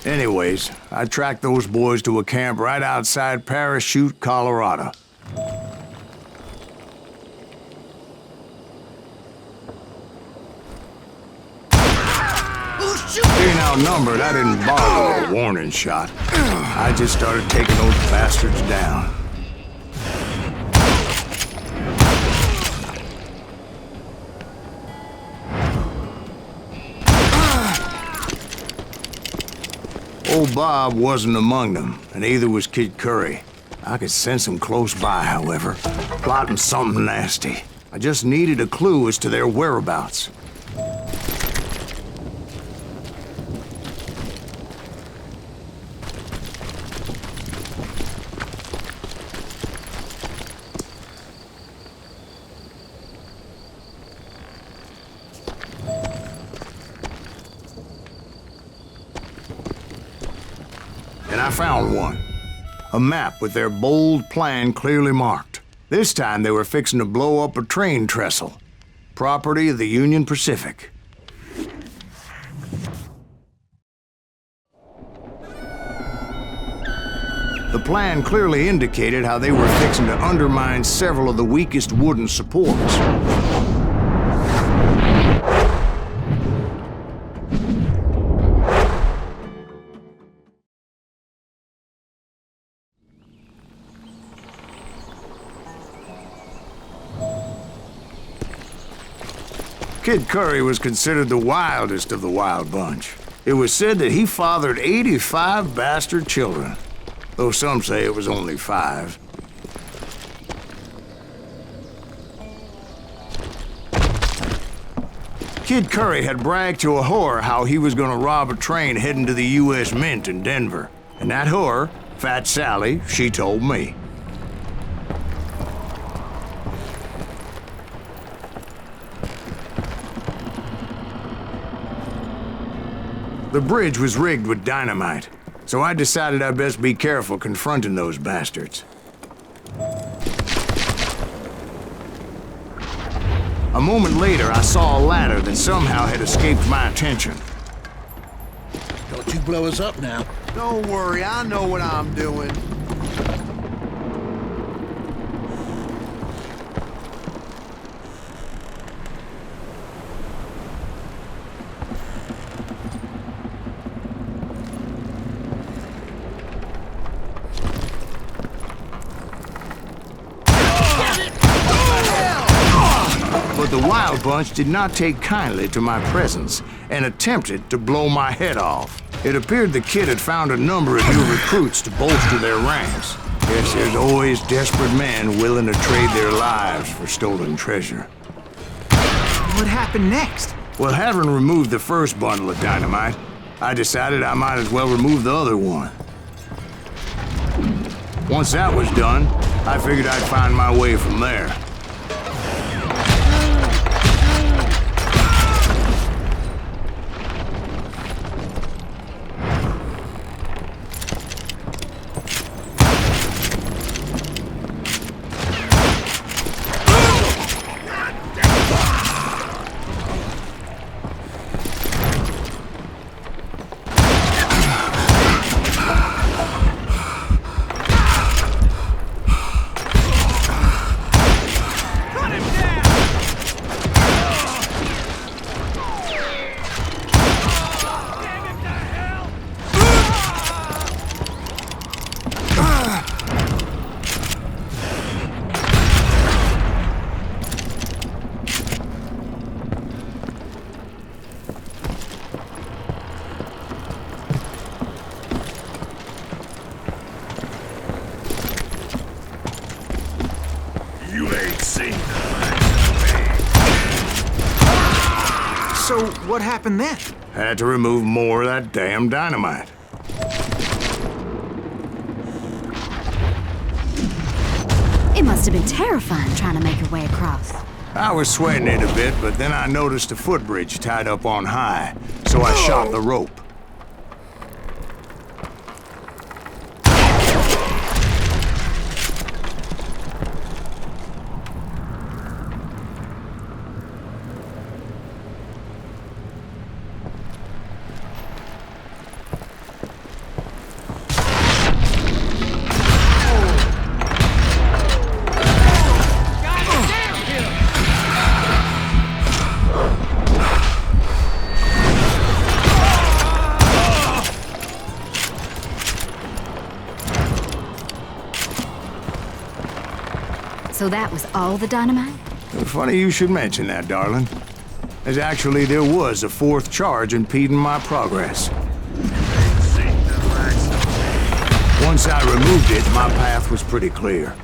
Anyways, I tracked those boys to a camp right outside Parachute, Colorado. Being outnumbered, I didn't bother with a warning shot. I just started taking those bastards down. Old Bob wasn't among them, and neither was Kid Curry. I could sense him close by, however, plotting something nasty. I just needed a clue as to their whereabouts. And I found one. A map with their bold plan clearly marked. This time they were fixing to blow up a train trestle. Property of the Union Pacific. The plan clearly indicated how they were fixing to undermine several of the weakest wooden supports. Kid Curry was considered the wildest of the wild bunch. It was said that he fathered 85 bastard children, though some say it was only 5. Kid Curry had bragged to a whore how he was gonna rob a train heading to the U.S. Mint in Denver. And that whore, Fat Sally, she told me. The bridge was rigged with dynamite, so I decided I'd best be careful confronting those bastards. A moment later, I saw a ladder that somehow had escaped my attention. Don't you blow us up now. Don't worry, I know what I'm doing. But the Wild Bunch did not take kindly to my presence and attempted to blow my head off. It appeared the kid had found a number of new recruits to bolster their ranks. Yes, there's always desperate men willing to trade their lives for stolen treasure. What happened next? Well, having removed the first bundle of dynamite, I decided I might as well remove the other one. Once that was done, I figured I'd find my way from there. So, what happened then? Had to remove more of that damn dynamite. It must have been terrifying trying to make your way across. I was sweating it a bit, but then I noticed a footbridge tied up on high, so I shot the rope. So that was all the dynamite? Funny you should mention that, darling. As actually, there was a fourth charge impeding my progress. Once I removed it, my path was pretty clear.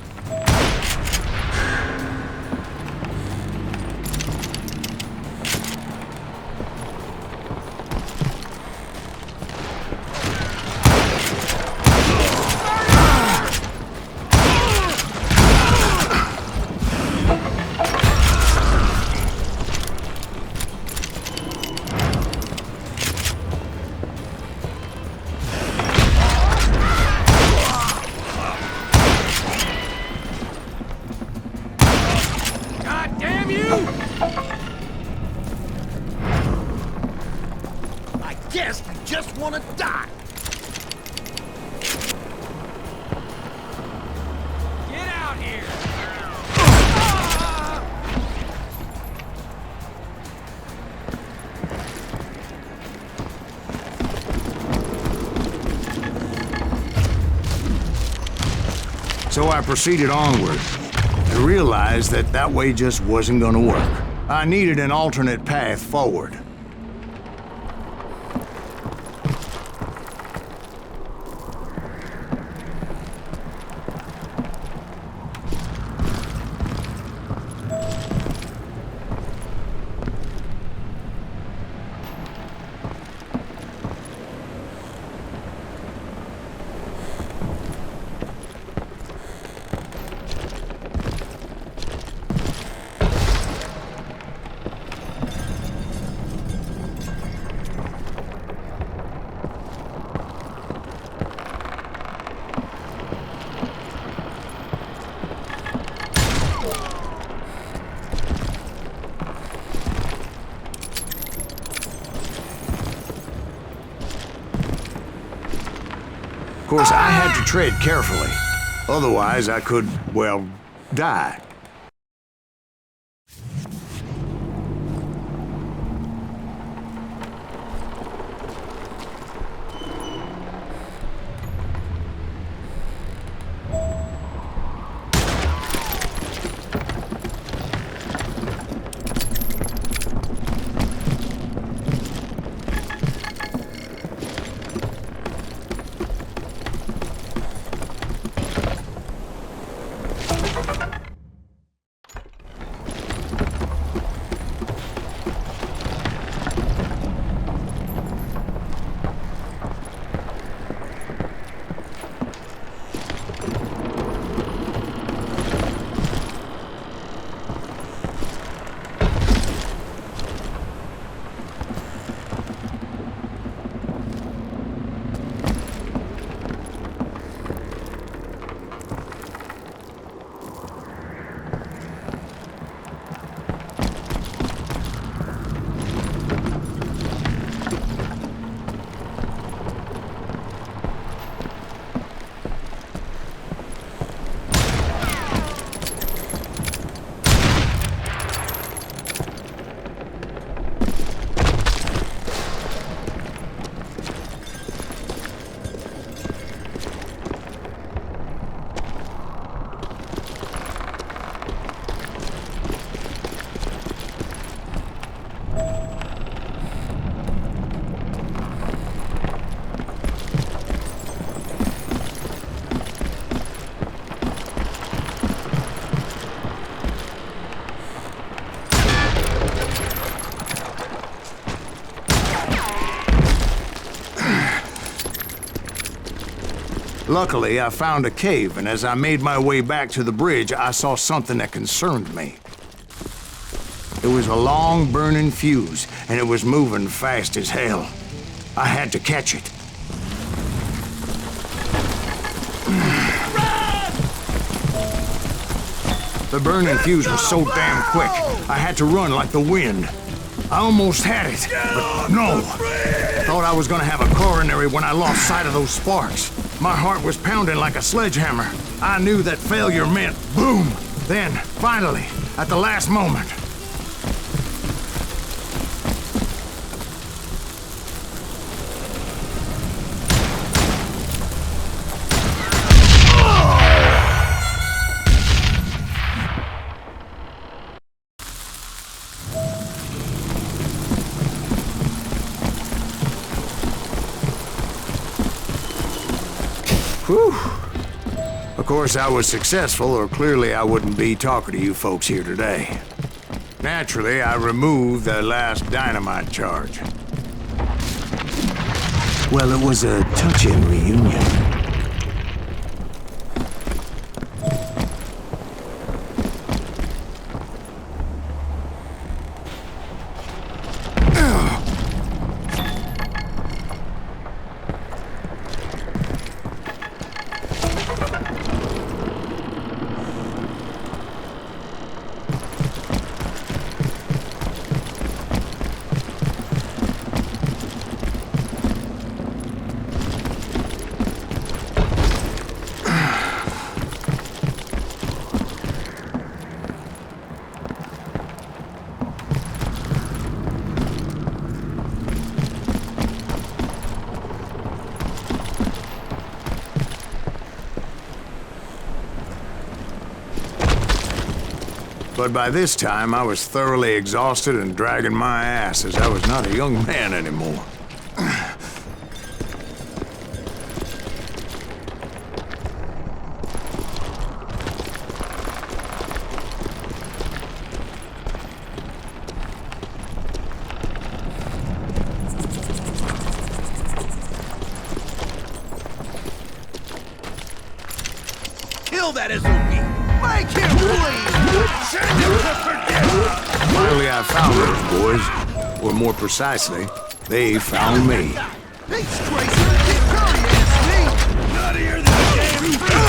So I proceeded onward and realized that that way just wasn't gonna work. I needed an alternate path forward. Of course, I had to tread carefully. Otherwise, I could, well, die. Luckily, I found a cave, and as I made my way back to the bridge, I saw something that concerned me. It was a long, burning fuse, and it was moving fast as hell. I had to catch it. The burning fuse was so damn quick, I had to run like the wind. I almost had it, but no. Thought I was gonna have a coronary when I lost sight of those sparks. My heart was pounding like a sledgehammer. I knew that failure meant boom. Then, finally, at the last moment, course, I was successful, or clearly I wouldn't be talking to you folks here today. Naturally, I removed the last dynamite charge. Well, it was a touching reunion. But by this time, I was thoroughly exhausted and dragging my ass, as I was not a young man anymore. Kill that SOB! Make him bleed! Send him to forget! Clearly I found those boys. Or more precisely, they found me. These tracers get dirty ass me! Nuttier than a damn frog!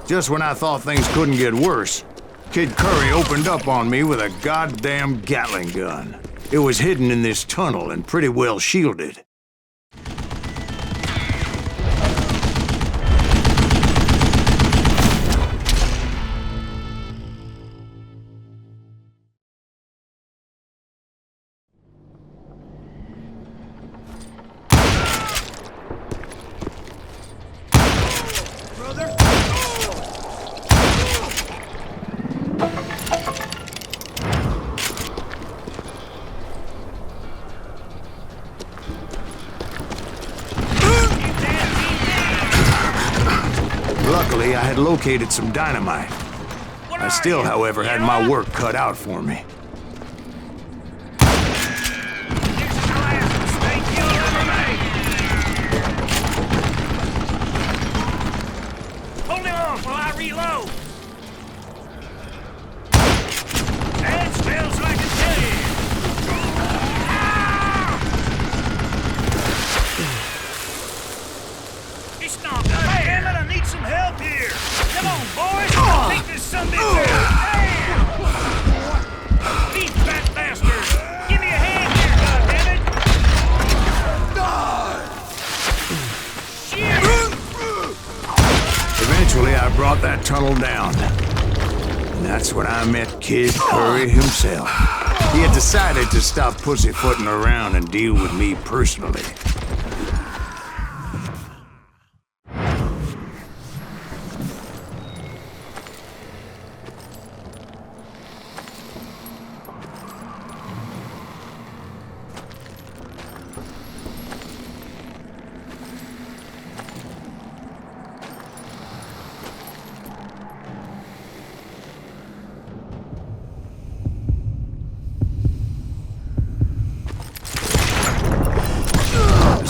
Just when I thought things couldn't get worse, Kid Curry opened up on me with a goddamn Gatling gun. It was hidden in this tunnel and pretty well shielded. Luckily, I had located some dynamite. I still, however, had my work cut out for me. Hold him off while I reload. Stand still so I can tell you. It's not bad. Damn it, I need some help here. Come on, boys. Take this sumbitch out. Damn! These fat bastards. Give me a hand here, goddammit. Shit! Eventually, I brought that tunnel down. And that's when I met Kid Curry himself. He had decided to stop pussyfooting around and deal with me personally.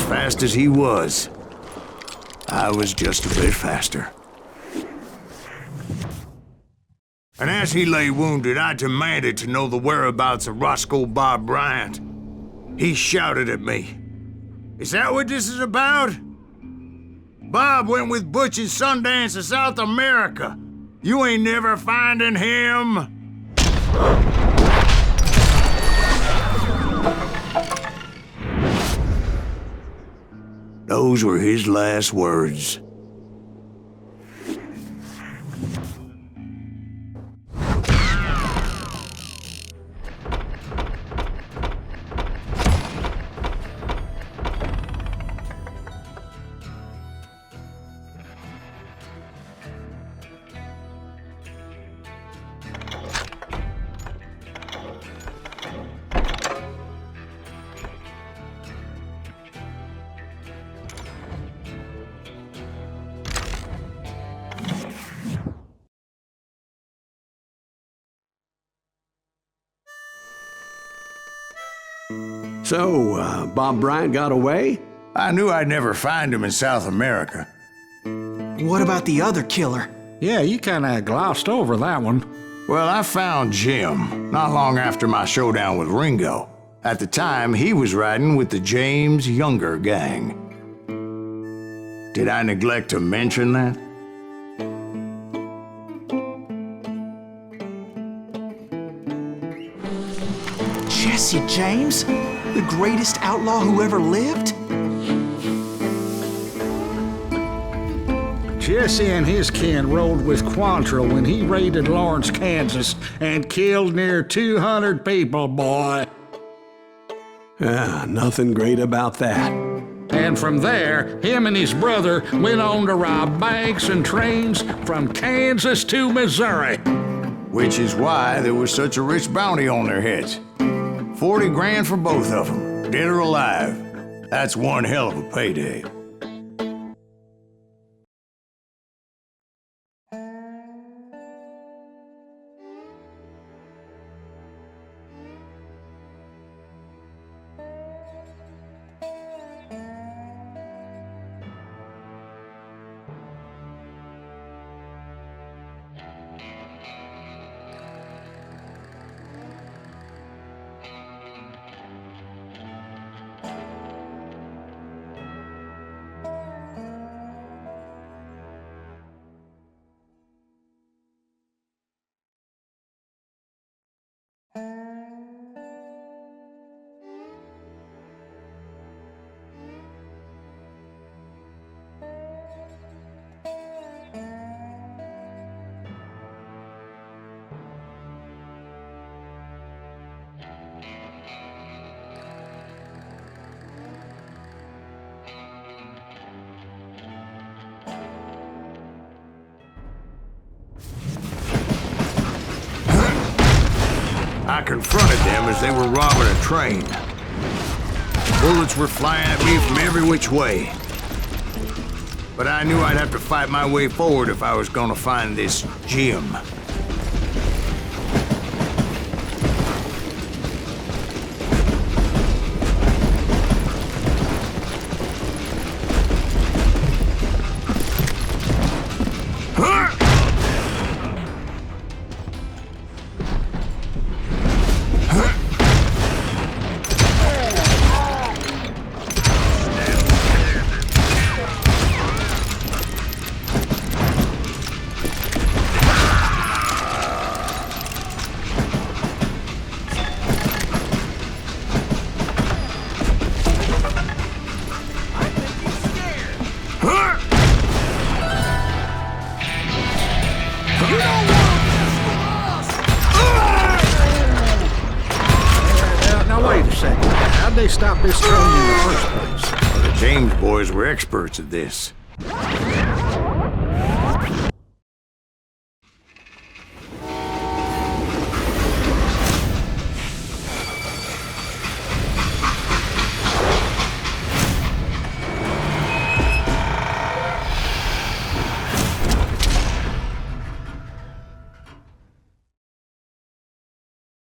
Fast as he was, I was just a bit faster. And as he lay wounded, I demanded to know the whereabouts of Roscoe Bob Bryant. He shouted at me. Is that what this is about? Bob went with Butch and Sundance to South America. You ain't never finding him. Those were his last words. So, Bob Bryant got away? I knew I'd never find him in South America. What about the other killer? Yeah, you kinda glossed over that one. Well, I found Jim not long after my showdown with Ringo. At the time, he was riding with the James Younger gang. Did I neglect to mention that? Jesse James? The greatest outlaw who ever lived? Jesse and his kin rode with Quantrill when he raided Lawrence, Kansas, and killed near 200 people, boy. Nothing great about that. And from there, him and his brother went on to rob banks and trains from Kansas to Missouri. Which is why there was such a rich bounty on their heads. 40 grand for both of them, dead or alive. That's one hell of a payday. I confronted them as they were robbing a train. Bullets were flying at me from every which way. But I knew I'd have to fight my way forward if I was gonna find this Jim. How'd they stop this train in the first place? Well, the James boys were experts at this.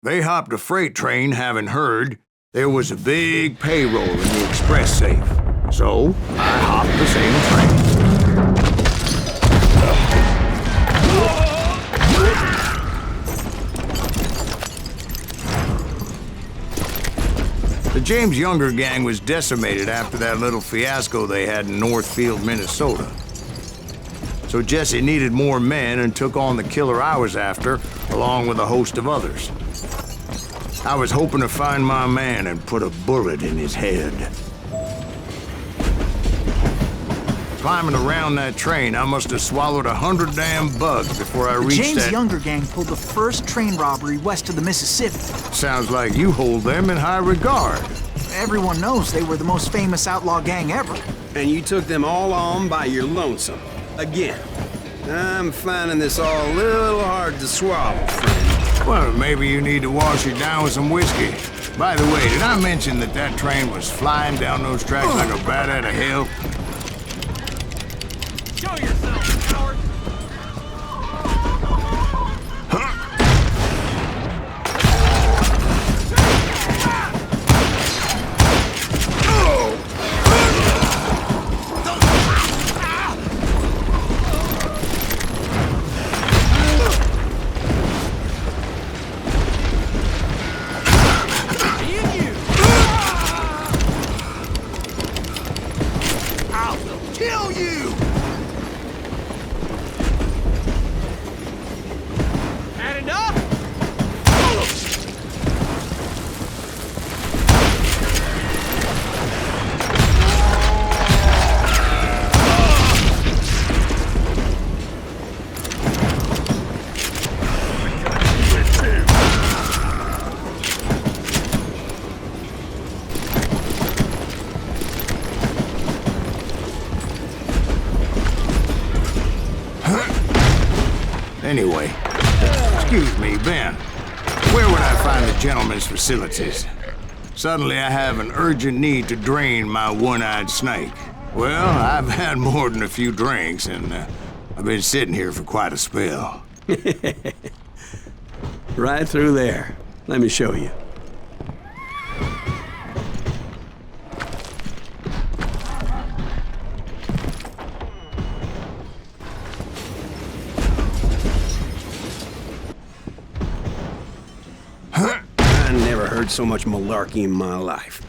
They hopped a freight train, having heard there was a big payroll in the express safe. So, I hopped the same train. The James Younger gang was decimated after that little fiasco they had in Northfield, Minnesota. So Jesse needed more men and took on the killer I was after, along with a host of others. I was hoping to find my man and put a bullet in his head. Climbing around that train, I must have swallowed 100 damn bugs before I reached that... The James Younger gang pulled the first train robbery west of the Mississippi. Sounds like you hold them in high regard. Everyone knows they were the most famous outlaw gang ever. And you took them all on by your lonesome. Again. I'm finding this all a little hard to swallow, friend. Well, maybe you need to wash it down with some whiskey. By the way, did I mention that that train was flying down those tracks like a bat out of hell? Show yourself, coward! Anyway, excuse me, Ben. Where would I find the gentleman's facilities? Suddenly I have an urgent need to drain my one-eyed snake. Well, I've had more than a few drinks, and I've been sitting here for quite a spell. Right through there. Let me show you. I never heard so much malarkey in my life.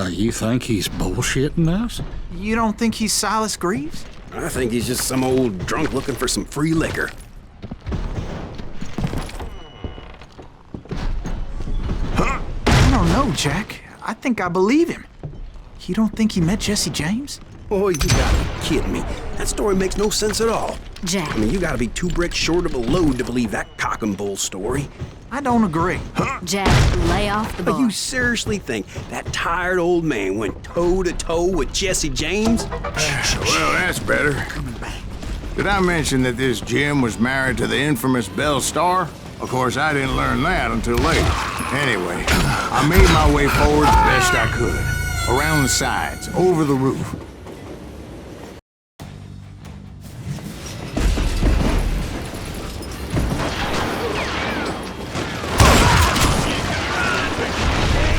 You think he's bullshitting us? You don't think he's Silas Greaves? I think he's just some old drunk looking for some free liquor. I don't know, Jack. I think I believe him. You don't think he met Jesse James? Boy, you gotta be kidding me. That story makes no sense at all. Jack. I mean, you gotta be 2 bricks short of a load to believe that cock and bull story. I don't agree. Jack, lay off the But bar. you seriously think that tired old man went toe-to-toe with Jesse James? Well, that's better. Did I mention that this Jim was married to the infamous Belle Starr? Of course, I didn't learn that until later. Anyway, I made my way forward the best I could. Around the sides, over the roof.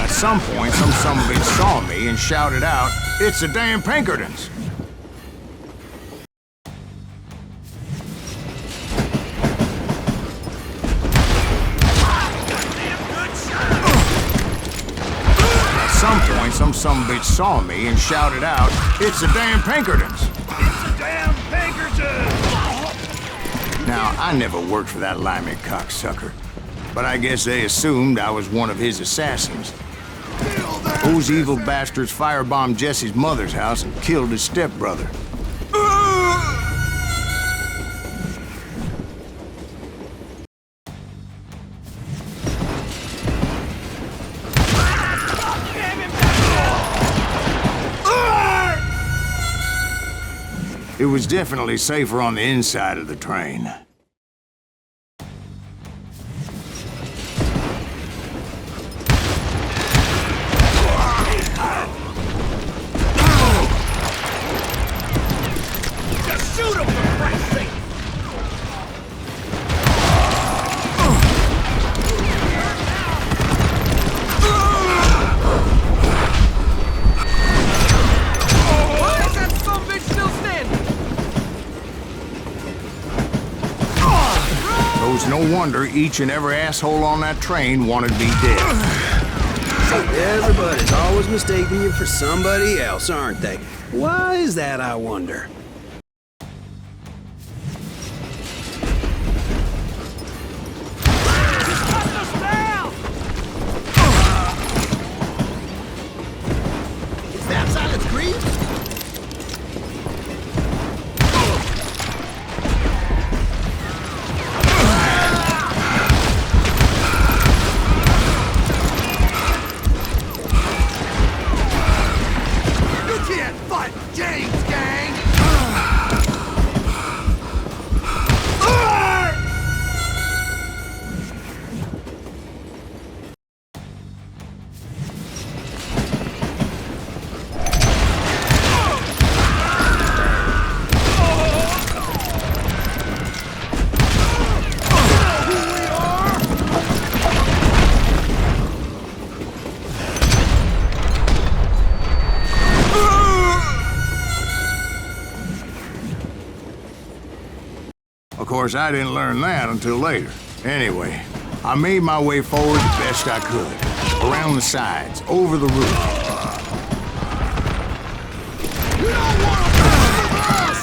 At some point, some sumbitch saw me and shouted out, "It's the damn Pinkertons!" At some point, some sumbitch saw me and shouted out, "It's the damn Pinkertons!" It's the damn Pinkertons! Now, I never worked for that limey cocksucker, but I guess they assumed I was one of his assassins. Those evil bastards firebombed Jesse's mother's house and killed his stepbrother. It was definitely safer on the inside of the train. Just shoot him, for Christ's sake! Why is that sumbitch still standing? It was no wonder each and every asshole on that train wanted me dead. Everybody's always mistaking you for somebody else, aren't they? Why is that, I wonder? Is that Silas Greaves? You can't fight James, gang! Of course, I didn't learn that until later. Anyway, I made my way forward the best I could. Around the sides, over the roof. You don't want to mess with us!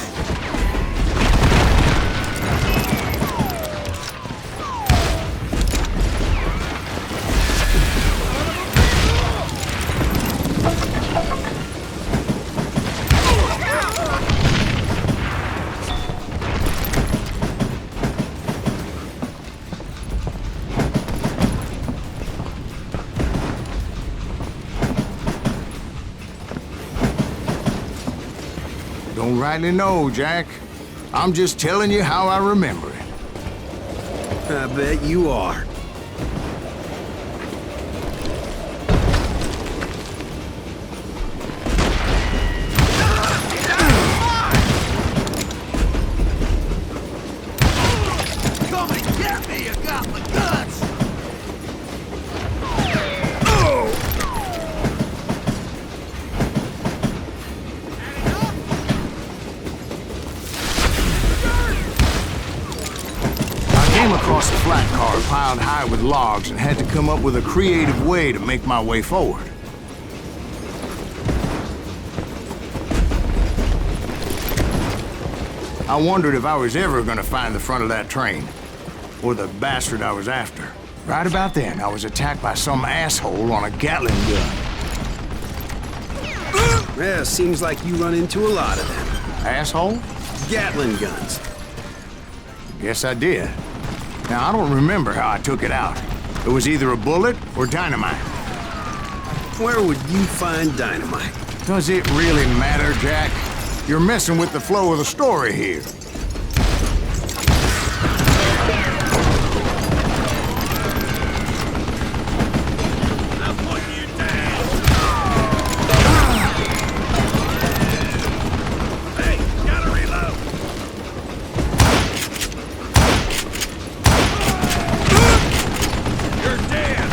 Don't rightly know, Jack. I'm just telling you how I remember it. I bet you are. Come and get me, you got my guts! I came across a flat car piled high with logs and had to come up with a creative way to make my way forward. I wondered if I was ever going to find the front of that train, or the bastard I was after. Right about then, I was attacked by some asshole on a Gatling gun. Yeah, seems like you run into a lot of them. Asshole? Gatling guns. Guess I did. Now, I don't remember how I took it out. It was either a bullet or dynamite. Where would you find dynamite? Does it really matter, Jack? You're messing with the flow of the story here. I'm putting you down! Hey, gotta reload! You're dead!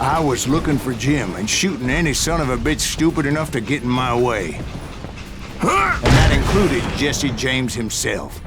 I was looking for Jim and shooting any son of a bitch stupid enough to get in my way. And that included Jesse James himself.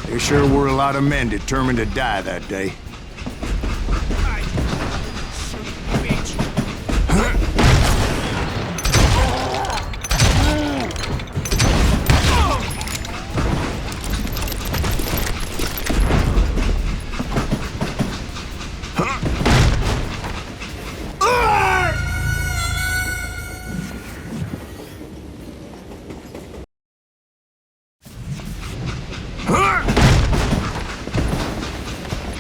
There sure were a lot of men determined to die that day.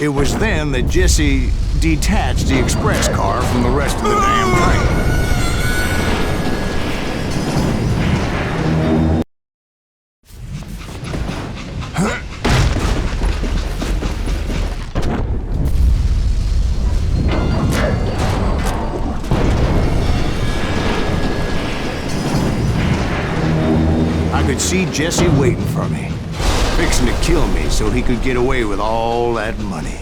It was then that Jesse detached the express car from the rest of the damn train. could see Jesse waiting for me, fixing to kill me so he could get away with all that money.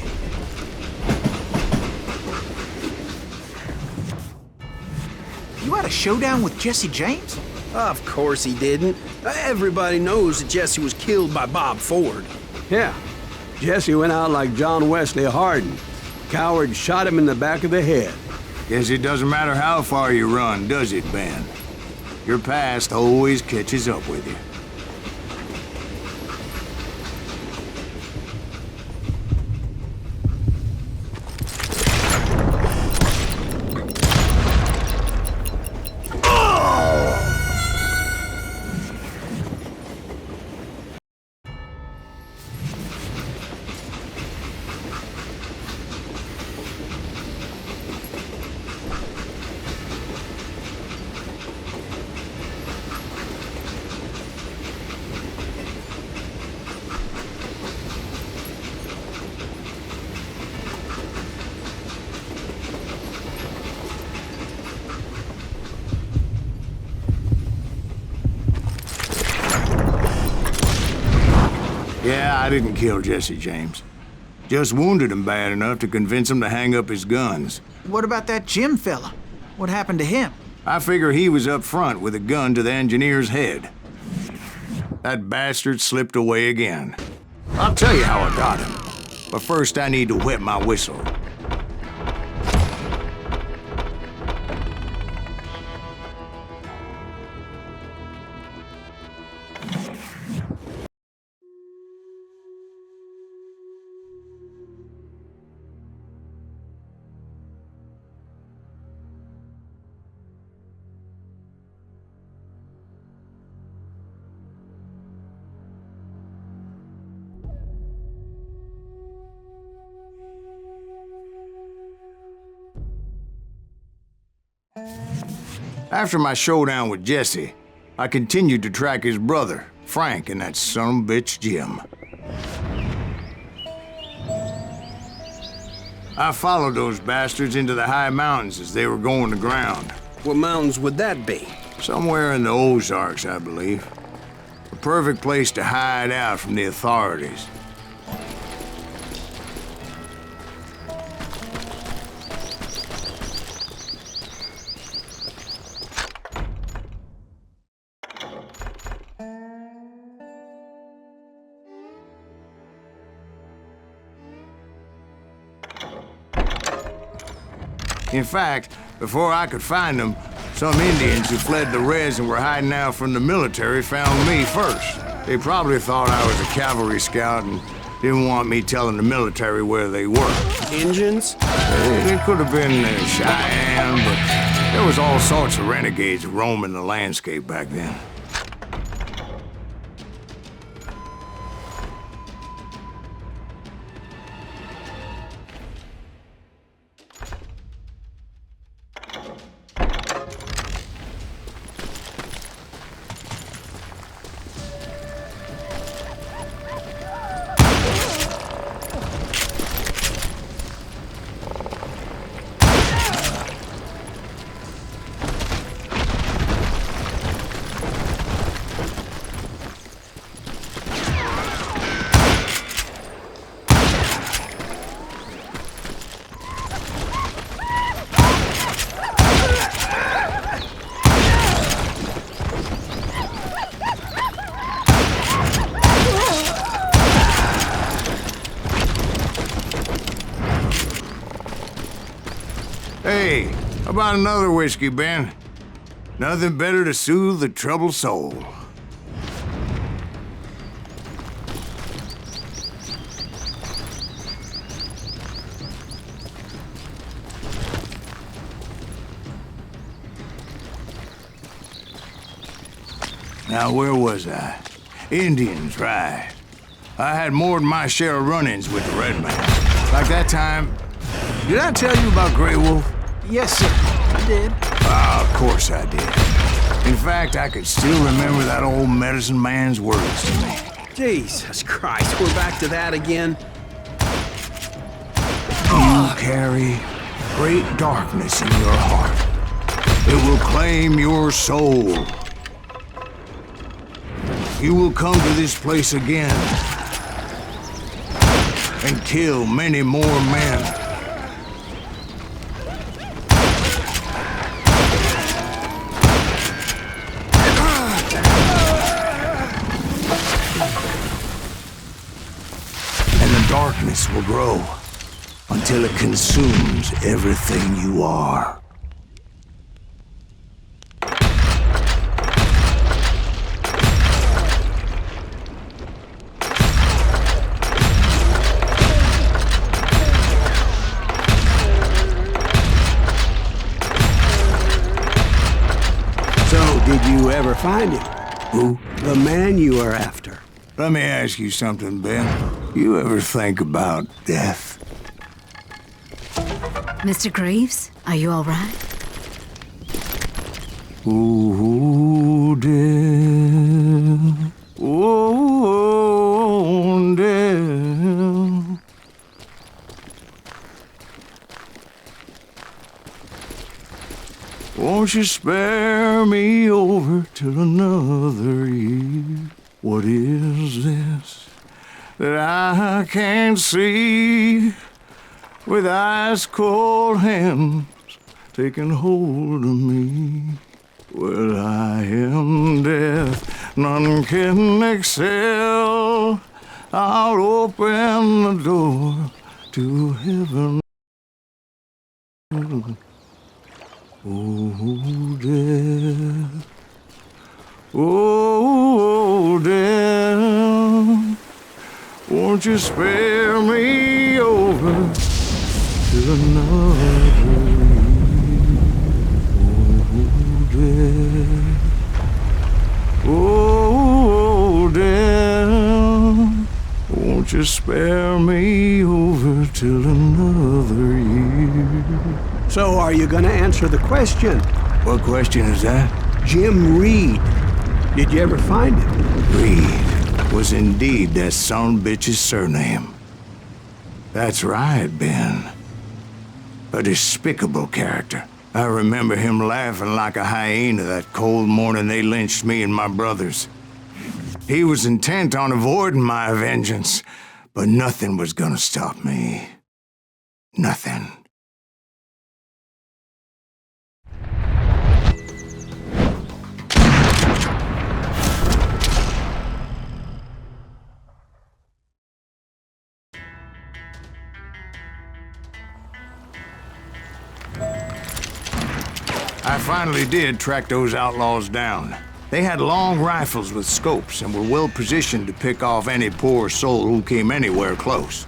You had a showdown with Jesse James? Of course he didn't. Everybody knows that Jesse was killed by Bob Ford. Yeah. Jesse went out like John Wesley Hardin. Coward shot him in the back of the head. Guess it doesn't matter how far you run, does it, Ben? Your past always catches up with you. Yeah, I didn't kill Jesse James. Just wounded him bad enough to convince him to hang up his guns. What about that Jim fella? What happened to him? I figure he was up front with a gun to the engineer's head. That bastard slipped away again. I'll tell you how I got him. But first I need to wet my whistle. After my showdown with Jesse, I continued to track his brother, Frank, and that son of a bitch, Jim. I followed those bastards into the high mountains as they were going to ground. What mountains would that be? Somewhere in the Ozarks, I believe. A perfect place to hide out from the authorities. In fact, before I could find them, some Indians who fled the res and were hiding out from the military found me first. They probably thought I was a cavalry scout and didn't want me telling the military where they were. Indians? It could have been Cheyenne, but there was all sorts of renegades roaming the landscape back then. Hey, how about another whiskey, Ben? Nothing better to soothe the troubled soul. Now, where was I? Indians, right. I had more than my share of run-ins with the red man. Like that time... Did I tell you about Grey Wolf? Yes, sir. I did. Ah, of course I did. In fact, I could still remember that old medicine man's words to me. Jesus Christ, we're back to that again? You carry great darkness in your heart. It will claim your soul. You will come to this place again and kill many more men. And the darkness will grow until it consumes everything you are. Did you ever find him? Who? The man you are after. Let me ask you something, Ben. You ever think about death? Mr. Greaves, are you all right? Ooh, death. Ooh, death. Won't you spare me over till another year? What is this that I can't see with ice cold hands taking hold of me? Well, I am death, none can excel. I'll open the door to heaven. Oh, death. Oh, death. Won't you spare me over to another year? Oh, death. Oh, death. Won't you spare me over till another year? So are you gonna answer the question? What question is that? Jim Reed. Did you ever find him? Reed was indeed that son bitch's surname. That's right, Ben. A despicable character. I remember him laughing like a hyena that cold morning they lynched me and my brothers. He was intent on avoiding my vengeance, but nothing was gonna stop me. Nothing. I finally did track those outlaws down. They had long rifles with scopes and were well positioned to pick off any poor soul who came anywhere close.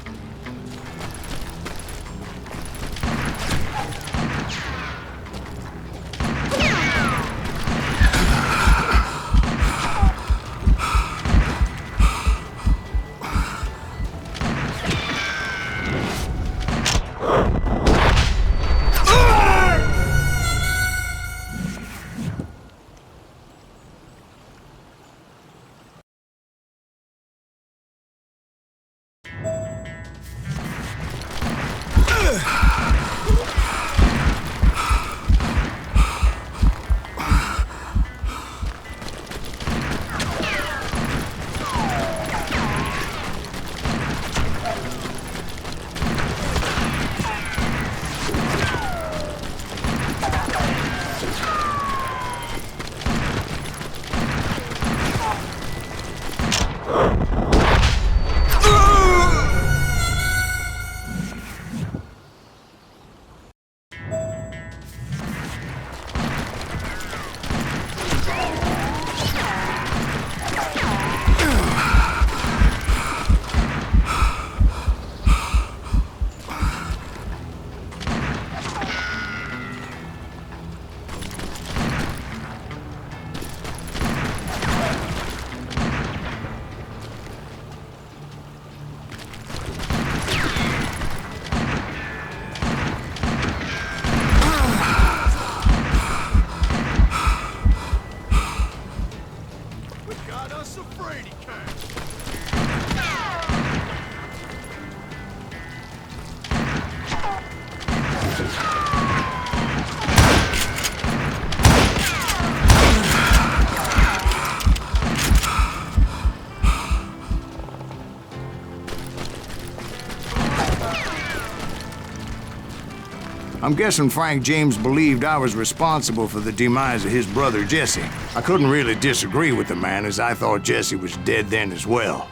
I'm guessing Frank James believed I was responsible for the demise of his brother Jesse. I couldn't really disagree with the man, as I thought Jesse was dead then as well.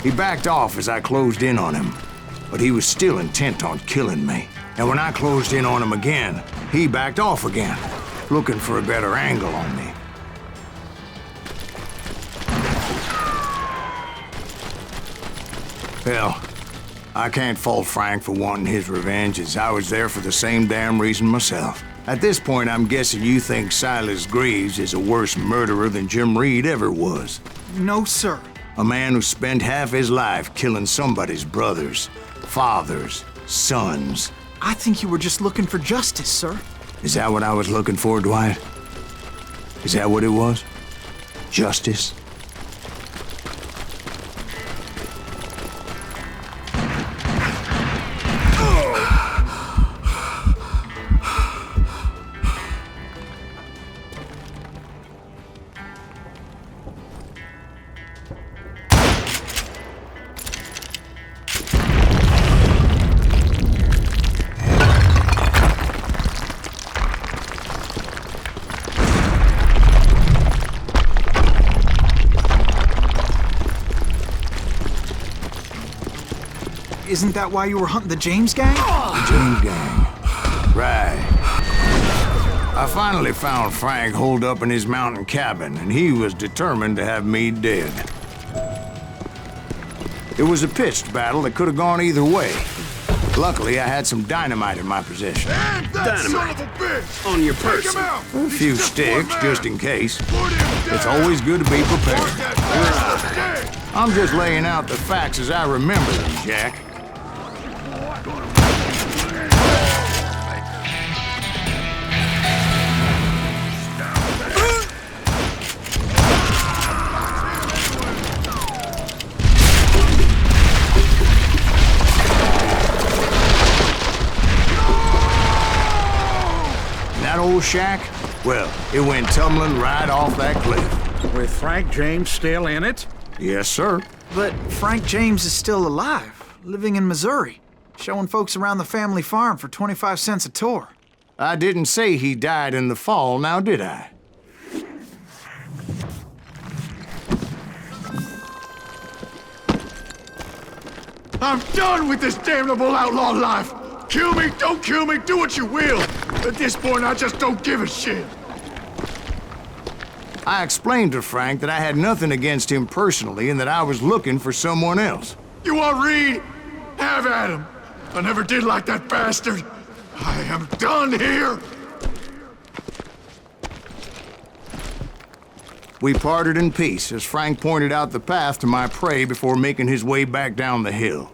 He backed off as I closed in on him, but he was still intent on killing me. And when I closed in on him again, he backed off again, looking for a better angle on me. Hell, I can't fault Frank for wanting his revenge, as I was there for the same damn reason myself. At this point, I'm guessing you think Silas Greaves is a worse murderer than Jim Reed ever was. No, sir. A man who spent half his life killing somebody's brothers, fathers, sons. I think you were just looking for justice, sir. Is that what I was looking for, Dwight? Is that what it was? Justice? Isn't that why you were hunting the James gang? The James gang. Right. I finally found Frank holed up in his mountain cabin, and he was determined to have me dead. It was a pitched battle that could have gone either way. Luckily, I had some dynamite in my possession. Dynamite? On your person? A few sticks, just in case. It's always good to be prepared. I'm just laying out the facts as I remember them, Jack. That old shack? Well, it went tumbling right off that cliff. With Frank James still in it? Yes, sir. But Frank James is still alive, living in Missouri, showing folks around the family farm for 25 cents a tour. I didn't say he died in the fall, now did I? I'm done with this damnable outlaw life! Kill me, don't kill me, do what you will! At this point, I just don't give a shit! I explained to Frank that I had nothing against him personally and that I was looking for someone else. You want Reed? Have at him! I never did like that bastard! I am done here! We parted in peace as Frank pointed out the path to my prey before making his way back down the hill.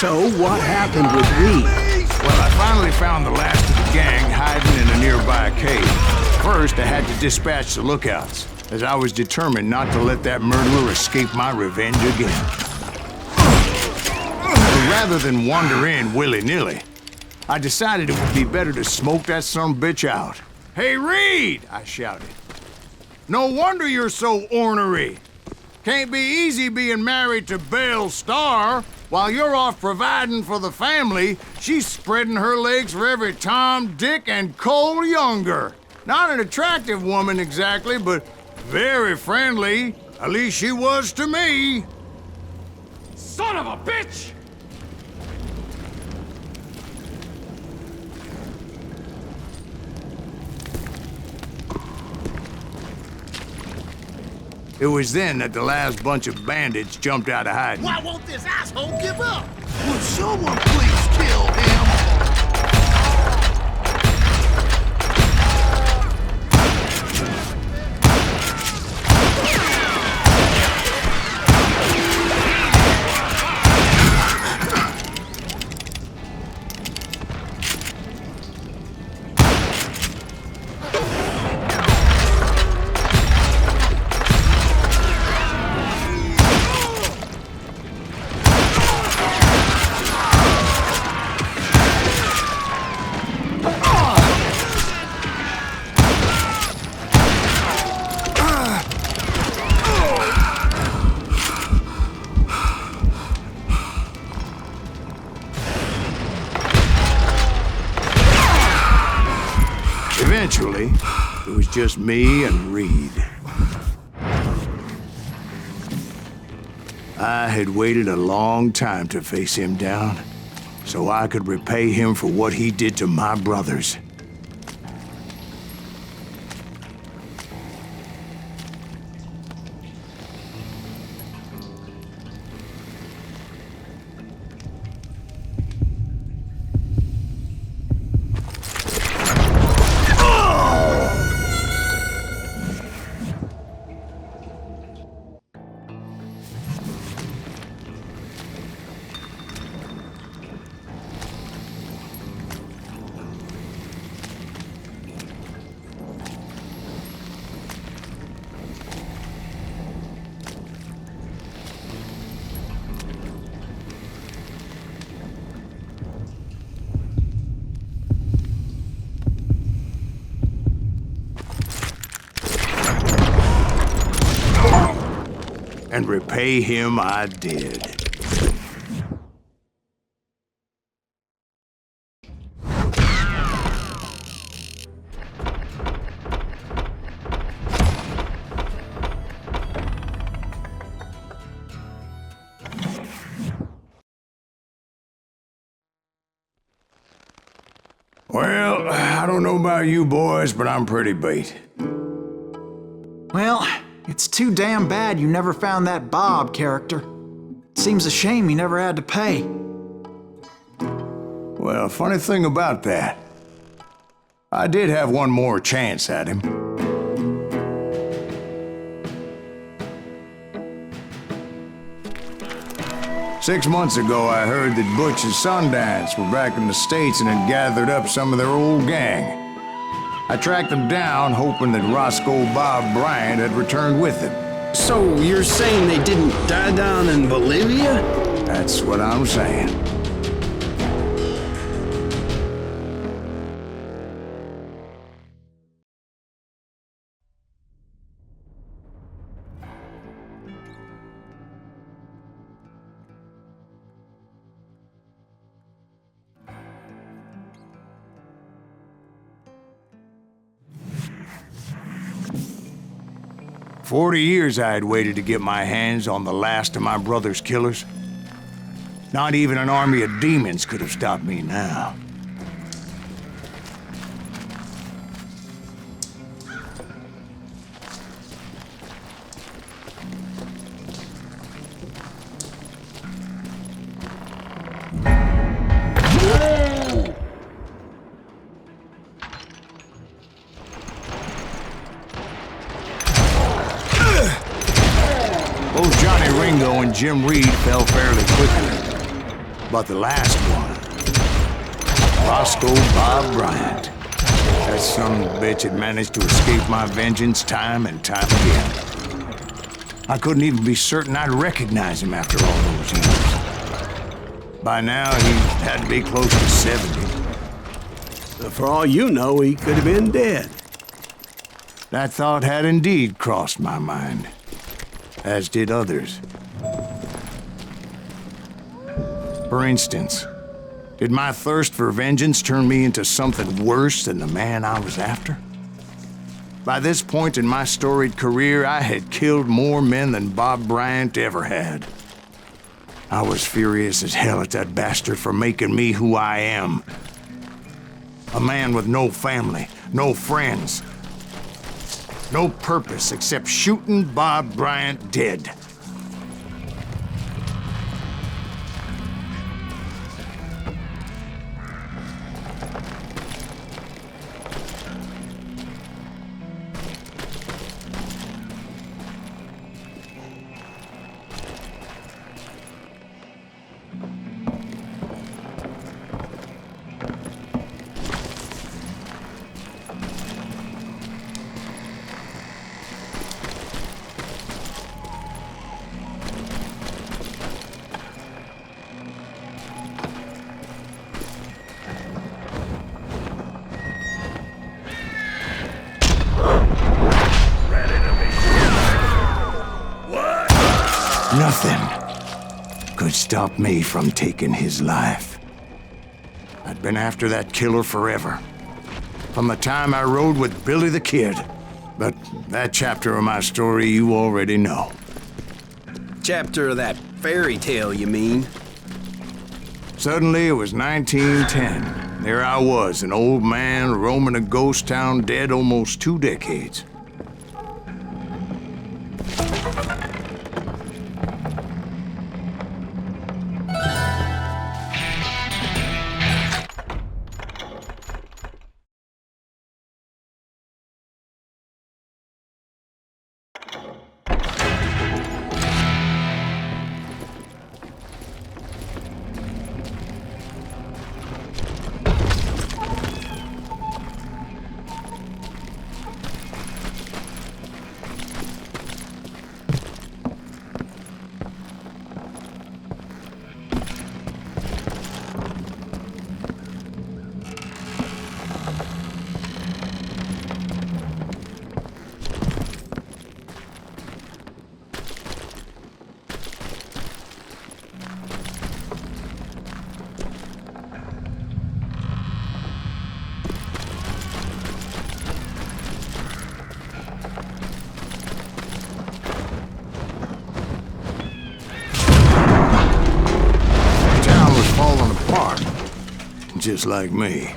So, what happened with Reed? Well, I finally found the last of the gang hiding in a nearby cave. First, I had to dispatch the lookouts, as I was determined not to let that murderer escape my revenge again. But rather than wander in willy-nilly, I decided it would be better to smoke that sumbitch out. "Hey, Reed!" I shouted. "No wonder you're so ornery. Can't be easy being married to Belle Starr. While you're off providing for the family, she's spreading her legs for every Tom, Dick, and Cole Younger. Not an attractive woman exactly, but very friendly. At least she was to me." Son of a bitch! It was then that the last bunch of bandits jumped out of hiding. Why won't this asshole give up? Would someone please kill him? eventually, it was just me and Reed. I had waited a long time to face him down, so I could repay him for what he did to my brothers. And repay him I did. Well, I don't know about you boys, but I'm pretty beat. Well, it's too damn bad you never found that Bob character. Seems a shame you never had to pay. Well, funny thing about that, I did have one more chance at him. Six months ago, I heard that Butch and Sundance were back in the States and had gathered up some of their old gang. I tracked them down, hoping that Roscoe Bob Bryant had returned with them. So you're saying they didn't die down in Bolivia? That's what I'm saying. "40 years I had waited to get my hands on the last of my brother's killers. Not even an army of demons could have stopped me now. Both Johnny Ringo and Jim Reed fell fairly quickly. But the last one, Roscoe Bob Bryant, that son of a bitch had managed to escape my vengeance time and time again. I couldn't even be certain I'd recognize him after all those years. By now, he had to be close to 70. For all you know, he could have been dead. That thought had indeed crossed my mind, as did others. For instance, did my thirst for vengeance turn me into something worse than the man I was after? By this point in my storied career, I had killed more men than Bob Bryant ever had. I was furious as hell at that bastard for making me who I am. A man with no family, no friends, no purpose except shooting Bob Bryant dead. Nothing could stop me from taking his life. I'd been after that killer forever. from the time I rode with Billy the Kid. But that chapter of my story you already know. Chapter of that fairy tale, you mean? Suddenly, it was 1910. There I was, an old man roaming a ghost town dead almost 2 decades. Just like me.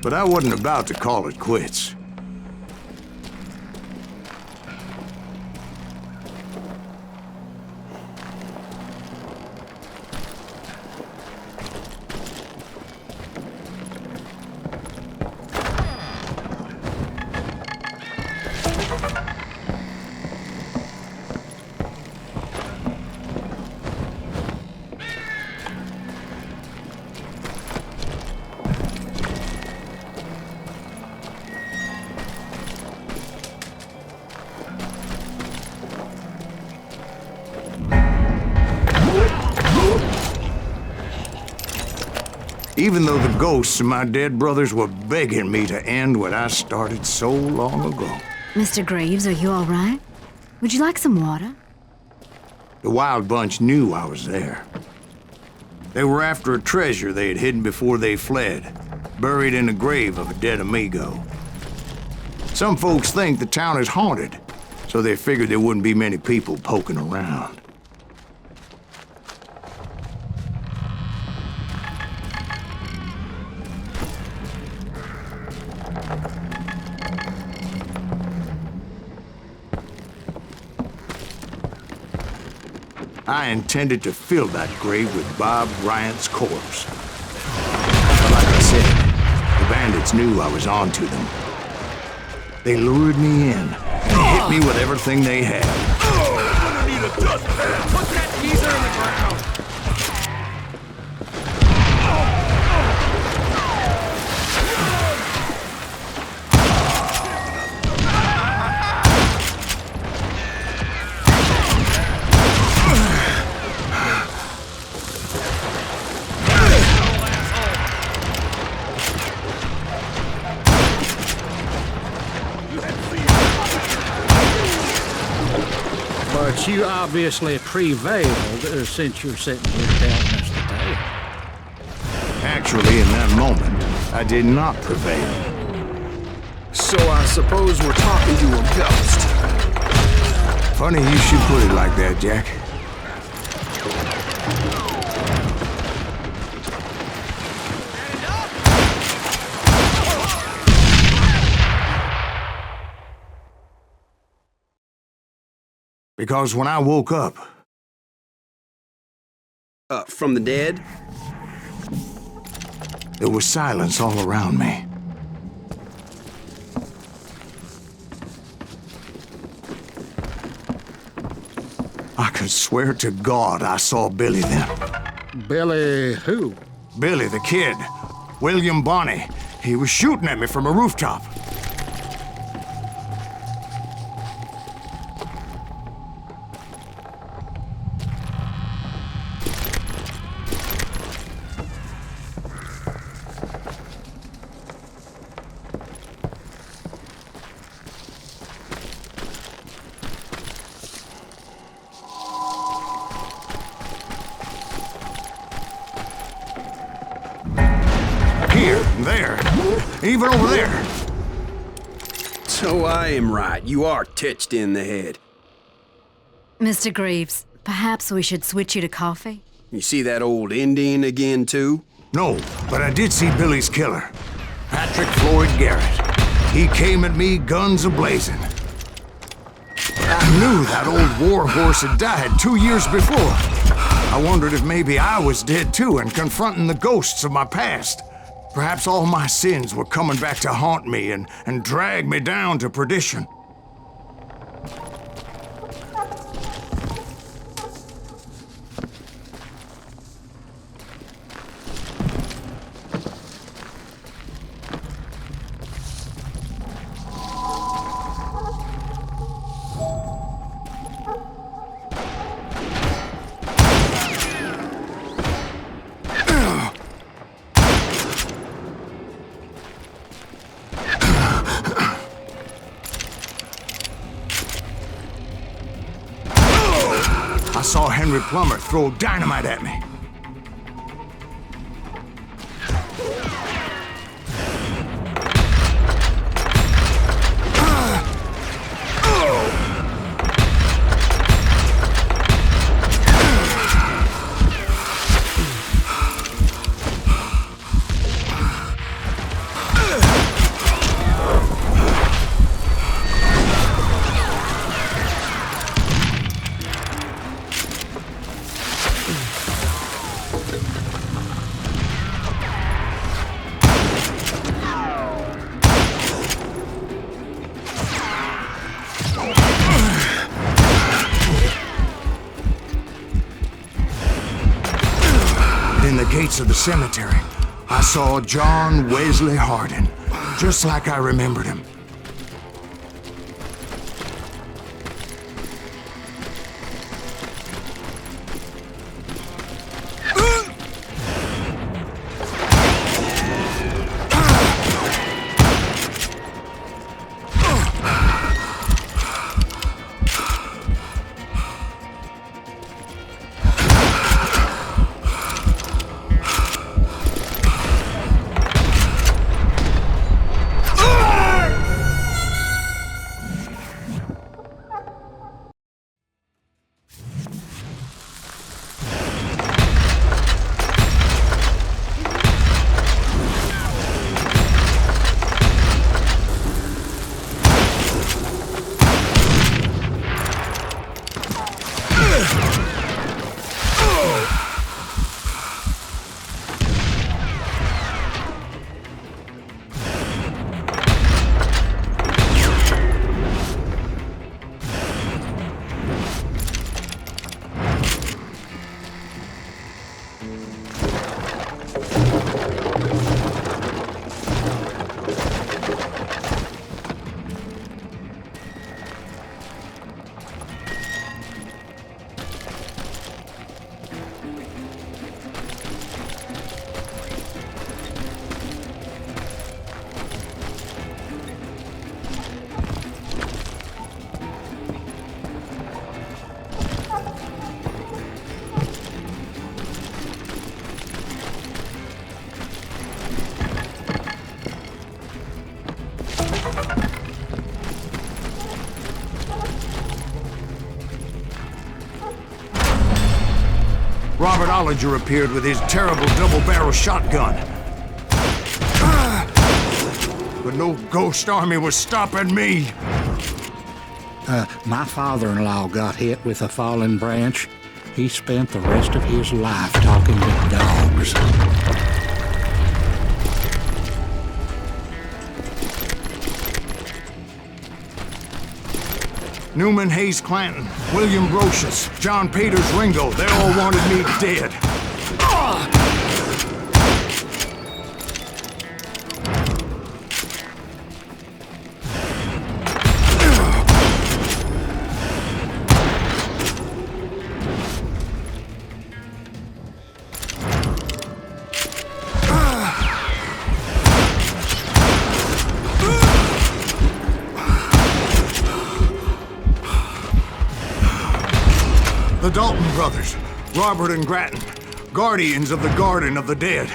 But I wasn't about to call it quits. Even though the ghosts of my dead brothers were begging me to end what I started so long ago. Mr. Graves, are you all right? Would you like some water? The Wild Bunch knew I was there. They were after a treasure they had hidden before they fled, buried in the grave of a dead amigo. Some folks think the town is haunted, so they figured there wouldn't be many people poking around. I intended to fill that grave with Bob Bryant's corpse. But like I said, the bandits knew I was on to them. They lured me in. They hit me with everything they had. I need a dustpan! Put that geezer in the ground! But you obviously prevailed since you're sitting here telling us today. Actually, in that moment, I did not prevail. So I suppose we're talking to a ghost. Funny you should put it like that, Jack. Because when I woke up... From the dead? There was silence all around me. I could swear to God I saw Billy then. Billy who? Billy the kid. William Bonney. He was shooting at me from a rooftop. Even over there. So I am right. You are touched in the head. Mr. Greaves, perhaps we should switch you to coffee? You see that old Indian again, too? No, but I did see Billy's killer. Patrick Floyd Garrett. He came at me guns a-blazing. I knew that old war horse had died 2 years before. I wondered if maybe I was dead too and confronting the ghosts of my past. Perhaps all my sins were coming back to haunt me and drag me down to perdition. I saw Henry Plummer throw dynamite at me. In the gates of the cemetery, I saw John Wesley Hardin, just like I remembered him. Robert Ollinger appeared with his terrible double-barrel shotgun. But no ghost army was stopping me. My father-in-law got hit with a fallen branch. He spent the rest of his life talking to dogs. Newman Hayes Clanton, William Brocious, John Peters Ringo, they all wanted me dead. The Dalton brothers, Robert and Grattan, guardians of the Garden of the Dead.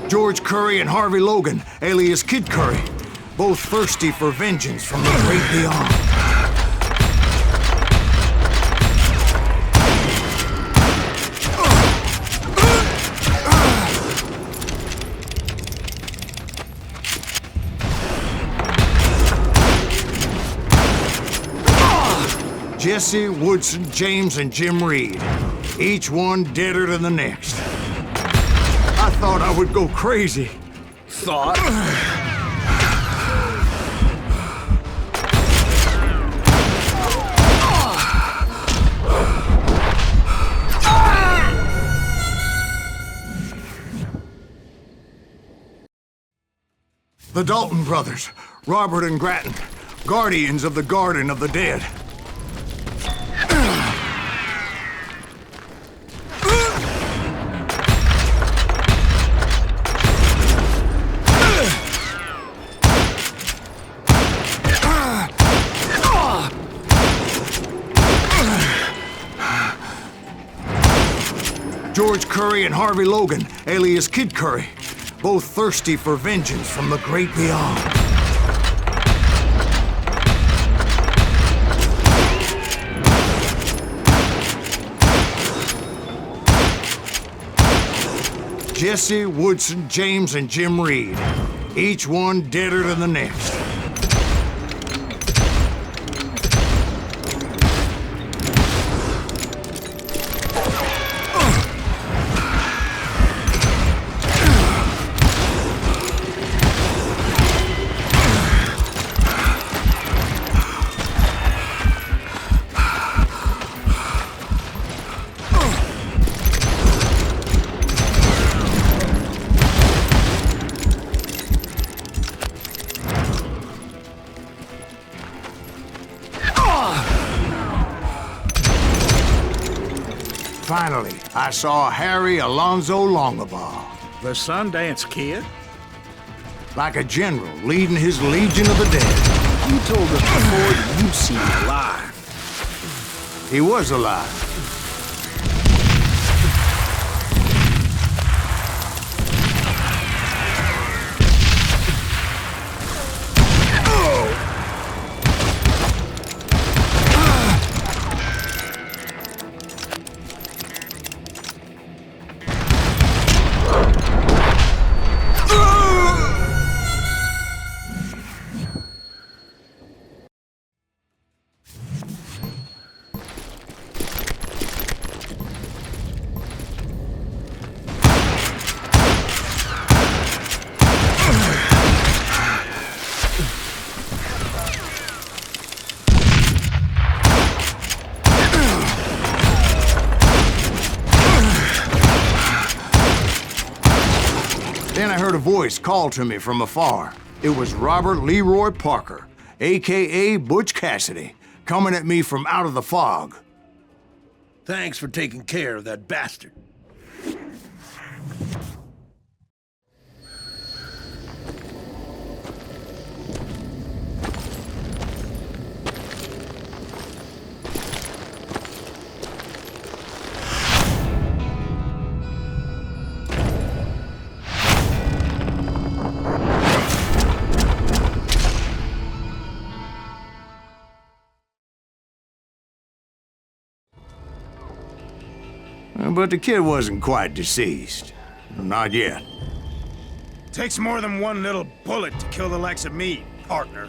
George Curry and Harvey Logan, alias Kid Curry, both thirsty for vengeance from the great beyond. Jesse, Woodson, James, and Jim Reed. Each one deader than the next. I thought I would go crazy. Thought? The Dalton brothers, Robert and Grattan, guardians of the Garden of the Dead. George Curry and Harvey Logan, alias Kid Curry, both thirsty for vengeance from the great beyond. Jesse, Woodson, James, and Jim Reed, each one deader than the next. Finally, I saw Harry Alonzo Longabaugh. The Sundance Kid? Like a general leading his legion of the dead. You told us before that you'd seen him alive. He was alive. Then I heard a voice call to me from afar. It was Robert Leroy Parker, a.k.a. Butch Cassidy, coming at me from out of the fog. Thanks for taking care of that bastard. but the kid wasn't quite deceased. Not yet. Takes more than one little bullet to kill the likes of me, partner.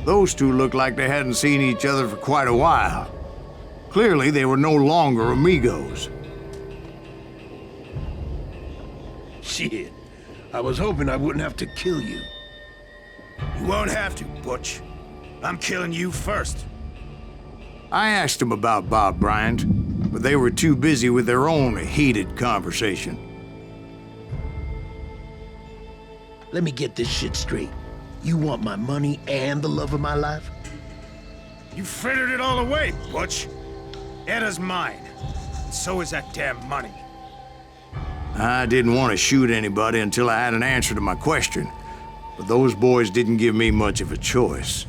Those two looked like they hadn't seen each other for quite a while. Clearly, they were no longer amigos. Shit. I was hoping I wouldn't have to kill you. You won't have to, Butch. I'm killing you first. I asked them about Bob Bryant, but they were too busy with their own heated conversation. Let me get this shit straight. You want my money and the love of my life? You frittered it all away, Butch. Eda's mine. And so is that damn money. I didn't want to shoot anybody until I had an answer to my question, but those boys didn't give me much of a choice.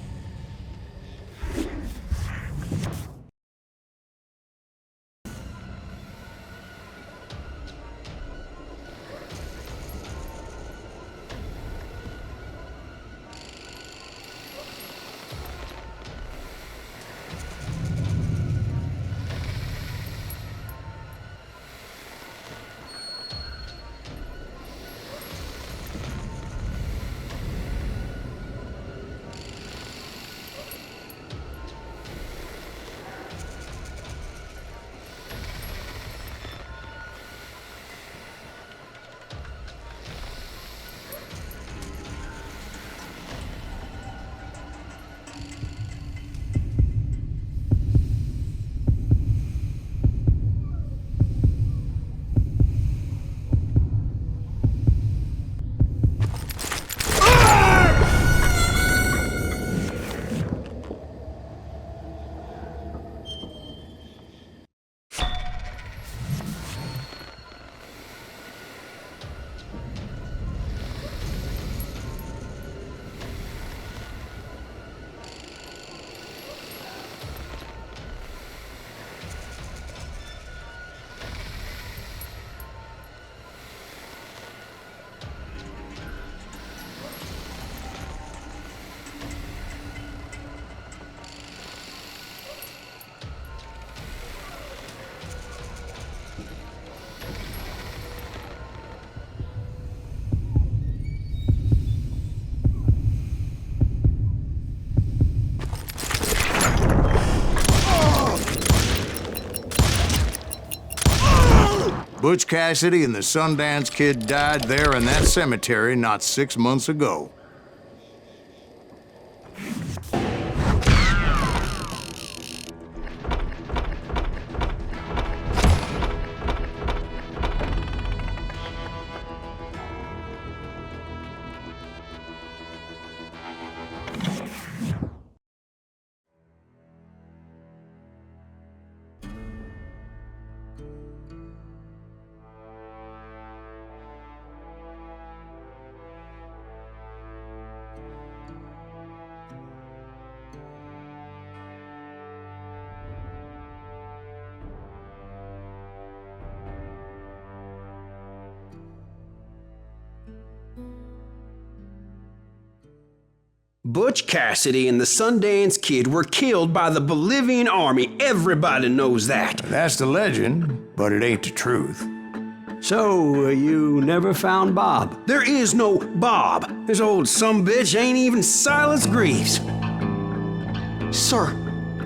Butch Cassidy and the Sundance Kid died there in that cemetery not 6 months ago. Butch Cassidy and the Sundance Kid were killed by the Bolivian army. Everybody knows that. That's the legend, but it ain't the truth. So, you never found Bob? There is no Bob. This old sumbitch ain't even Silas Greaves. Sir,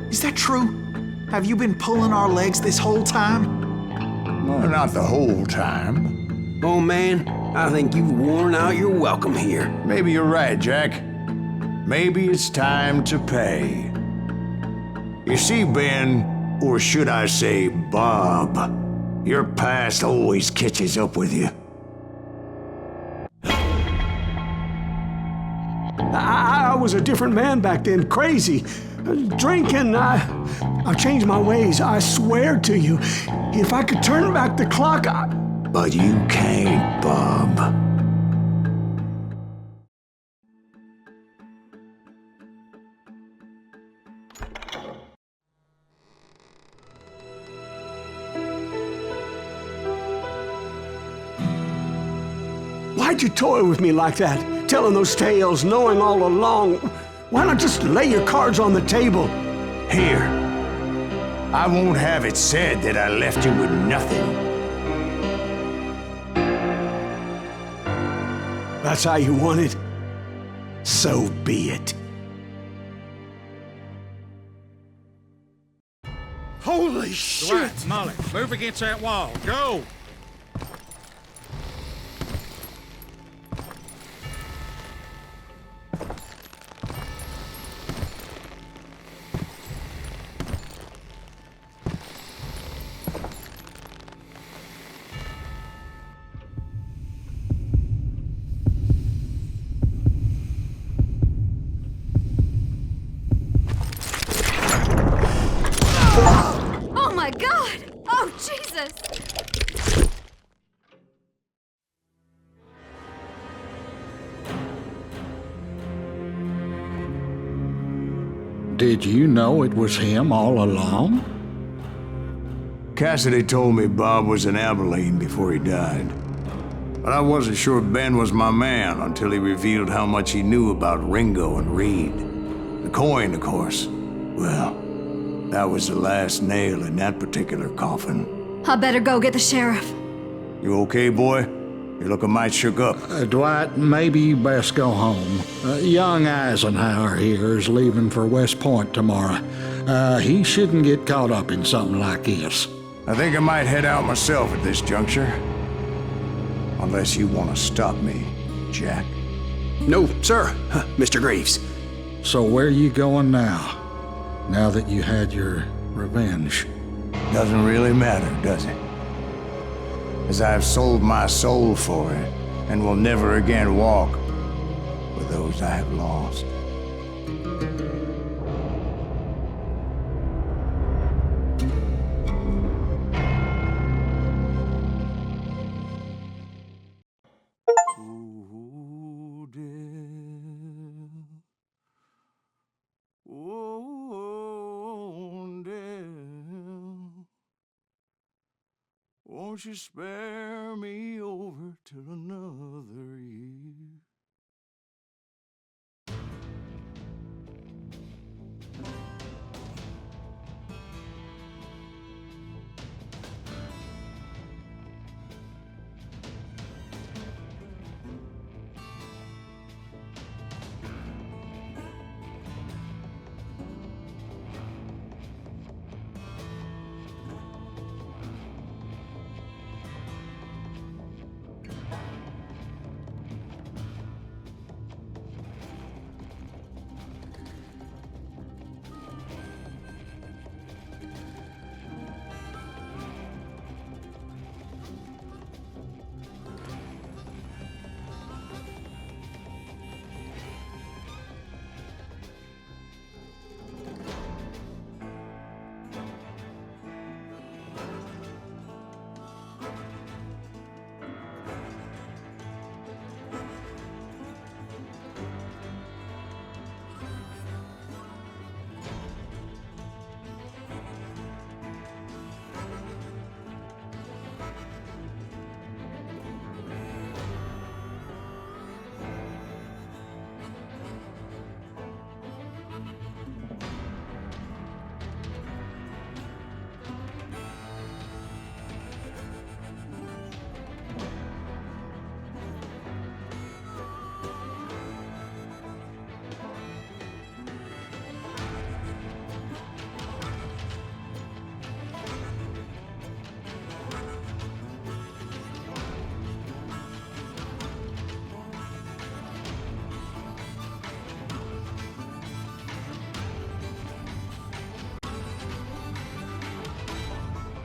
is that true? Have you been pulling our legs this whole time? Well, not the whole time. Oh man, I think you've worn out your welcome here. Maybe you're right, Jack. Maybe it's time to pay. You see, Ben, or should I say Bob, your past always catches up with you. I was a different man back then, crazy. Drinking, I've changed my ways, I swear to you. If I could turn back the clock, But you can't, Bob. Why'd you toy with me like that? Telling those tales, knowing all along. Why not just lay your cards on the table? Here. I won't have it said that I left you with nothing. That's how you want it? So be it. Holy shit! Dwight, Molly, move against that wall. Go! Oh my God! Oh, Jesus! Did you know it was him all along? Cassidy told me Bob was in Abilene before he died. But I wasn't sure Ben was my man until he revealed how much he knew about Ringo and Reed. The coin, of course. Well, that was the last nail in that particular coffin. I better go get the sheriff. You okay, boy? You're looking mighty shook up. Dwight, maybe you best go home. Young Eisenhower here is leaving for West Point tomorrow. He shouldn't get caught up in something like this. I think I might head out myself at this juncture. Unless you want to stop me, Jack. No, sir, Mr. Greaves. So where are you going now? Now that you had your revenge? Doesn't really matter, does it? As I've sold my soul for it, and will never again walk with those I have lost. Won't you spare me over till another year?